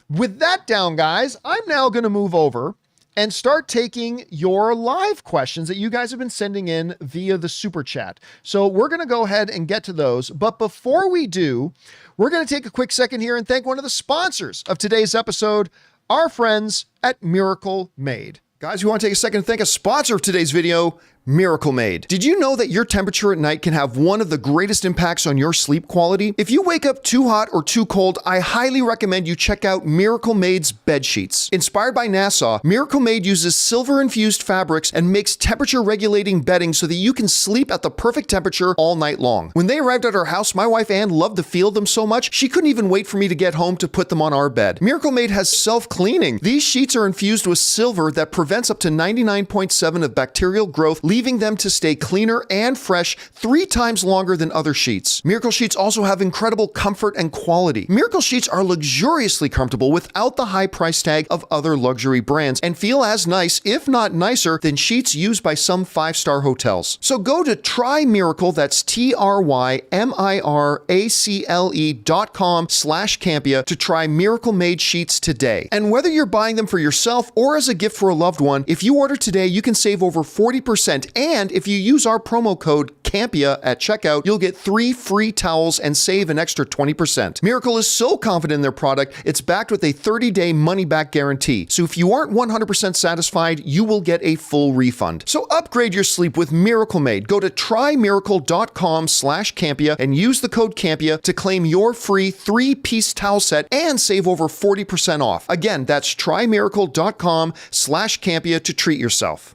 With that down, guys, I'm now going to move over and start taking your live questions that you guys have been sending in via the super chat. So we're going to go ahead and get to those. But before we do, we're going to take a quick second here and thank one of the sponsors of today's episode, our friends at Miracle Made. Guys, we want to take a second to thank a sponsor of today's video, Miracle Made. Did you know that your temperature at night can have one of the greatest impacts on your sleep quality? If you wake up too hot or too cold, I highly recommend you check out Miracle Made's bed sheets. Inspired by NASA, Miracle Made uses silver-infused fabrics and makes temperature-regulating bedding so that you can sleep at the perfect temperature all night long. When they arrived at our house, my wife Ann loved the feel of them so much, she couldn't even wait for me to get home to put them on our bed. Miracle Made has self-cleaning. These sheets are infused with silver that prevents up to 99.7% of bacterial growth, leaving them to stay cleaner and fresh 3 times longer than other sheets. Miracle Sheets also have incredible comfort and quality. Miracle Sheets are luxuriously comfortable without the high price tag of other luxury brands and feel as nice, if not nicer, than sheets used by some 5-star hotels. So go to TryMiracle, that's TryMiracle.com/Campea to try Miracle Made sheets today. And whether you're buying them for yourself or as a gift for a loved one, if you order today, you can save over 40%. And if you use our promo code Campea at checkout, you'll get 3 free towels and save an extra 20%. Miracle is so confident in their product, it's backed with a 30-day money-back guarantee. So if you aren't 100% satisfied, you will get a full refund. So upgrade your sleep with Miracle Made. Go to TryMiracle.com/Campea and use the code Campea to claim your free 3-piece towel set and save over 40% off. Again, that's TryMiracle.com/Campea to treat yourself.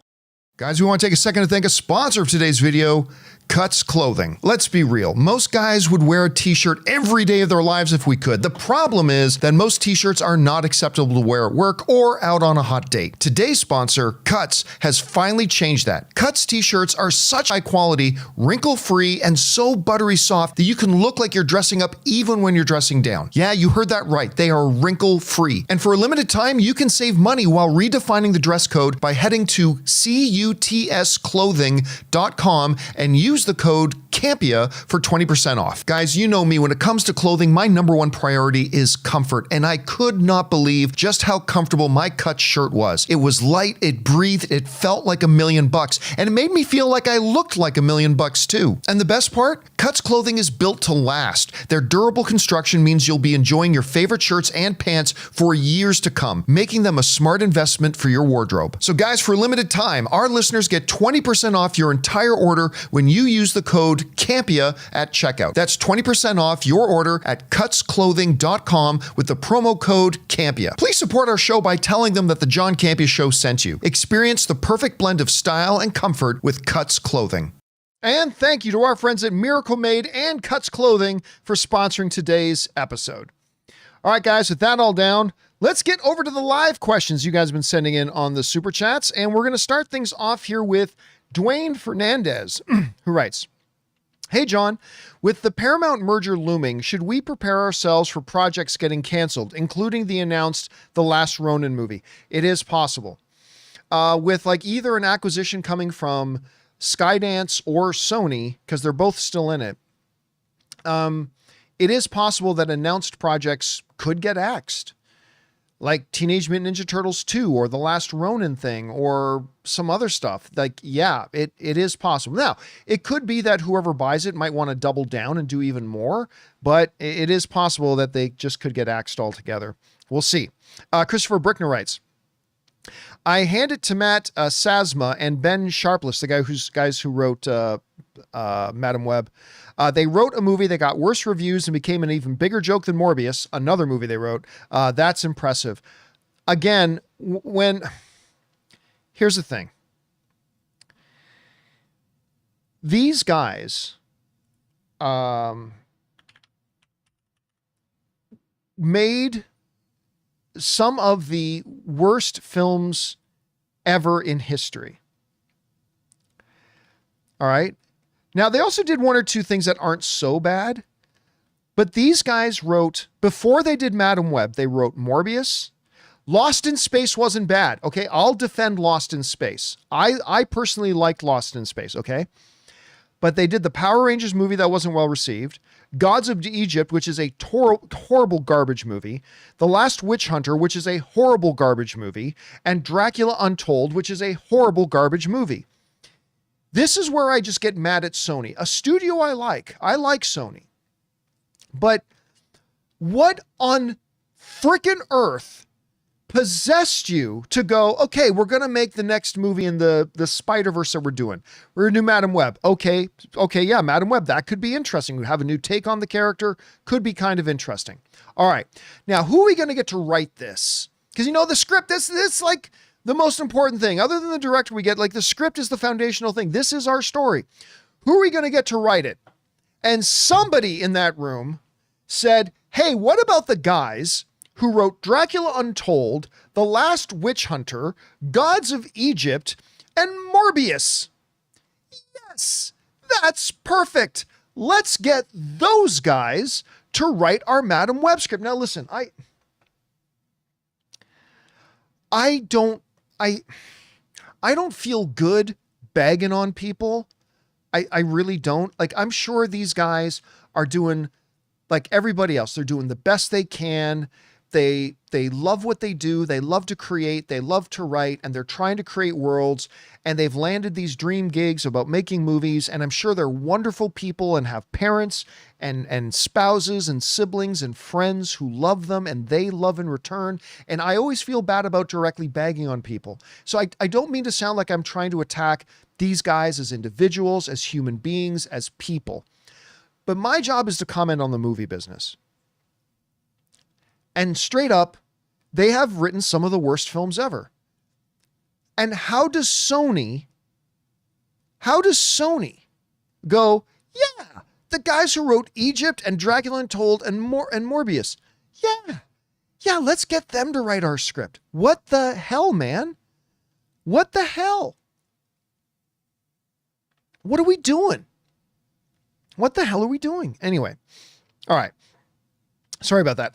Guys, we want to take a second to thank a sponsor of today's video, Cuts Clothing. Let's be real. Most guys would wear a t-shirt every day of their lives if we could. The problem is that most t-shirts are not acceptable to wear at work or out on a hot date. Today's sponsor, Cuts, has finally changed that. Cuts t-shirts are such high quality, wrinkle-free, and so buttery soft that you can look like you're dressing up even when you're dressing down. Yeah, you heard that right. They are wrinkle-free. And for a limited time, you can save money while redefining the dress code by heading to cutsclothing.com and use the code Campea for 20% off. Guys, you know me, when it comes to clothing, my number one priority is comfort, and I could not believe just how comfortable my Cuts shirt was. It was light, it breathed, it felt like $1,000,000, and it made me feel like I looked like $1,000,000 too. And the best part? Cuts Clothing is built to last. Their durable construction means you'll be enjoying your favorite shirts and pants for years to come, making them a smart investment for your wardrobe. So guys, for a limited time, our listeners get 20% off your entire order when you use the code Campea at checkout. That's 20% off your order at cutsclothing.com with the promo code Campea. Please support our show by telling them that the John Campea Show sent you. Experience the perfect blend of style and comfort with Cuts Clothing. And thank you to our friends at Miracle Made and Cuts Clothing for sponsoring today's episode. All right, guys, with that all down, Let's get over to the live questions you guys have been sending in on the super chats. And we're going to start things off here with Dwayne Fernandez, who writes, "Hey, John, with the Paramount merger looming, should we prepare ourselves for projects getting canceled, including the announced The Last Ronin movie? It is possible. With like either an acquisition coming from Skydance or Sony, because they're both still in it, it is possible that announced projects could get axed, like Teenage Mutant Ninja Turtles 2 or The Last Ronin thing or some other stuff. Like, yeah, it is possible. Now, it could be that whoever buys it might want to double down and do even more, but it is possible that they just could get axed altogether. We'll see. Christopher Brickner writes, "I hand it to Matt Sasma and Ben Sharpless, the guys who wrote Madam Web. They wrote a movie that got worse reviews and became an even bigger joke than Morbius, another movie they wrote. That's impressive." Again, here's the thing. These guys made some of the worst films ever in history. All right. Now, they also did one or two things that aren't so bad, but these guys wrote, before they did Madam Web, they wrote Morbius. Lost in Space wasn't bad. Okay. I'll defend Lost in Space. I personally liked Lost in Space. Okay. But they did the Power Rangers movie that wasn't well received. Gods of Egypt, which is a horrible garbage movie. The Last Witch Hunter, which is a horrible garbage movie. And Dracula Untold, which is a horrible garbage movie. This is where I just get mad at Sony, a studio I like. I like Sony. But what on frickin' earth possessed you to go, okay, we're going to make the next movie in the Spider-Verse that we're doing. We're going to do Madam Web. Okay, yeah, Madam Web, that could be interesting. We have a new take on the character, could be kind of interesting. All right, now who are we going to get to write this? Because, you know, the script, this like the most important thing. Other than the director we get, like the script is the foundational thing. This is our story. Who are we going to get to write it? And somebody in that room said, hey, what about the guys who wrote Dracula Untold, The Last Witch Hunter, Gods of Egypt, and Morbius? Yes, that's perfect. Let's get those guys to write our Madam Web script. Now listen, I don't feel good bagging on people. I really don't. Like, I'm sure these guys are doing like everybody else. They're doing the best they can. They love what they do. They love to create. They love to write, and they're trying to create worlds, and they've landed these dream gigs about making movies. And I'm sure they're wonderful people and have parents and spouses and siblings and friends who love them and they love in return. And I always feel bad about directly bagging on people. So I don't mean to sound like I'm trying to attack these guys as individuals, as human beings, as people. But my job is to comment on the movie business. And straight up, they have written some of the worst films ever. And how does Sony go, yeah, the guys who wrote Egypt and Dracula Untold and Morbius, yeah, let's get them to write our script. What the hell, man? What the hell? What are we doing? What the hell are we doing? Anyway, all right. Sorry about that.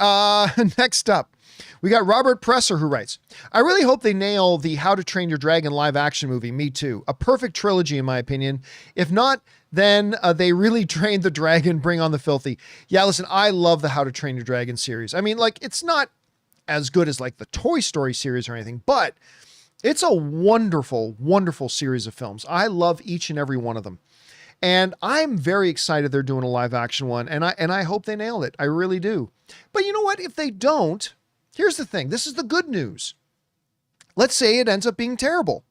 Next up, we got Robert Presser, who writes, I really hope they nail the How to Train Your Dragon live action movie, Me Too. A perfect trilogy, in my opinion. If not, then they really trained the dragon, bring on the filthy. Yeah, listen, I love the How to Train Your Dragon series. I mean, like, it's not as good as like the Toy Story series or anything, but it's a wonderful, wonderful series of films. I love each and every one of them. And I'm very excited they're doing a live action one. And I hope they nail it. I really do. But you know what? If they don't, here's the thing. This is the good news. Let's say it ends up being terrible.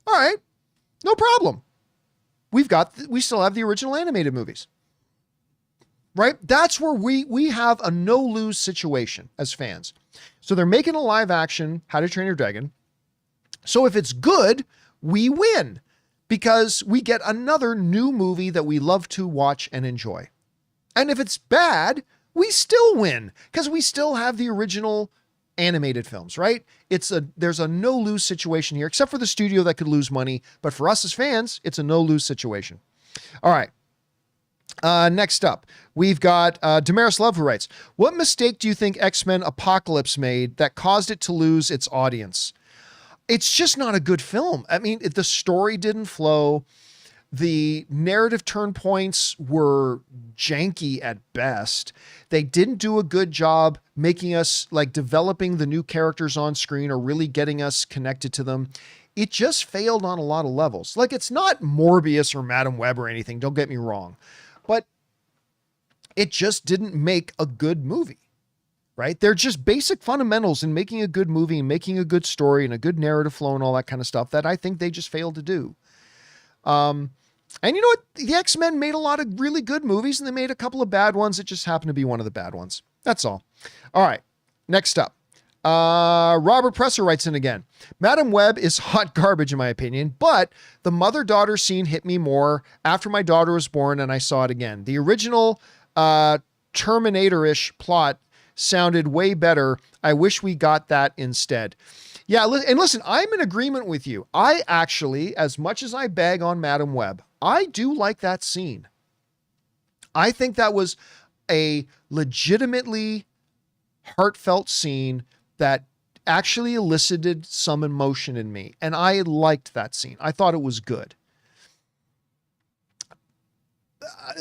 All right. No problem. We still have the original animated movies. Right? That's where we have a no-lose situation as fans. So they're making a live action How to Train Your Dragon. So if it's good, we win. Because we get another new movie that we love to watch and enjoy. And if it's bad, we still win because we still have the original animated films, right? There's a no-lose situation here, except for the studio that could lose money. But for us as fans, it's a no-lose situation. All right. Next up, we've got Damaris Love, who writes, what mistake do you think X-Men Apocalypse made that caused it to lose its audience? It's just not a good film. I mean, the story didn't flow. The narrative turn points were janky at best. They didn't do a good job making us like developing the new characters on screen or really getting us connected to them. It just failed on a lot of levels. Like, it's not Morbius or Madam Web or anything, don't get me wrong, but it just didn't make a good movie, right? They're just basic fundamentals in making a good movie and making a good story and a good narrative flow and all that kind of stuff that I think they just failed to do. And you know what? The X-Men made a lot of really good movies, and they made a couple of bad ones. It just happened to be one of the bad ones. That's all. All right. Next up. Robert Presser writes in again. Madam Web is hot garbage in my opinion, but the mother-daughter scene hit me more after my daughter was born and I saw it again. The original Terminator-ish plot sounded way better. I wish we got that instead. Yeah, and listen, I'm in agreement with you. I actually, as much as I bag on Madam Web, I do like that scene. I think that was a legitimately heartfelt scene that actually elicited some emotion in me. And I liked that scene. I thought it was good.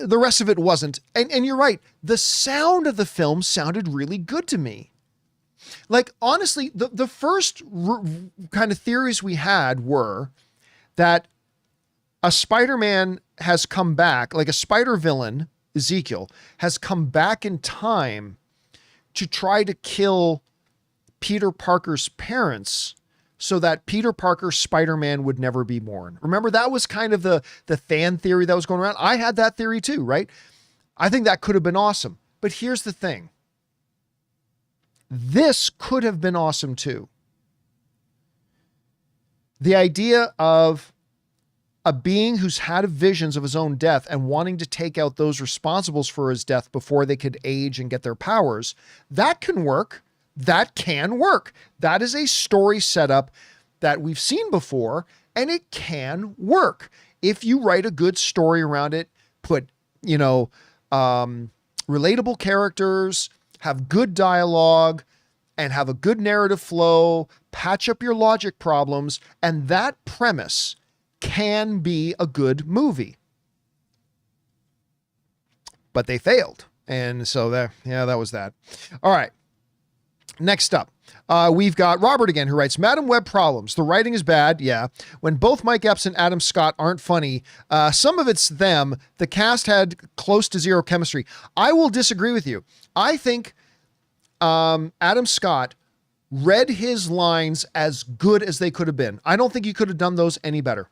The rest of it wasn't. And you're right. The sound of the film sounded really good to me. Like, honestly, the first kind of theories we had were that a Spider-Man has come back, like a spider villain, Ezekiel, has come back in time to try to kill Peter Parker's parents so that Peter Parker's Spider-Man would never be born. Remember, that was kind of the fan theory that was going around. I had that theory too, right? I think that could have been awesome. But here's the thing. This could have been awesome too. The idea of a being who's had visions of his own death and wanting to take out those responsible for his death before they could age and get their powers, that can work. That can work. That is a story setup that we've seen before, and it can work. If you write a good story around it, put, relatable characters, have good dialogue, and have a good narrative flow, patch up your logic problems, and that premise can be a good movie. But they failed. And so that was that. All right. Next up, we've got Robert again, who writes, Madam Web problems. The writing is bad. Yeah. When both Mike Epps and Adam Scott aren't funny, some of it's them. The cast had close to zero chemistry. I will disagree with you. I think Adam Scott read his lines as good as they could have been. I don't think you could have done those any better.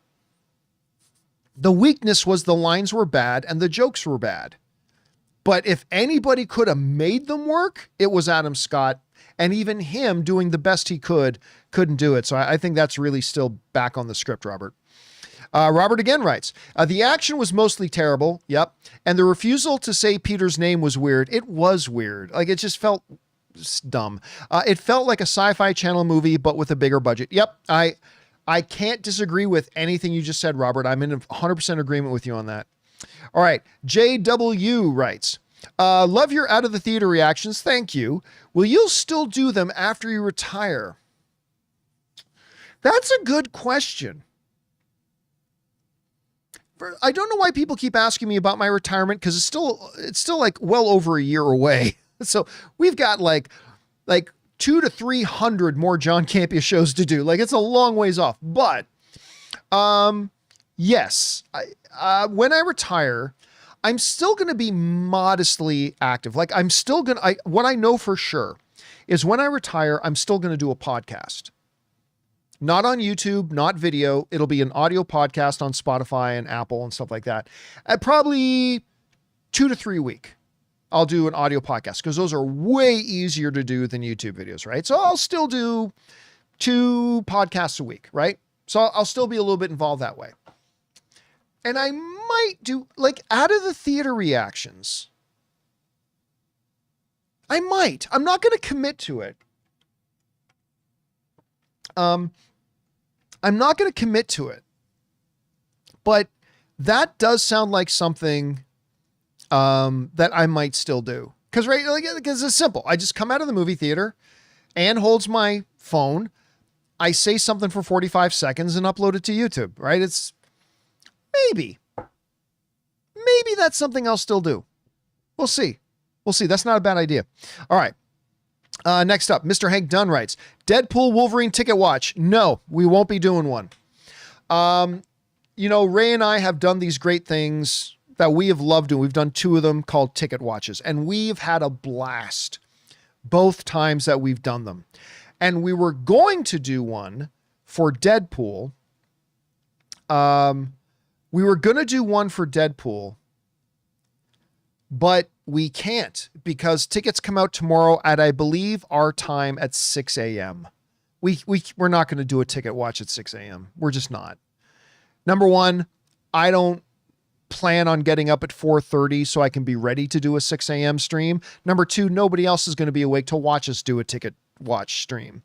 The weakness was the lines were bad and the jokes were bad. But if anybody could have made them work, it was Adam Scott. And even him doing the best he couldn't do it. So I think that's really still back on the script, Robert. Robert again writes, the action was mostly terrible. Yep. And the refusal to say Peter's name was weird. It was weird. Like, it just felt dumb. It felt like a Sci-Fi Channel movie, but with a bigger budget. Yep. I can't disagree with anything you just said, Robert. I'm in 100% agreement with you on that. All right. JW writes, love your out of the theater reactions. Thank you. Will you still do them after you retire? That's a good question. I don't know why people keep asking me about my retirement, because it's still like well over a year away. So we've got like 200 to 300 more John Campea shows to do. Like, it's a long ways off, but, yes, when I retire, I'm still going to be modestly active. Like, what I know for sure is when I retire, I'm still going to do a podcast. Not on YouTube, not video. It'll be an audio podcast on Spotify and Apple and stuff like that. At probably 2 to 3 week, I'll do an audio podcast, because those are way easier to do than YouTube videos, right? So I'll still do 2 podcasts a week, right? So I'll still be a little bit involved that way. And I might do like out of the theater reactions. I might. I'm not going to commit to it. I'm not going to commit to it, but that does sound like something that I might still do. Because it's simple. I just come out of the movie theater, Ann holds my phone, I say something for 45 seconds and upload it to YouTube, right? It's maybe that's something I'll still do. We'll see. That's not a bad idea. All right. Next up, Mr. Hank Dunn writes, Deadpool Wolverine ticket watch. No, we won't be doing one. Ray and I have done these great things that we have loved doing. We've done 2 of them called ticket watches, and we've had a blast both times that we've done them. And we were going to do one for Deadpool. We were going to do one for Deadpool, but we can't because tickets come out tomorrow at, I believe, our time at 6 a.m. We're not going to do a ticket watch at 6 a.m. We're just not. Number one, I don't plan on getting up at 4:30 so I can be ready to do a 6 a.m. stream. Number two, nobody else is going to be awake to watch us do a ticket watch stream.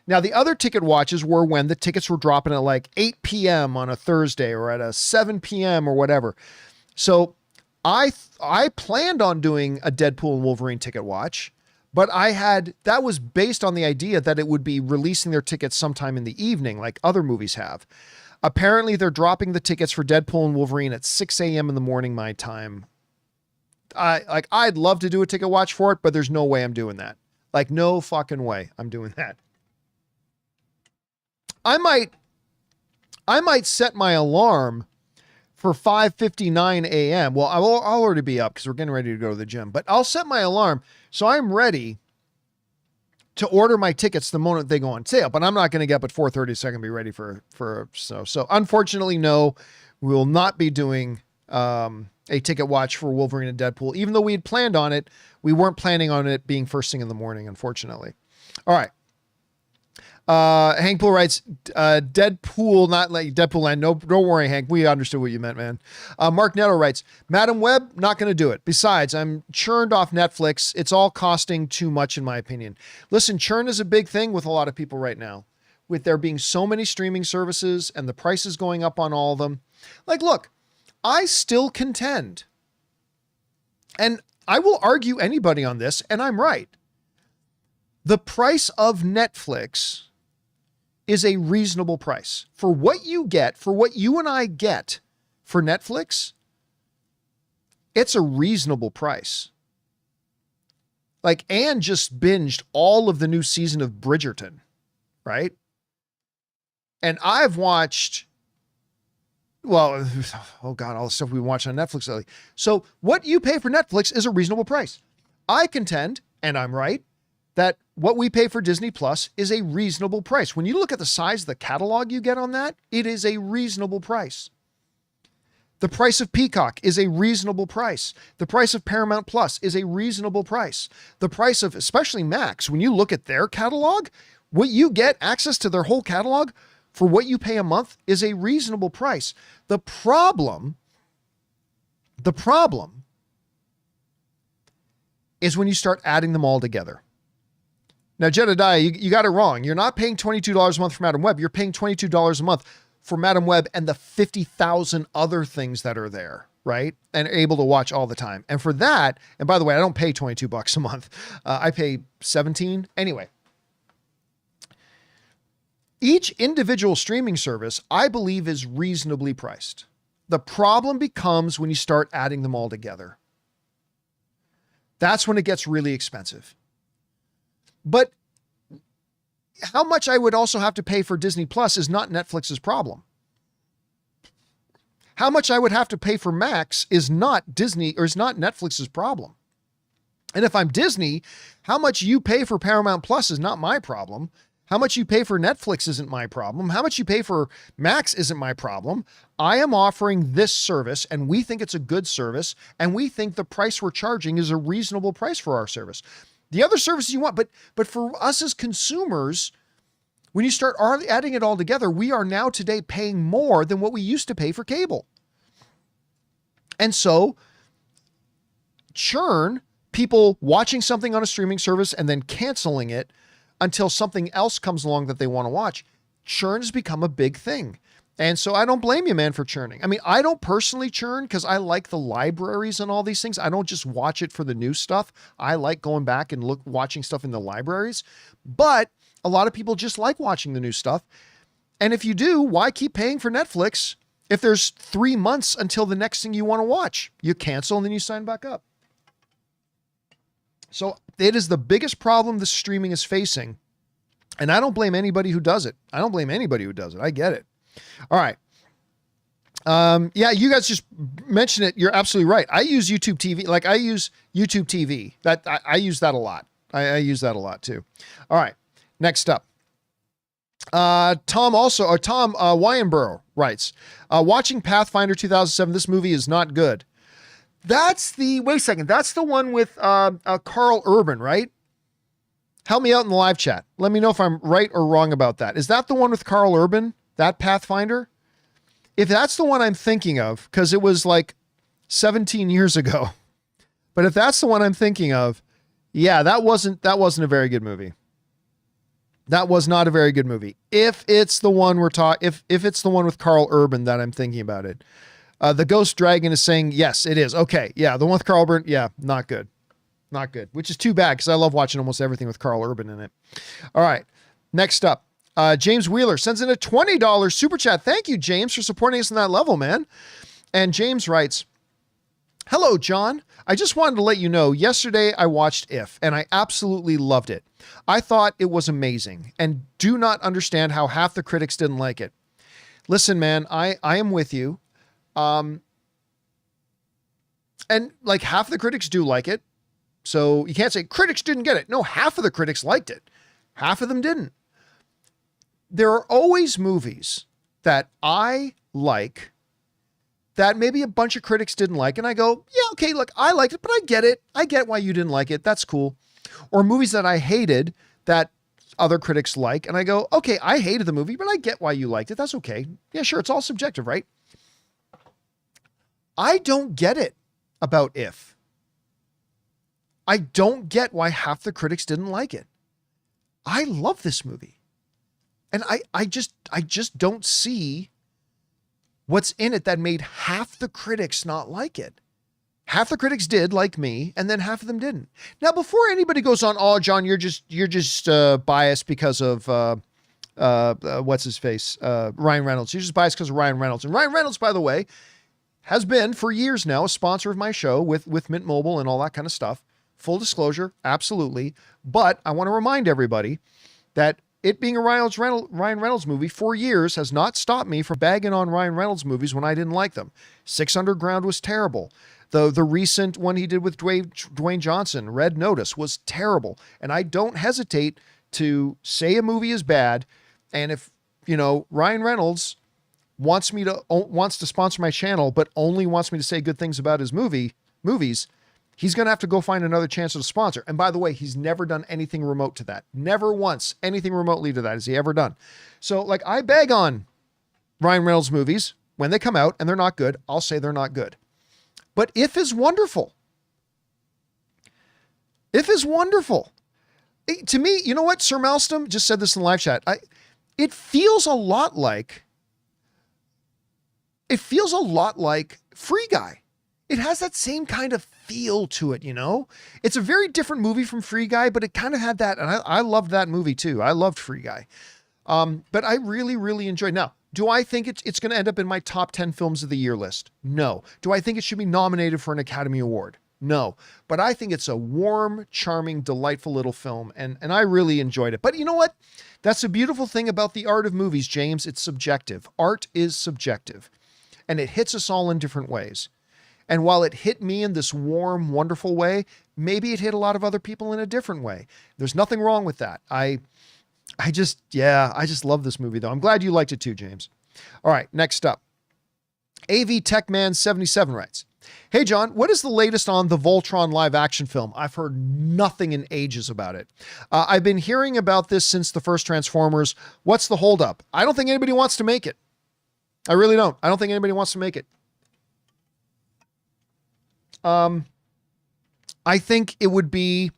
Now, the other ticket watches were when the tickets were dropping at like 8 p.m. on a Thursday or at a 7 p.m. or whatever. So I planned on doing a Deadpool and Wolverine ticket watch, but that was based on the idea that it would be releasing their tickets sometime in the evening, like other movies have. Apparently they're dropping the tickets for Deadpool and Wolverine at 6 a.m. in the morning, my time. I'd love to do a ticket watch for it, but there's no way I'm doing that. Like, no fucking way I'm doing that. I might set my alarm for 5:59 a.m. Well, I'll already be up because we're getting ready to go to the gym, but I'll set my alarm so I'm ready to order my tickets the moment they go on sale. But I'm not going to get up at 4:30 so I can be ready so unfortunately, no, we will not be doing a ticket watch for Wolverine and Deadpool. Even though we had planned on it, we weren't planning on it being first thing in the morning, unfortunately. All right. Hank Poole writes, Deadpool, not like Deadpool Land. No, don't worry, Hank. We understood what you meant, man. Mark Netto writes, Madam Web, not going to do it. Besides, I'm churned off Netflix. It's all costing too much, in my opinion. Listen, churn is a big thing with a lot of people right now, with there being so many streaming services and the prices going up on all of them. Like, look, I still contend, and I will argue anybody on this, and I'm right. The price of Netflix is a reasonable price for what you get, for what you and I get for Netflix. It's a reasonable price. Like, Anne just binged all of the new season of Bridgerton, right? And I've watched, well, oh God, all the stuff we watch on Netflix lately. So what you pay for Netflix is a reasonable price. I contend, and I'm right, that what we pay for Disney Plus is a reasonable price. When you look at the size of the catalog you get on that, it is a reasonable price. The price of Peacock is a reasonable price. The price of Paramount Plus is a reasonable price. The price of, especially Max, when you look at their catalog, what you get access to their whole catalog for what you pay a month is a reasonable price. The problem is when you start adding them all together. Now, Jedediah, you got it wrong. You're not paying $22 a month for Madam Web. You're paying $22 a month for Madam Web and the 50,000 other things that are there, right? And are able to watch all the time. And for that, and by the way, I don't pay $22 a month. I pay $17. Anyway, each individual streaming service, I believe, is reasonably priced. The problem becomes when you start adding them all together. That's when it gets really expensive. But how much I would also have to pay for Disney Plus is not Netflix's problem. How much I would have to pay for Max is not Disney, or is not Netflix's problem. And if I'm Disney, how much you pay for Paramount Plus is not my problem. How much you pay for Netflix isn't my problem. How much you pay for Max isn't my problem. I am offering this service, and we think it's a good service, and we think the price we're charging is a reasonable price for our service. The other services you want, but for us as consumers, when you start adding it all together, we are now today paying more than what we used to pay for cable. And so churn, people watching something on a streaming service and then canceling it, until something else comes along that they want to watch. Churn has become a big thing. And so I don't blame you, man, for churning. I mean, I don't personally churn because I like the libraries and all these things. I don't just watch it for the new stuff. I like going back and watching stuff in the libraries. But a lot of people just like watching the new stuff. And if you do, why keep paying for Netflix if there's 3 months until the next thing you want to watch? You cancel and then you sign back up. So it is the biggest problem the streaming is facing. And I don't blame anybody who does it. I don't blame anybody who does it. I get it. All right. Yeah, you guys just mentioned it. You're absolutely right. I use YouTube TV. Like I use YouTube TV. I use that a lot. I use that a lot too. All right. Next up. Tom Wyanborough writes, watching Pathfinder 2007, this movie is not good. That's the one with Carl Urban, right? Help me out in the live chat. Let me know if I'm right or wrong about that. Is that the one with Carl Urban? That Pathfinder? If that's the one I'm thinking of, because it was like 17 years ago, but if that's the one I'm thinking of, yeah, that wasn't a very good movie. That was not a very good movie. If it's the one if it's the one with Carl Urban that I'm thinking about it. The Ghost Dragon is saying, yes, it is. Okay. Yeah. The one with Carl Urban. Yeah. Not good. Not good, which is too bad because I love watching almost everything with Carl Urban in it. All right. Next up, James Wheeler sends in a $20 super chat. Thank you, James, for supporting us on that level, man. And James writes, hello, John. I just wanted to let you know, yesterday I watched If, and I absolutely loved it. I thought it was amazing and do not understand how half the critics didn't like it. Listen, man, I am with you. And like half the critics do like it. So you can't say critics didn't get it. No, half of the critics liked it. Half of them didn't. There are always movies that I like that maybe a bunch of critics didn't like. And I go, yeah, okay, look, I liked it, but I get it. I get why you didn't like it. That's cool. Or movies that I hated that other critics like. And I go, okay, I hated the movie, but I get why you liked it. That's okay. Yeah, sure. It's all subjective, right? I don't get it about If. I don't get why half the critics didn't like it. I love this movie. And I just don't see what's in it that made half the critics not like it. Half the critics did, like me, and then half of them didn't. Now, before anybody goes on, oh, John, you're just biased because of what's his face, Ryan Reynolds. You're just biased because of Ryan Reynolds. And Ryan Reynolds, by the way, has been for years now a sponsor of my show with Mint Mobile and all that kind of stuff. Full disclosure, absolutely. But I want to remind everybody that it being a Ryan Reynolds movie for years has not stopped me from bagging on Ryan Reynolds movies when I didn't like them. 6 Underground was terrible. The recent one he did with Dwayne Johnson, Red Notice, was terrible. And I don't hesitate to say a movie is bad. And if, Ryan Reynolds wants to sponsor my channel, but only wants me to say good things about his movies, he's going to have to go find another chance to sponsor. And by the way, he's never done anything remote to that. Never once anything remotely to that has he ever done. So like I bag on Ryan Reynolds movies when they come out and they're not good. I'll say they're not good. But If is wonderful. If is wonderful. To me, you know what? Sir Malstom just said this in the live chat. It feels a lot like Free Guy. It has that same kind of feel to it, It's a very different movie from Free Guy, but it kind of had that, and I loved that movie too. I loved Free Guy. But I really, really enjoyed. Now, do I think it's going to end up in my top 10 films of the year list? No. Do I think it should be nominated for an Academy Award? No. But I think it's a warm, charming, delightful little film, and I really enjoyed it. But you know what? That's a beautiful thing about the art of movies, James. It's subjective. Art is subjective, and it hits us all in different ways. And while it hit me in this warm, wonderful way, maybe it hit a lot of other people in a different way. There's nothing wrong with that. I just love this movie, though. I'm glad you liked it too, James. All right, next up. AV Techman 77 writes, hey, John, what is the latest on the Voltron live action film? I've heard nothing in ages about it. I've been hearing about this since the first Transformers. What's the holdup? I don't think anybody wants to make it. I really don't. I don't think anybody wants to make it. I think it would be,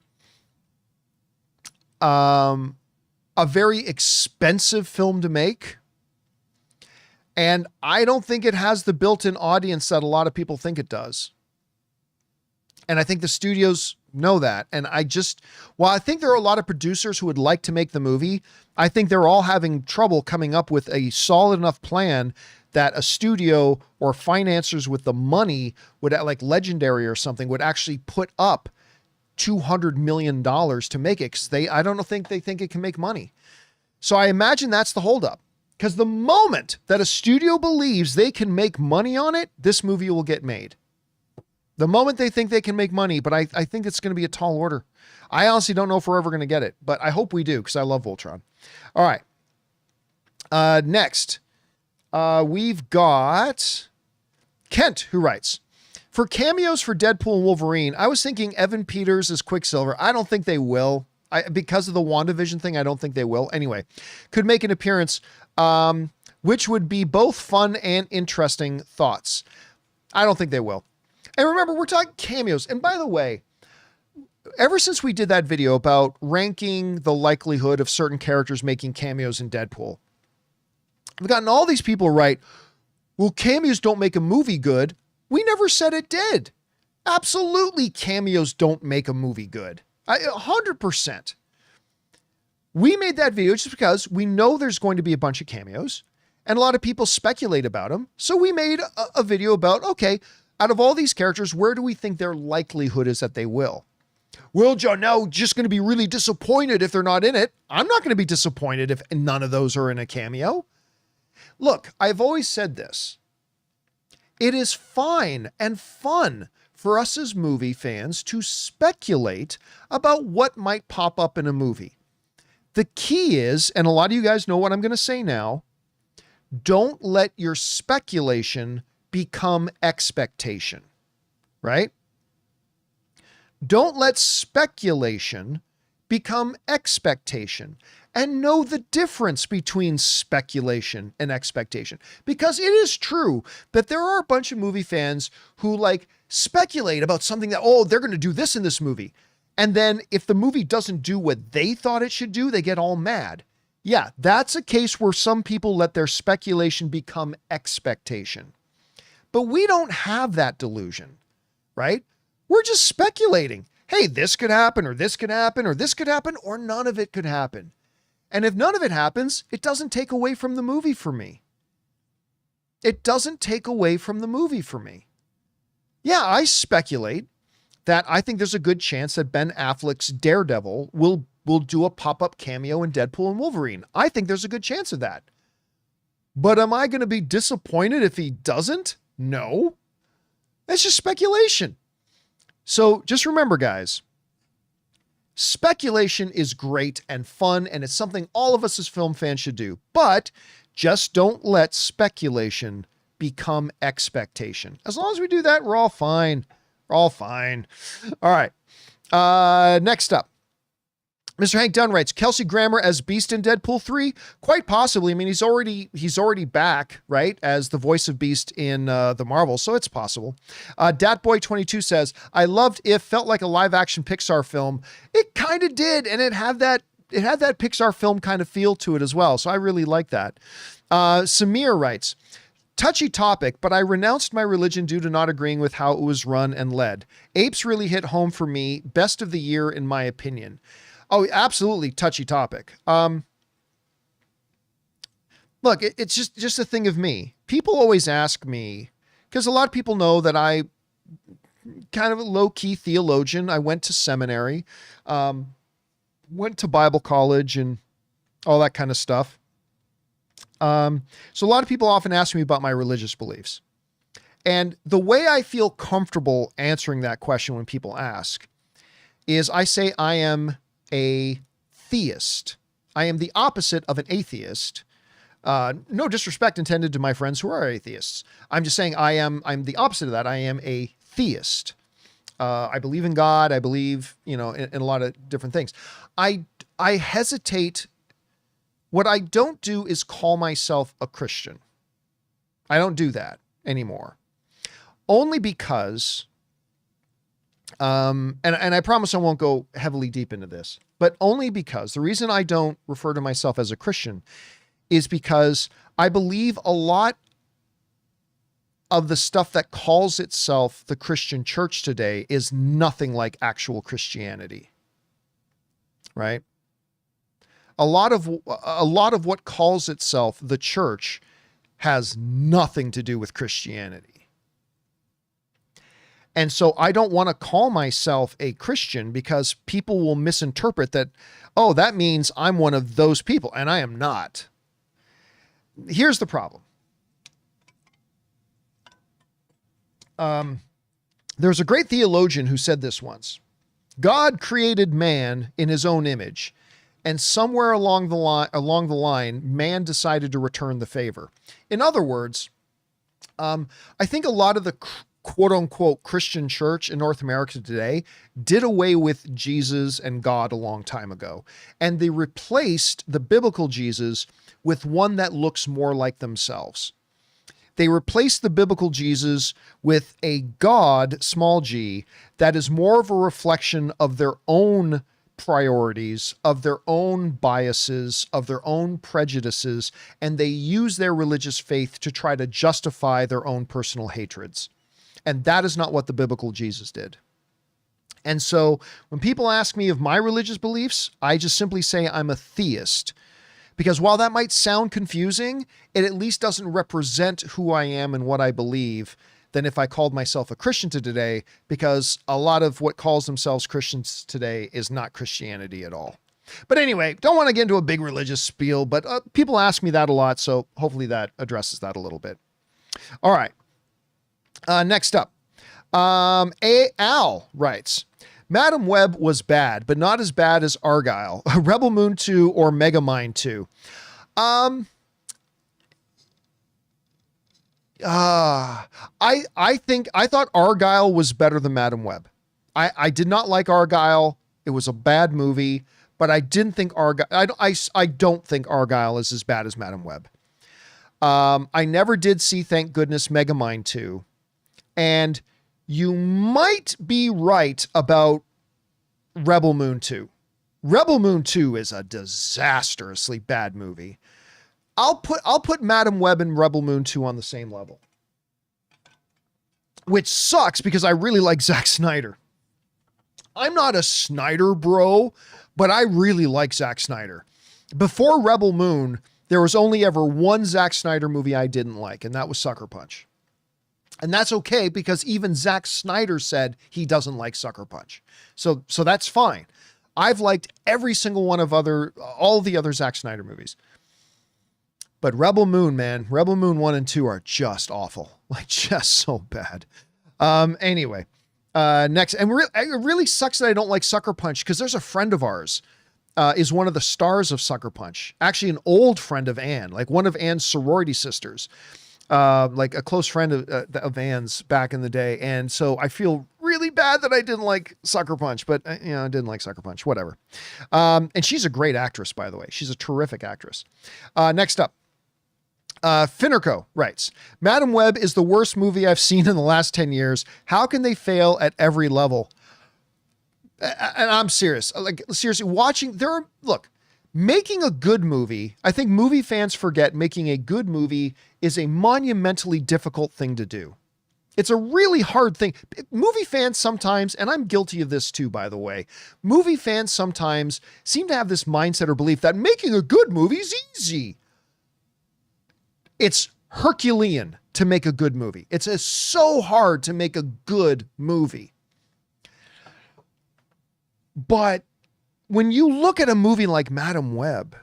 a very expensive film to make. And I don't think it has the built-in audience that a lot of people think it does. And I think the studios know that. And while I think there are a lot of producers who would like to make the movie, I think they're all having trouble coming up with a solid enough plan that a studio or financiers with the money would, like Legendary or something, would actually put up $200 million to make it. Cause I don't think they think it can make money. So I imagine that's the holdup. Because the moment that a studio believes they can make money on it, this movie will get made. The moment they think they can make money, but I think it's going to be a tall order. I honestly don't know if we're ever going to get it, but I hope we do because I love Voltron. All right. Next, we've got Kent, who writes, for cameos for Deadpool and Wolverine, I was thinking Evan Peters as Quicksilver. I don't think they will. Because of the WandaVision thing, I don't think they will. Anyway, could make an appearance, which would be both fun and interesting thoughts. I don't think they will. And remember, we're talking cameos. And by the way, ever since we did that video about ranking the likelihood of certain characters making cameos in Deadpool, I've gotten all these people right. Well, cameos don't make a movie good. We never said it did. Absolutely, cameos don't make a movie good. 100%. We made that video just because we know there's going to be a bunch of cameos and a lot of people speculate about them. So we made a video about, okay, out of all these characters, where do we think their likelihood is that they will? Will Joe now just going to be really disappointed if they're not in it? I'm not going to be disappointed if none of those are in a cameo. Look, I've always said this. It is fine and fun for us as movie fans to speculate about what might pop up in a movie. The key is, and a lot of you guys know what I'm going to say now, don't let your speculation become expectation, right? Don't let speculation become expectation, and know the difference between speculation and expectation. Because it is true that there are a bunch of movie fans who like speculate about something that, oh, they're going to do this in this movie. And then if the movie doesn't do what they thought it should do, they get all mad. Yeah, that's a case where some people let their speculation become expectation. But we don't have that delusion, right? We're just speculating. Hey, this could happen, or this could happen, or this could happen, or none of it could happen. And if none of it happens, it doesn't take away from the movie for me. It doesn't take away from the movie for me. Yeah, I speculate that I think there's a good chance that Ben Affleck's Daredevil will do a pop-up cameo in Deadpool and Wolverine. I think there's a good chance of that. But am I going to be disappointed if he doesn't? No. That's just speculation. So just remember, guys, speculation is great and fun, and it's something all of us as film fans should do. But just don't let speculation become expectation. As long as we do that, we're all fine. We're all fine. All right. Next up. Mr. Hank Dunn writes, Kelsey Grammer as Beast in Deadpool 3? Quite possibly. I mean, he's already back, right, as the voice of Beast in the Marvel, so it's possible. Datboy22 says, I loved If, felt like a live-action Pixar film. It kind of did, and it had that Pixar film kind of feel to it as well, so I really like that. Samir writes, touchy topic, but I renounced my religion due to not agreeing with how it was run and led. Apes really hit home for me. Best of the year, in my opinion. Oh, absolutely touchy topic. Look, it's just a thing of me. People always ask me, because a lot of people know that I kind of a low-key theologian. I went to seminary, went to Bible college and all that kind of stuff. So a lot of people often ask me about my religious beliefs. And the way I feel comfortable answering that question when people ask is I say I am a theist. I am the opposite of an atheist. No disrespect intended to my friends who are atheists. I'm just saying I'm the opposite of that. I am a theist. I believe in God. I believe, in a lot of different things. I hesitate. What I don't do is call myself a Christian. I don't do that anymore. Only because And I promise I won't go heavily deep into this, but only because the reason I don't refer to myself as a Christian is because I believe a lot of the stuff that calls itself the Christian church today is nothing like actual Christianity, right? A lot of what calls itself the church has nothing to do with Christianity. And so I don't want to call myself a Christian because people will misinterpret that, oh, that means I'm one of those people, and I am not. Here's the problem. There's a great theologian who said this once. God created man in his own image, and somewhere along the line, man decided to return the favor. In other words, I think a lot of the quote unquote Christian church in North America today did away with Jesus and God a long time ago. And they replaced the biblical Jesus with one that looks more like themselves. They replaced the biblical Jesus with a God, small g, that is more of a reflection of their own priorities, of their own biases, of their own prejudices, and they use their religious faith to try to justify their own personal hatreds. And that is not what the biblical Jesus did. And so when people ask me of my religious beliefs, I just simply say I'm a theist. Because while that might sound confusing, it at least doesn't represent who I am and what I believe than if I called myself a Christian today, because a lot of what calls themselves Christians today is not Christianity at all. But anyway, don't want to get into a big religious spiel, but people ask me that a lot, so hopefully that addresses that a little bit. All right. Next up, Al writes, Madam Web was bad, but not as bad as Argyle, Rebel Moon 2, or Megamind 2. I thought Argyle was better than Madam Web. I did not like Argyle. It was a bad movie, but I didn't think Argyle. I don't think Argyle is as bad as Madam Web. I never did see, thank goodness, Megamind 2. And you might be right about Rebel Moon 2. Rebel Moon 2 is a disastrously bad movie. I'll put Madam Web and Rebel Moon 2 on the same level. Which sucks because I really like Zack Snyder. I'm not a Snyder bro, but I really like Zack Snyder. Before Rebel Moon, there was only ever one Zack Snyder movie I didn't like, and that was Sucker Punch. And that's okay because even Zack Snyder said he doesn't like Sucker Punch. So that's fine. I've liked every single one of all the other Zack Snyder movies. But Rebel Moon, man, Rebel Moon 1 and 2 are just awful. Like just so bad. Anyway, next, and it really sucks that I don't like Sucker Punch because there's a friend of ours is one of the stars of Sucker Punch. Actually, an old friend of Anne, like one of Anne's sorority sisters. Like a close friend of Anne's back in the day. And so I feel really bad that I didn't like Sucker Punch, but I didn't like Sucker Punch, whatever. And she's a great actress, by the way. She's a terrific actress. Next up, Finnerco writes, Madam Web is the worst movie I've seen in the last 10 years. How can they fail at every level? And I'm serious, like seriously making a good movie, I think movie fans forget making a good movie is a monumentally difficult thing to do. It's a really hard thing. Movie fans sometimes, and I'm guilty of this too, by the way, movie fans sometimes seem to have this mindset or belief that making a good movie is easy. It's Herculean to make a good movie. It's so hard to make a good movie. But when you look at a movie like Madam Web,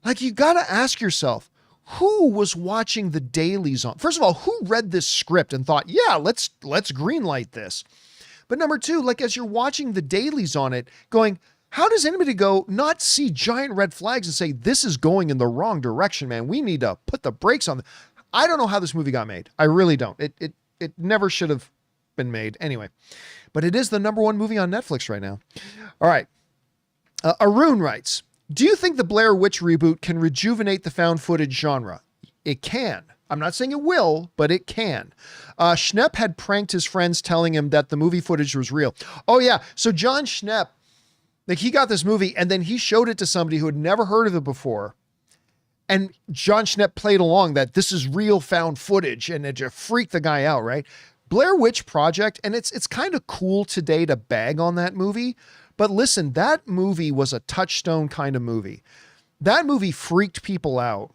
like you got to ask yourself, who was watching the dailies on? First of all, who read this script and thought, yeah, let's greenlight this. But number two, like as you're watching the dailies on it going, how does anybody go not see giant red flags and say, this is going in the wrong direction, man. We need to put the brakes on. I don't know how this movie got made. I really don't. It never should have been made anyway, but it is the #1 movie on Netflix right now. All right. Arun writes, do you think the Blair Witch reboot can rejuvenate the found footage genre? It can. I'm not saying it will, but it can. Schnepp had pranked his friends telling him that the movie footage was real. Oh yeah. So John Schnepp, like he got this movie and then he showed it to somebody who had never heard of it before. And John Schnepp played along that this is real found footage, and it just freaked the guy out, right? Blair Witch Project, and it's kind of cool today to bag on that movie, but listen, that movie was a touchstone kind of movie. That movie freaked people out,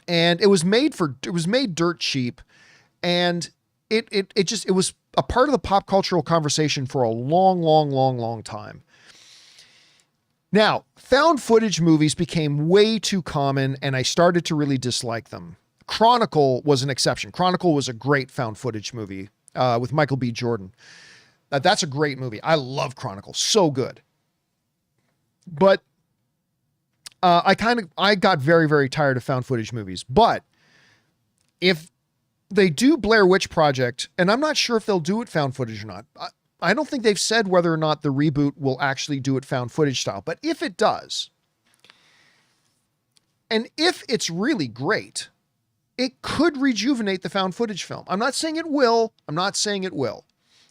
and it was made dirt cheap, and it was a part of the pop cultural conversation for a long time. Now, found footage movies became way too common, and I started to really dislike them. Chronicle was an exception. Chronicle was a great found footage movie with Michael B. Jordan. That's a great movie. I love Chronicle. So good. But I got very tired of found footage movies. But if they do Blair Witch Project, and I'm not sure if they'll do it found footage or not. I don't think they've said whether or not the reboot will actually do it found footage style, but if it does, and if it's really great, it could rejuvenate the found footage film. I'm not saying it will.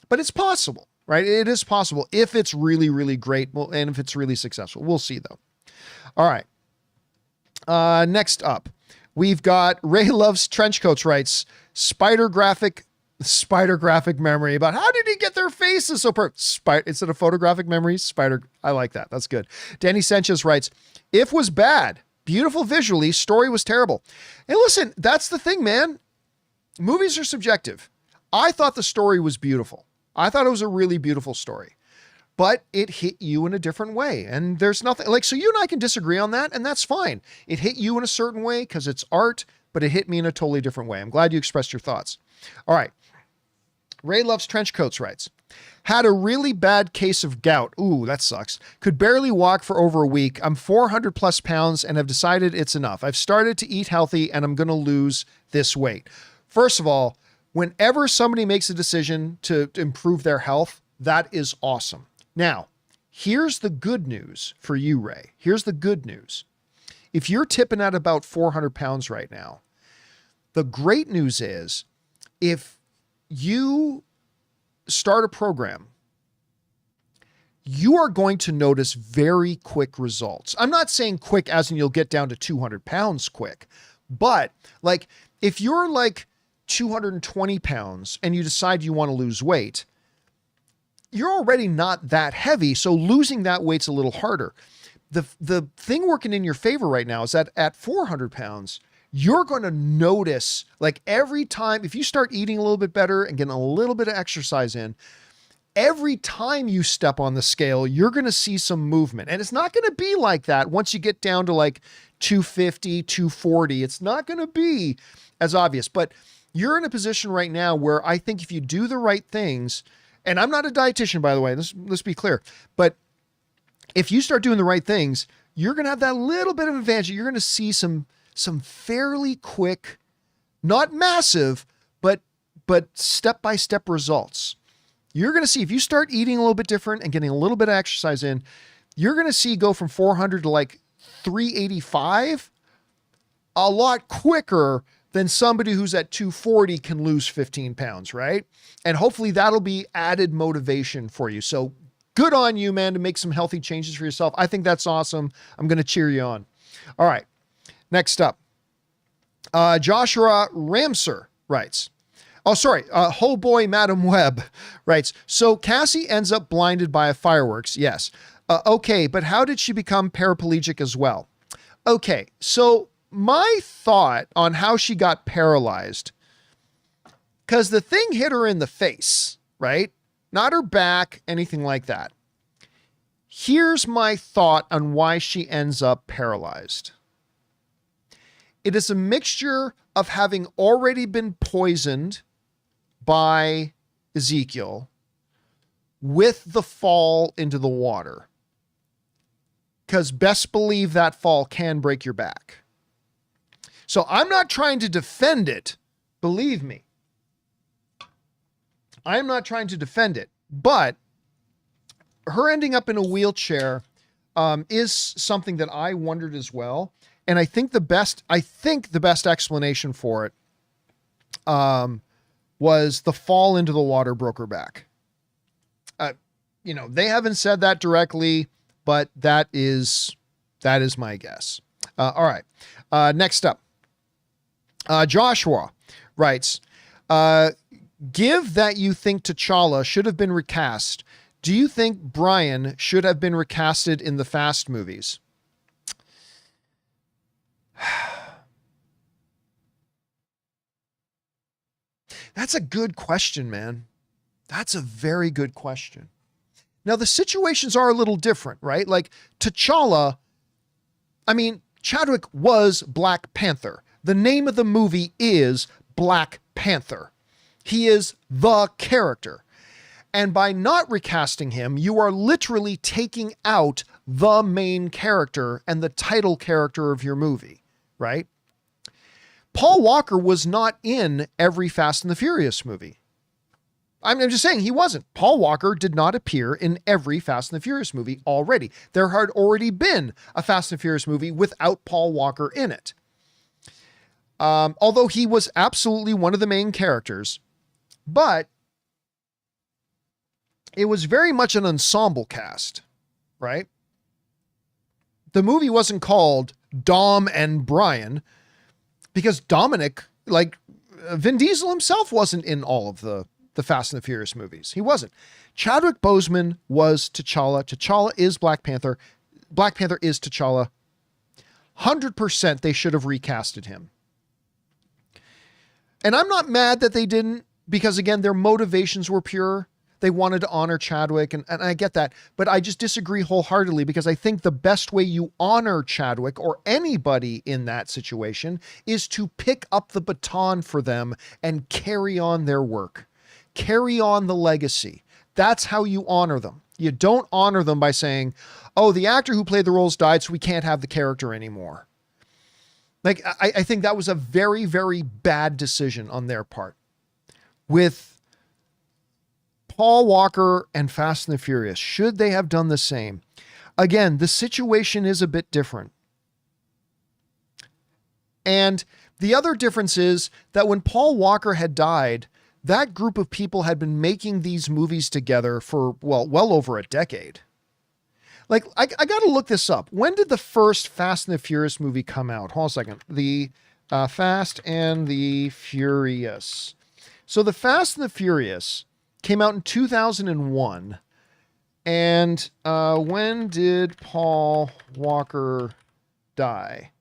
But it's possible, right? It is possible if it's really great. Well, and if it's really successful, we'll see though. All right. Next up, we've got Ray Loves Trenchcoats writes spider graphic memory about how did he get their faces so perfect? Instead of photographic memories, spider. I like that. That's good. Danny Sanchez writes, if was bad, beautiful visually, story was terrible. And listen, that's the thing, man. Movies are subjective. I thought the story was beautiful. I thought it was a really beautiful story, but it hit you in a different way. And there's nothing like, so you and I can disagree on that, and that's fine. It hit you in a certain way because it's art, but it hit me in a totally different way. I'm glad you expressed your thoughts. All right. Ray Loves Trenchcoats writes, had a really bad case of gout. Ooh, that sucks. Could barely walk for over a week. I'm 400 plus pounds and have decided it's enough. I've started to eat healthy and I'm going to lose this weight. First of all, whenever somebody makes a decision to improve their health, that is awesome. Now, here's the good news for you, Ray. Here's the good news. If you're tipping at about 400 pounds right now, the great news is if you start a program, you are going to notice very quick results. I'm not saying quick as in you'll get down to 200 pounds quick, but like if you're like 220 pounds and you decide you want to lose weight, you're already not that heavy. So losing that weight's a little harder. The thing working in your favor right now is that at 400 pounds, you're going to notice like every time, if you start eating a little bit better and getting a little bit of exercise in, every time you step on the scale, you're going to see some movement. And it's not going to be like that once you get down to like 250, 240. It's not going to be as obvious, but you're in a position right now where I think if you do the right things, and I'm not a dietitian, by the way, let's be clear, but if you start doing the right things, you're going to have that little bit of advantage. You're going to see some fairly quick, not massive, but step-by-step results. You're going to see if you start eating a little bit different and getting a little bit of exercise in, you're going to see go from 400 to like 385 a lot quicker than somebody who's at 240 can lose 15 pounds, right? And hopefully that'll be added motivation for you. So good on you, man, to make some healthy changes for yourself. I think that's awesome. I'm going to cheer you on. All right. Next up, Joshua Ramser writes, Ho Boy Madam Webb writes, so Cassie ends up blinded by fireworks. Yes. Okay, but how did she become paraplegic as well? Okay, so my thought on how she got paralyzed, because the thing hit her in the face, right? Not her back, anything like that. Here's my thought on why she ends up paralyzed. It is a mixture of having already been poisoned by Ezekiel with the fall into the water. Because best believe that fall can break your back. So I'm not trying to defend it. Believe me. I'm not trying to defend it. But her ending up in a wheelchair is something that I wondered as well. And I think the best explanation for it was the fall into the water broke her back. They haven't said that directly, but that is my guess. All right. Next up, Joshua writes, give that you think T'Challa should have been recast. Do you think Brian should have been recasted in the Fast movies? That's a good question, man. That's a very good question. Now, the situations are a little different, right? Like T'Challa, Chadwick was Black Panther. The name of the movie is Black Panther. He is the character. And by not recasting him, you are literally taking out the main character and the title character of your movie, right? Paul Walker was not in every Fast and the Furious movie. I'm just saying he wasn't. Paul Walker did not appear in every Fast and the Furious movie already. There had already been a Fast and Furious movie without Paul Walker in it. Although he was absolutely one of the main characters, but it was very much an ensemble cast, right? The movie wasn't called Dom and Brian because Dominic, Vin Diesel himself wasn't in all of the Fast and the Furious movies. He wasn't. Chadwick Boseman was T'Challa. T'Challa is Black Panther. Black Panther is T'Challa. 100% they should have recasted him. And I'm not mad that they didn't, because again, their motivations were pure. They wanted to honor Chadwick, and I get that. But I just disagree wholeheartedly, because I think the best way you honor Chadwick or anybody in that situation is to pick up the baton for them and carry on their work. Carry on the legacy. That's how you honor them. You don't honor them by saying, oh, the actor who played the roles died, so we can't have the character anymore. I think that was a very, very bad decision on their part. With Paul Walker and Fast and the Furious, should they have done the same? Again, the situation is a bit different. And the other difference is that when Paul Walker had died, that group of people had been making these movies together for, well over a decade. I got to look this up. When did the first Fast and the Furious movie come out? Hold on a second. The Fast and the Furious. So the Fast and the Furious came out in 2001. And when did Paul Walker die?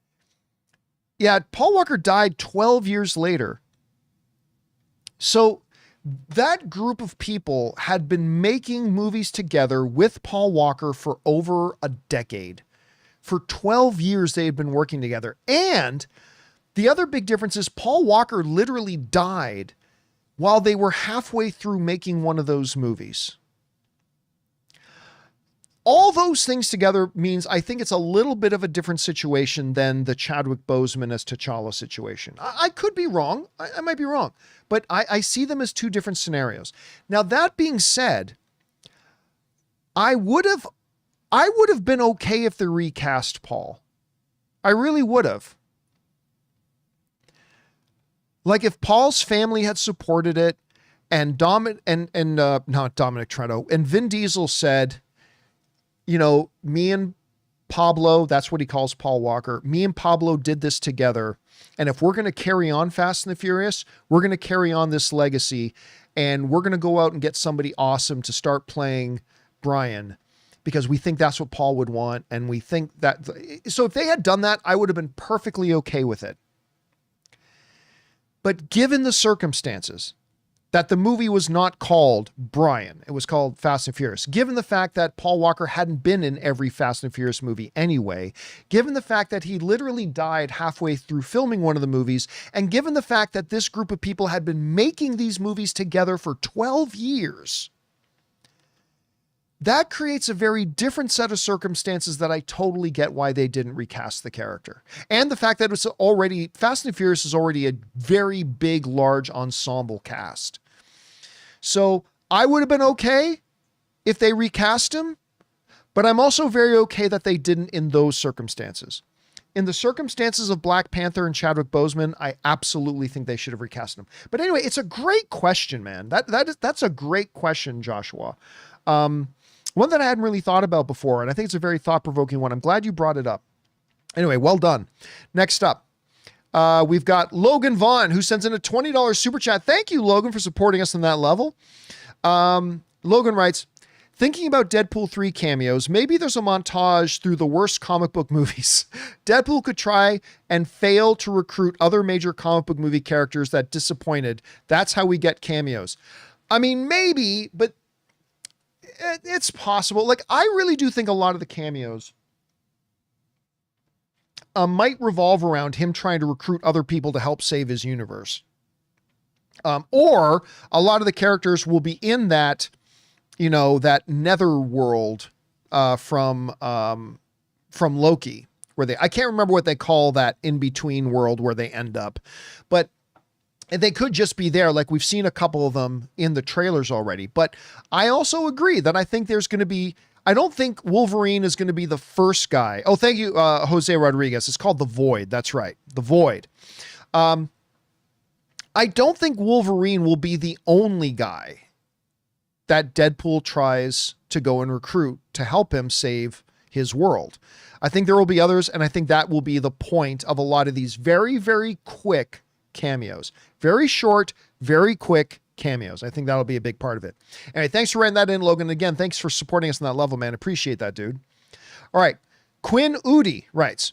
Yeah, Paul Walker died 12 years later. So that group of people had been making movies together with Paul Walker for over a decade. For 12 years, they had been working together. And the other big difference is Paul Walker literally died while they were halfway through making one of those movies. All those things together means I think it's a little bit of a different situation than the Chadwick Boseman as T'Challa situation. I could be wrong. I might be wrong, but I see them as two different scenarios. Now, that being said, I would have been okay if they recast Paul. I really would have. If Paul's family had supported it and not Dominic Toretto and Vin Diesel said, me and Pablo, that's what he calls Paul Walker, me and Pablo did this together. And if we're going to carry on Fast and the Furious, we're going to carry on this legacy, and we're going to go out and get somebody awesome to start playing Brian, because we think that's what Paul would want. And we think that, so if they had done that, I would have been perfectly okay with it. But given the circumstances, that the movie was not called Brian, it was called Fast and Furious. Given the fact that Paul Walker hadn't been in every Fast and Furious movie anyway, given the fact that he literally died halfway through filming one of the movies, and given the fact that this group of people had been making these movies together for 12 years, that creates a very different set of circumstances that I totally get why they didn't recast the character. And the fact that it's already, Fast and Furious is already a very big, large ensemble cast. So I would have been okay if they recast him, but I'm also very okay that they didn't in those circumstances. in the circumstances of Black Panther and Chadwick Boseman, I absolutely think they should have recast him. But anyway, it's a great question, man. That's a great question, Joshua. One that I hadn't really thought about before, and I think it's a very thought-provoking one. I'm glad you brought it up. Anyway, well done. Next up, we've got Logan Vaughn, who sends in a $20 super chat. Thank you, Logan, for supporting us on that level. Logan writes, thinking about Deadpool 3 cameos, maybe there's a montage through the worst comic book movies. Deadpool could try and fail to recruit other major comic book movie characters that disappointed. That's how we get cameos. I mean, maybe, but it's possible. Like, I really do think a lot of the cameos might revolve around him trying to recruit other people to help save his universe. Or a lot of the characters will be in that, that nether world from Loki, where I can't remember what they call that in-between world where they end up, but they could just be there. Like, we've seen a couple of them in the trailers already, but I also agree that I think there's going to be, I don't think Wolverine is going to be the first guy. Oh, thank you, Jose Rodriguez. It's called The Void. That's right. The Void. I don't think Wolverine will be the only guy that Deadpool tries to go and recruit to help him save his world. I think there will be others, and I think that will be the point of a lot of these very, very quick cameos. Very short, very quick cameos. I think that'll be a big part of it. Anyway, thanks for writing that in, Logan. Again, thanks for supporting us on that level, man. Appreciate that, dude. All right. Quinn Udi writes,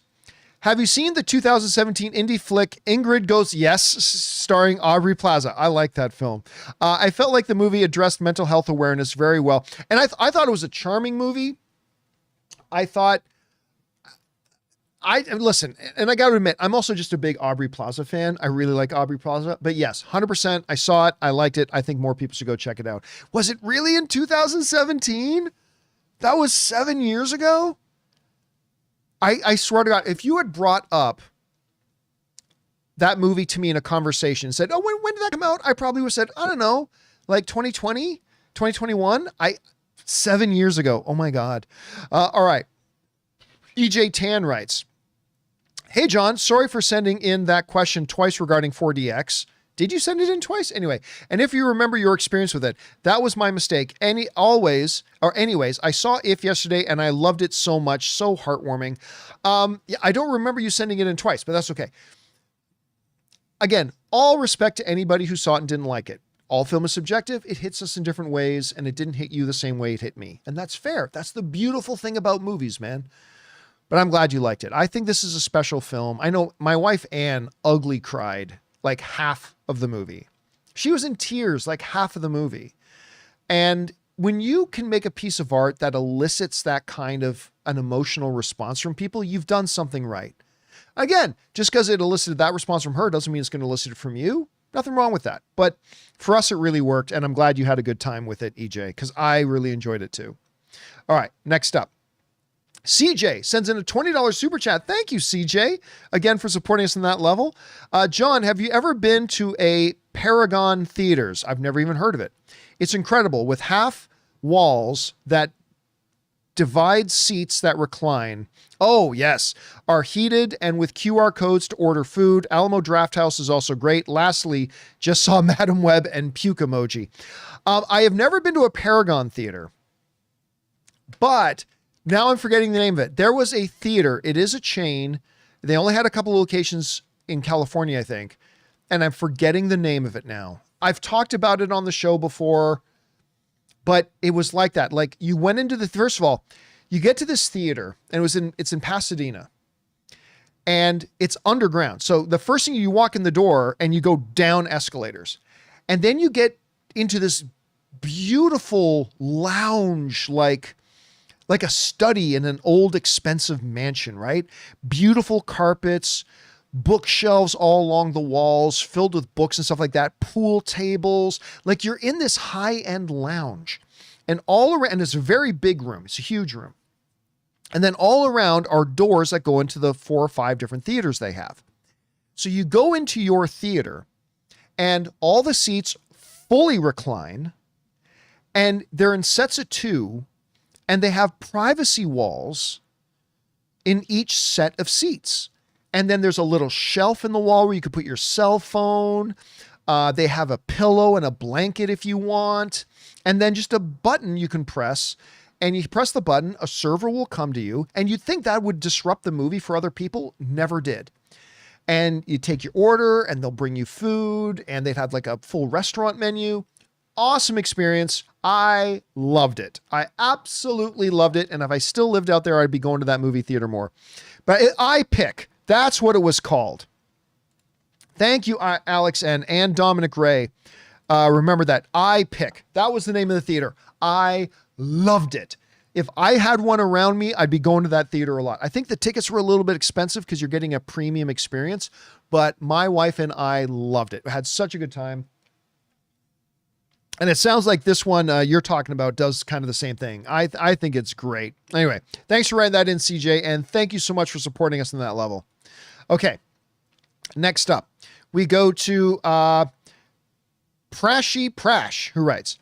have you seen the 2017 indie flick Ingrid Goes Yes, starring Aubrey Plaza? I like that film. I felt like the movie addressed mental health awareness very well. And I thought it was a charming movie. Listen, and I got to admit, I'm also just a big Aubrey Plaza fan. I really like Aubrey Plaza, but yes, 100%. I saw it. I liked it. I think more people should go check it out. Was it really in 2017? That was 7 years ago. I swear to God, if you had brought up that movie to me in a conversation, said, oh, when did that come out? I probably would have said, I don't know, like 2020, 2021. 7 years ago. Oh my God. All right. EJ Tan writes, hey, John, sorry for sending in that question twice regarding 4DX. Did you send it in twice? Anyway, and if you remember your experience with it, that was my mistake. Anyways, I saw If yesterday and I loved it so much. So heartwarming. Yeah, I don't remember you sending it in twice, but that's okay. Again, all respect to anybody who saw it and didn't like it. All film is subjective. It hits us in different ways, and it didn't hit you the same way it hit me. And that's fair. That's the beautiful thing about movies, man. But I'm glad you liked it. I think this is a special film. I know my wife, Anne, ugly cried like half of the movie. She was in tears like half of the movie. And when you can make a piece of art that elicits that kind of an emotional response from people, you've done something right. Again, just because it elicited that response from her doesn't mean it's going to elicit it from you. Nothing wrong with that. But for us, it really worked. And I'm glad you had a good time with it, EJ, because I really enjoyed it too. All right, next up. CJ sends in a $20 super chat. Thank you, CJ, again, for supporting us on that level. John, have you ever been to a Paragon Theaters? I've never even heard of it. It's incredible, with half walls that divide seats that recline. Oh, yes, are heated and with QR codes to order food. Alamo Drafthouse is also great. Lastly, just saw Madam Web and puke emoji. I have never been to a Paragon Theater, but now I'm forgetting the name of it. There was a theater. It is a chain. They only had a couple of locations in California, I think. And I'm forgetting the name of it now. I've talked about it on the show before, but it was like that. Like, you went into first of all, you get to this theater, and it's in Pasadena, and it's underground. So the first thing, you walk in the door and you go down escalators, and then you get into this beautiful lounge, like a study in an old expensive mansion, right? Beautiful carpets, bookshelves all along the walls filled with books and stuff like that, pool tables. Like, you're in this high-end lounge, and all around, and it's a very big room. It's a huge room. And then all around are doors that go into the 4 or 5 different theaters they have. So you go into your theater, and all the seats fully recline, and they're in sets of 2, and they have privacy walls in each set of seats. And then there's a little shelf in the wall where you could put your cell phone. They have a pillow and a blanket if you want. And then just a button you can press. And you press the button, a server will come to you. And you'd think that would disrupt the movie for other people. Never did. And you take your order and they'll bring you food. And they'd have like a full restaurant menu. Awesome experience. I loved it. I absolutely loved it. And if I still lived out there, I'd be going to that movie theater more. But iPic, that's what it was called. Thank you, Alex and Dominic Ray. Remember that. iPic. That was the name of the theater. I loved it. If I had one around me, I'd be going to that theater a lot. I think the tickets were a little bit expensive because you're getting a premium experience, but my wife and I loved it. We had such a good time. And it sounds like this one you're talking about does kind of the same thing. I think it's great. Anyway, thanks for writing that in, CJ, and thank you so much for supporting us on that level. Okay, next up, we go to Prashy Prash, who writes,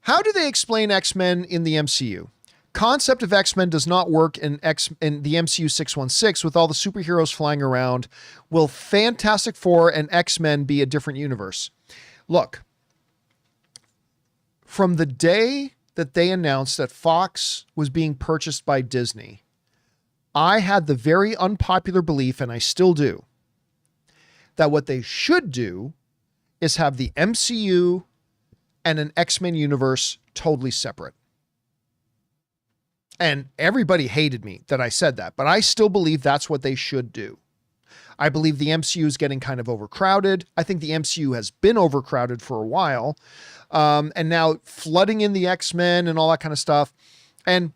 how do they explain X-Men in the MCU? Concept of X-Men does not work in the MCU 616 with all the superheroes flying around. Will Fantastic Four and X-Men be a different universe? Look, from the day that they announced that Fox was being purchased by Disney, I had the very unpopular belief, and I still do, that what they should do is have the MCU and an X-Men universe totally separate. And everybody hated me that I said that, but I still believe that's what they should do. I believe the MCU is getting kind of overcrowded. I think the MCU has been overcrowded for a while. And now flooding in the X-Men and all that kind of stuff. And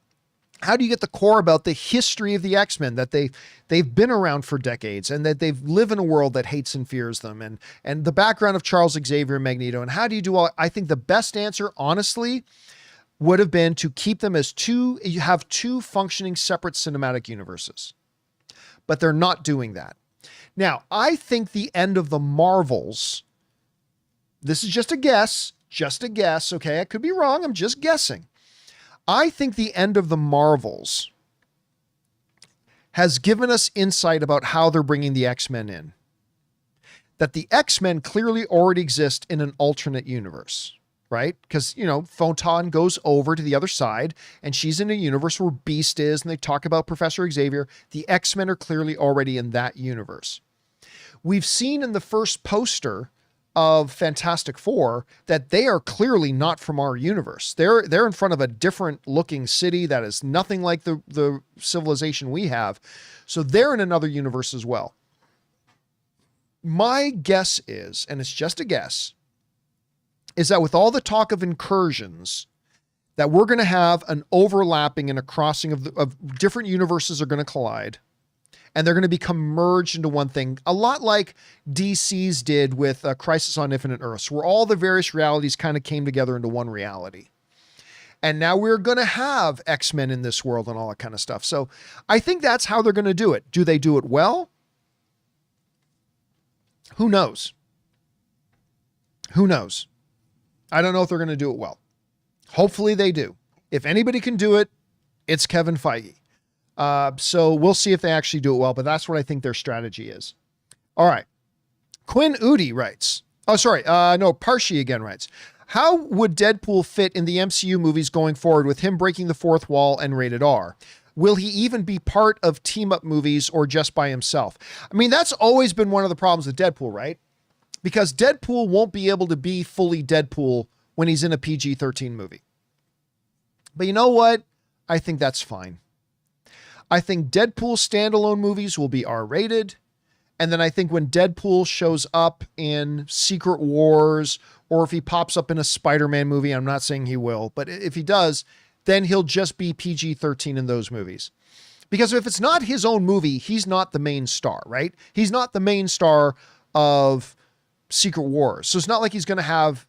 how do you get the core about the history of the X-Men, that they've been around for decades and that they've lived in a world that hates and fears them, and the background of Charles Xavier and Magneto, and how do you do all? I think the best answer, honestly, would have been to keep them as you have two functioning separate cinematic universes, but they're not doing that. Now, I think the end of the Marvels, this is just a guess, okay? I could be wrong. I'm just guessing. I think the end of the Marvels has given us insight about how they're bringing the X-Men in. That the X-Men clearly already exist in an alternate universe, right? Because, Photon goes over to the other side and she's in a universe where Beast is, and they talk about Professor Xavier. The X-Men are clearly already in that universe. We've seen in the first poster of Fantastic Four that they are clearly not from our universe. They're in front of a different looking city that is nothing like the civilization we have. So they're in another universe as well. My guess is, and it's just a guess, is that with all the talk of incursions, that we're going to have an overlapping and a crossing of different universes are going to collide. And they're going to become merged into one thing, a lot like DC's did with Crisis on Infinite Earths, where all the various realities kind of came together into one reality. And now we're going to have X-Men in this world and all that kind of stuff. So I think that's how they're going to do it. Do they do it well? Who knows? Who knows? I don't know if they're going to do it well. Hopefully they do. If anybody can do it, it's Kevin Feige. So we'll see if they actually do it well, but that's what I think their strategy is. All right. Quinn Udi writes, Parshi again writes, how would Deadpool fit in the MCU movies going forward with him breaking the fourth wall and rated R? Will he even be part of team up movies or just by himself? I mean, that's always been one of the problems with Deadpool, right? Because Deadpool won't be able to be fully Deadpool when he's in a PG-13 movie. But you know what? I think that's fine. I think Deadpool standalone movies will be R-rated. And then I think when Deadpool shows up in Secret Wars, or if he pops up in a Spider-Man movie, I'm not saying he will, but if he does, then he'll just be PG-13 in those movies. Because if it's not his own movie, he's not the main star, right? He's not the main star of Secret Wars. So it's not like he's going to have,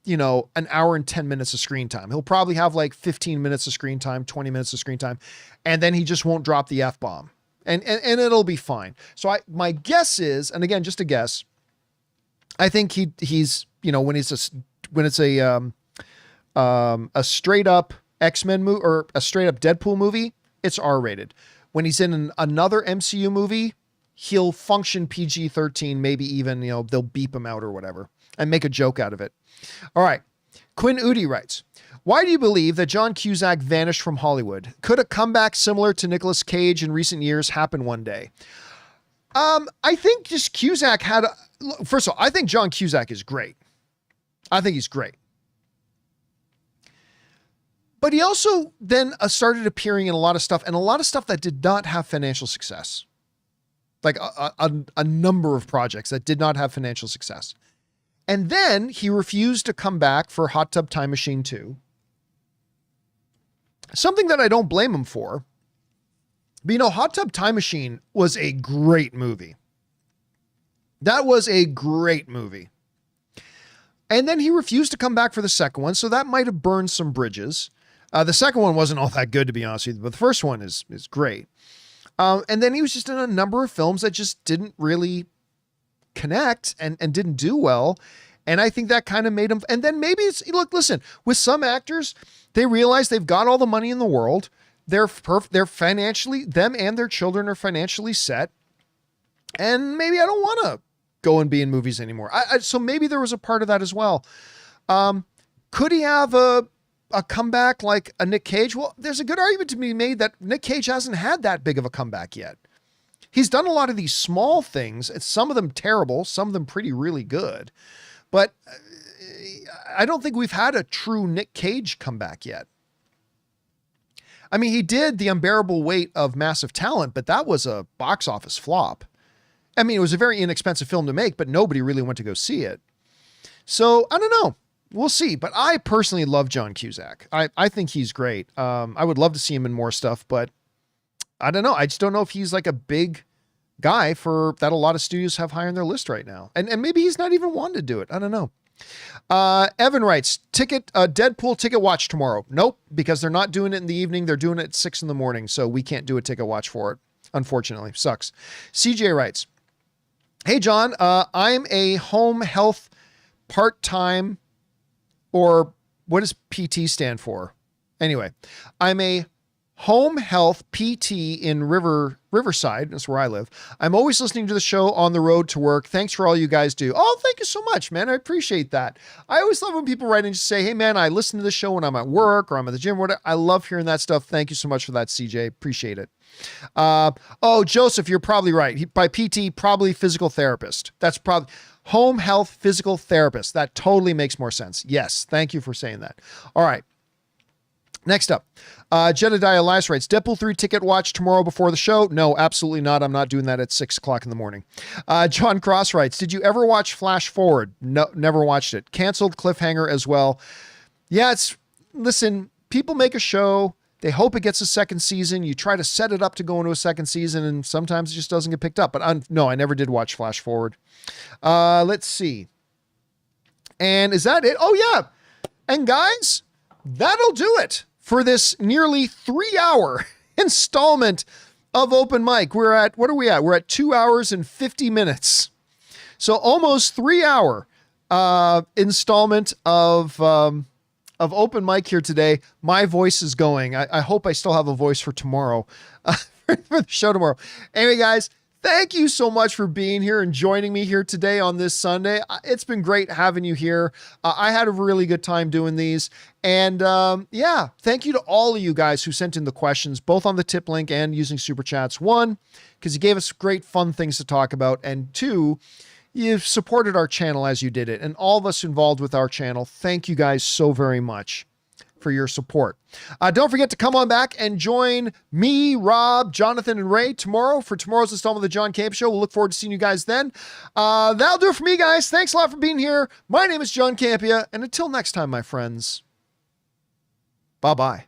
an hour and 10 minutes of screen time. He'll probably have like 15 minutes of screen time, 20 minutes of screen time, and then he just won't drop the F-bomb. And it'll be fine. So my guess is, and again, just a guess, I think he's when it's a straight up X-Men movie or a straight up Deadpool movie, it's R-rated. when he's in another MCU movie, he'll function PG-13, maybe even, they'll beep him out or whatever and make a joke out of it. All right. Quinn Udi writes, why do you believe that John Cusack vanished from Hollywood? Could a comeback similar to Nicolas Cage in recent years happen one day? I think just Cusack first of all, I think John Cusack is great. I think he's great. But he also then started appearing in a lot of stuff that did not have financial success. Like a number of projects that did not have financial success. And then he refused to come back for Hot Tub Time Machine 2. Something that I don't blame him for. But Hot Tub Time Machine was a great movie. That was a great movie. And then he refused to come back for the second one, so that might have burned some bridges. The second one wasn't all that good, to be honest with you, but the first one is great. And then he was just in a number of films that just didn't really connect and didn't do well. And I think that kind of made him, and then maybe listen, with some actors, they realize they've got all the money in the world. They're financially, them and their children are financially set. And maybe I don't want to go and be in movies anymore. So maybe there was a part of that as well. Could he have a comeback like a Nick Cage? Well, there's a good argument to be made that Nick Cage hasn't had that big of a comeback yet. He's done a lot of these small things, and some of them terrible, some of them really good. But I don't think we've had a true Nick Cage comeback yet. I mean, he did The Unbearable Weight of Massive Talent, but that was a box office flop. I mean, it was a very inexpensive film to make, but nobody really went to go see it. So I don't know. We'll see. But I personally love John Cusack. I think he's great. I would love to see him in more stuff, but I don't know. I just don't know if he's like a big guy that a lot of studios have high on their list right now. And maybe he's not even one to do it. I don't know. Evan writes, Deadpool ticket watch tomorrow. Nope, because they're not doing it in the evening. They're doing it at 6 a.m. So we can't do a ticket watch for it. Unfortunately, sucks. CJ writes, hey, John, I'm a home health part-time, or what does PT stand for? Anyway, I'm a home health PT in Riverside. That's where I live. I'm always listening to the show on the road to work. Thanks for all you guys do. Oh, thank you so much, man. I appreciate that. I always love when people write in and just say, hey, man, I listen to the show when I'm at work or I'm at the gym or whatever. I love hearing that stuff. Thank you so much for that, CJ. Appreciate it. Joseph, you're probably right. By PT, probably physical therapist. That's probably home health physical therapist. That totally makes more sense. Yes. Thank you for saying that. All right. Next up, Jedediah Elias writes, Deadpool 3 ticket watch tomorrow before the show? No, absolutely not. I'm not doing that at 6 o'clock in the morning. John Cross writes, did you ever watch Flash Forward? No, never watched it. Canceled, cliffhanger as well. Yeah, listen, people make a show. They hope it gets a second season. You try to set it up to go into a second season, and sometimes it just doesn't get picked up. But no, I never did watch Flash Forward. Let's see. And is that it? Oh, yeah. And guys, that'll do it for this nearly 3-hour installment of Open Mic. What are we at? We're at 2 hours and 50 minutes. So almost 3-hour installment of Open Mic here today. My voice is going. I hope I still have a voice for tomorrow, for the show tomorrow. Anyway, guys, thank you so much for being here and joining me here today on this Sunday. It's been great having you here. I had a really good time doing these. And yeah, thank you to all of you guys who sent in the questions, both on the tip link and using Super Chats. 1, because you gave us great fun things to talk about. And 2, you've supported our channel as you did it. And all of us involved with our channel, thank you guys so very much for your support. Don't forget to come on back and join me, Rob, Jonathan, and Ray tomorrow for tomorrow's installment of the John Campea Show. We'll look forward to seeing you guys then. That'll do it for me, guys. Thanks a lot for being here. My name is John Campea, and until next time, my friends, bye-bye.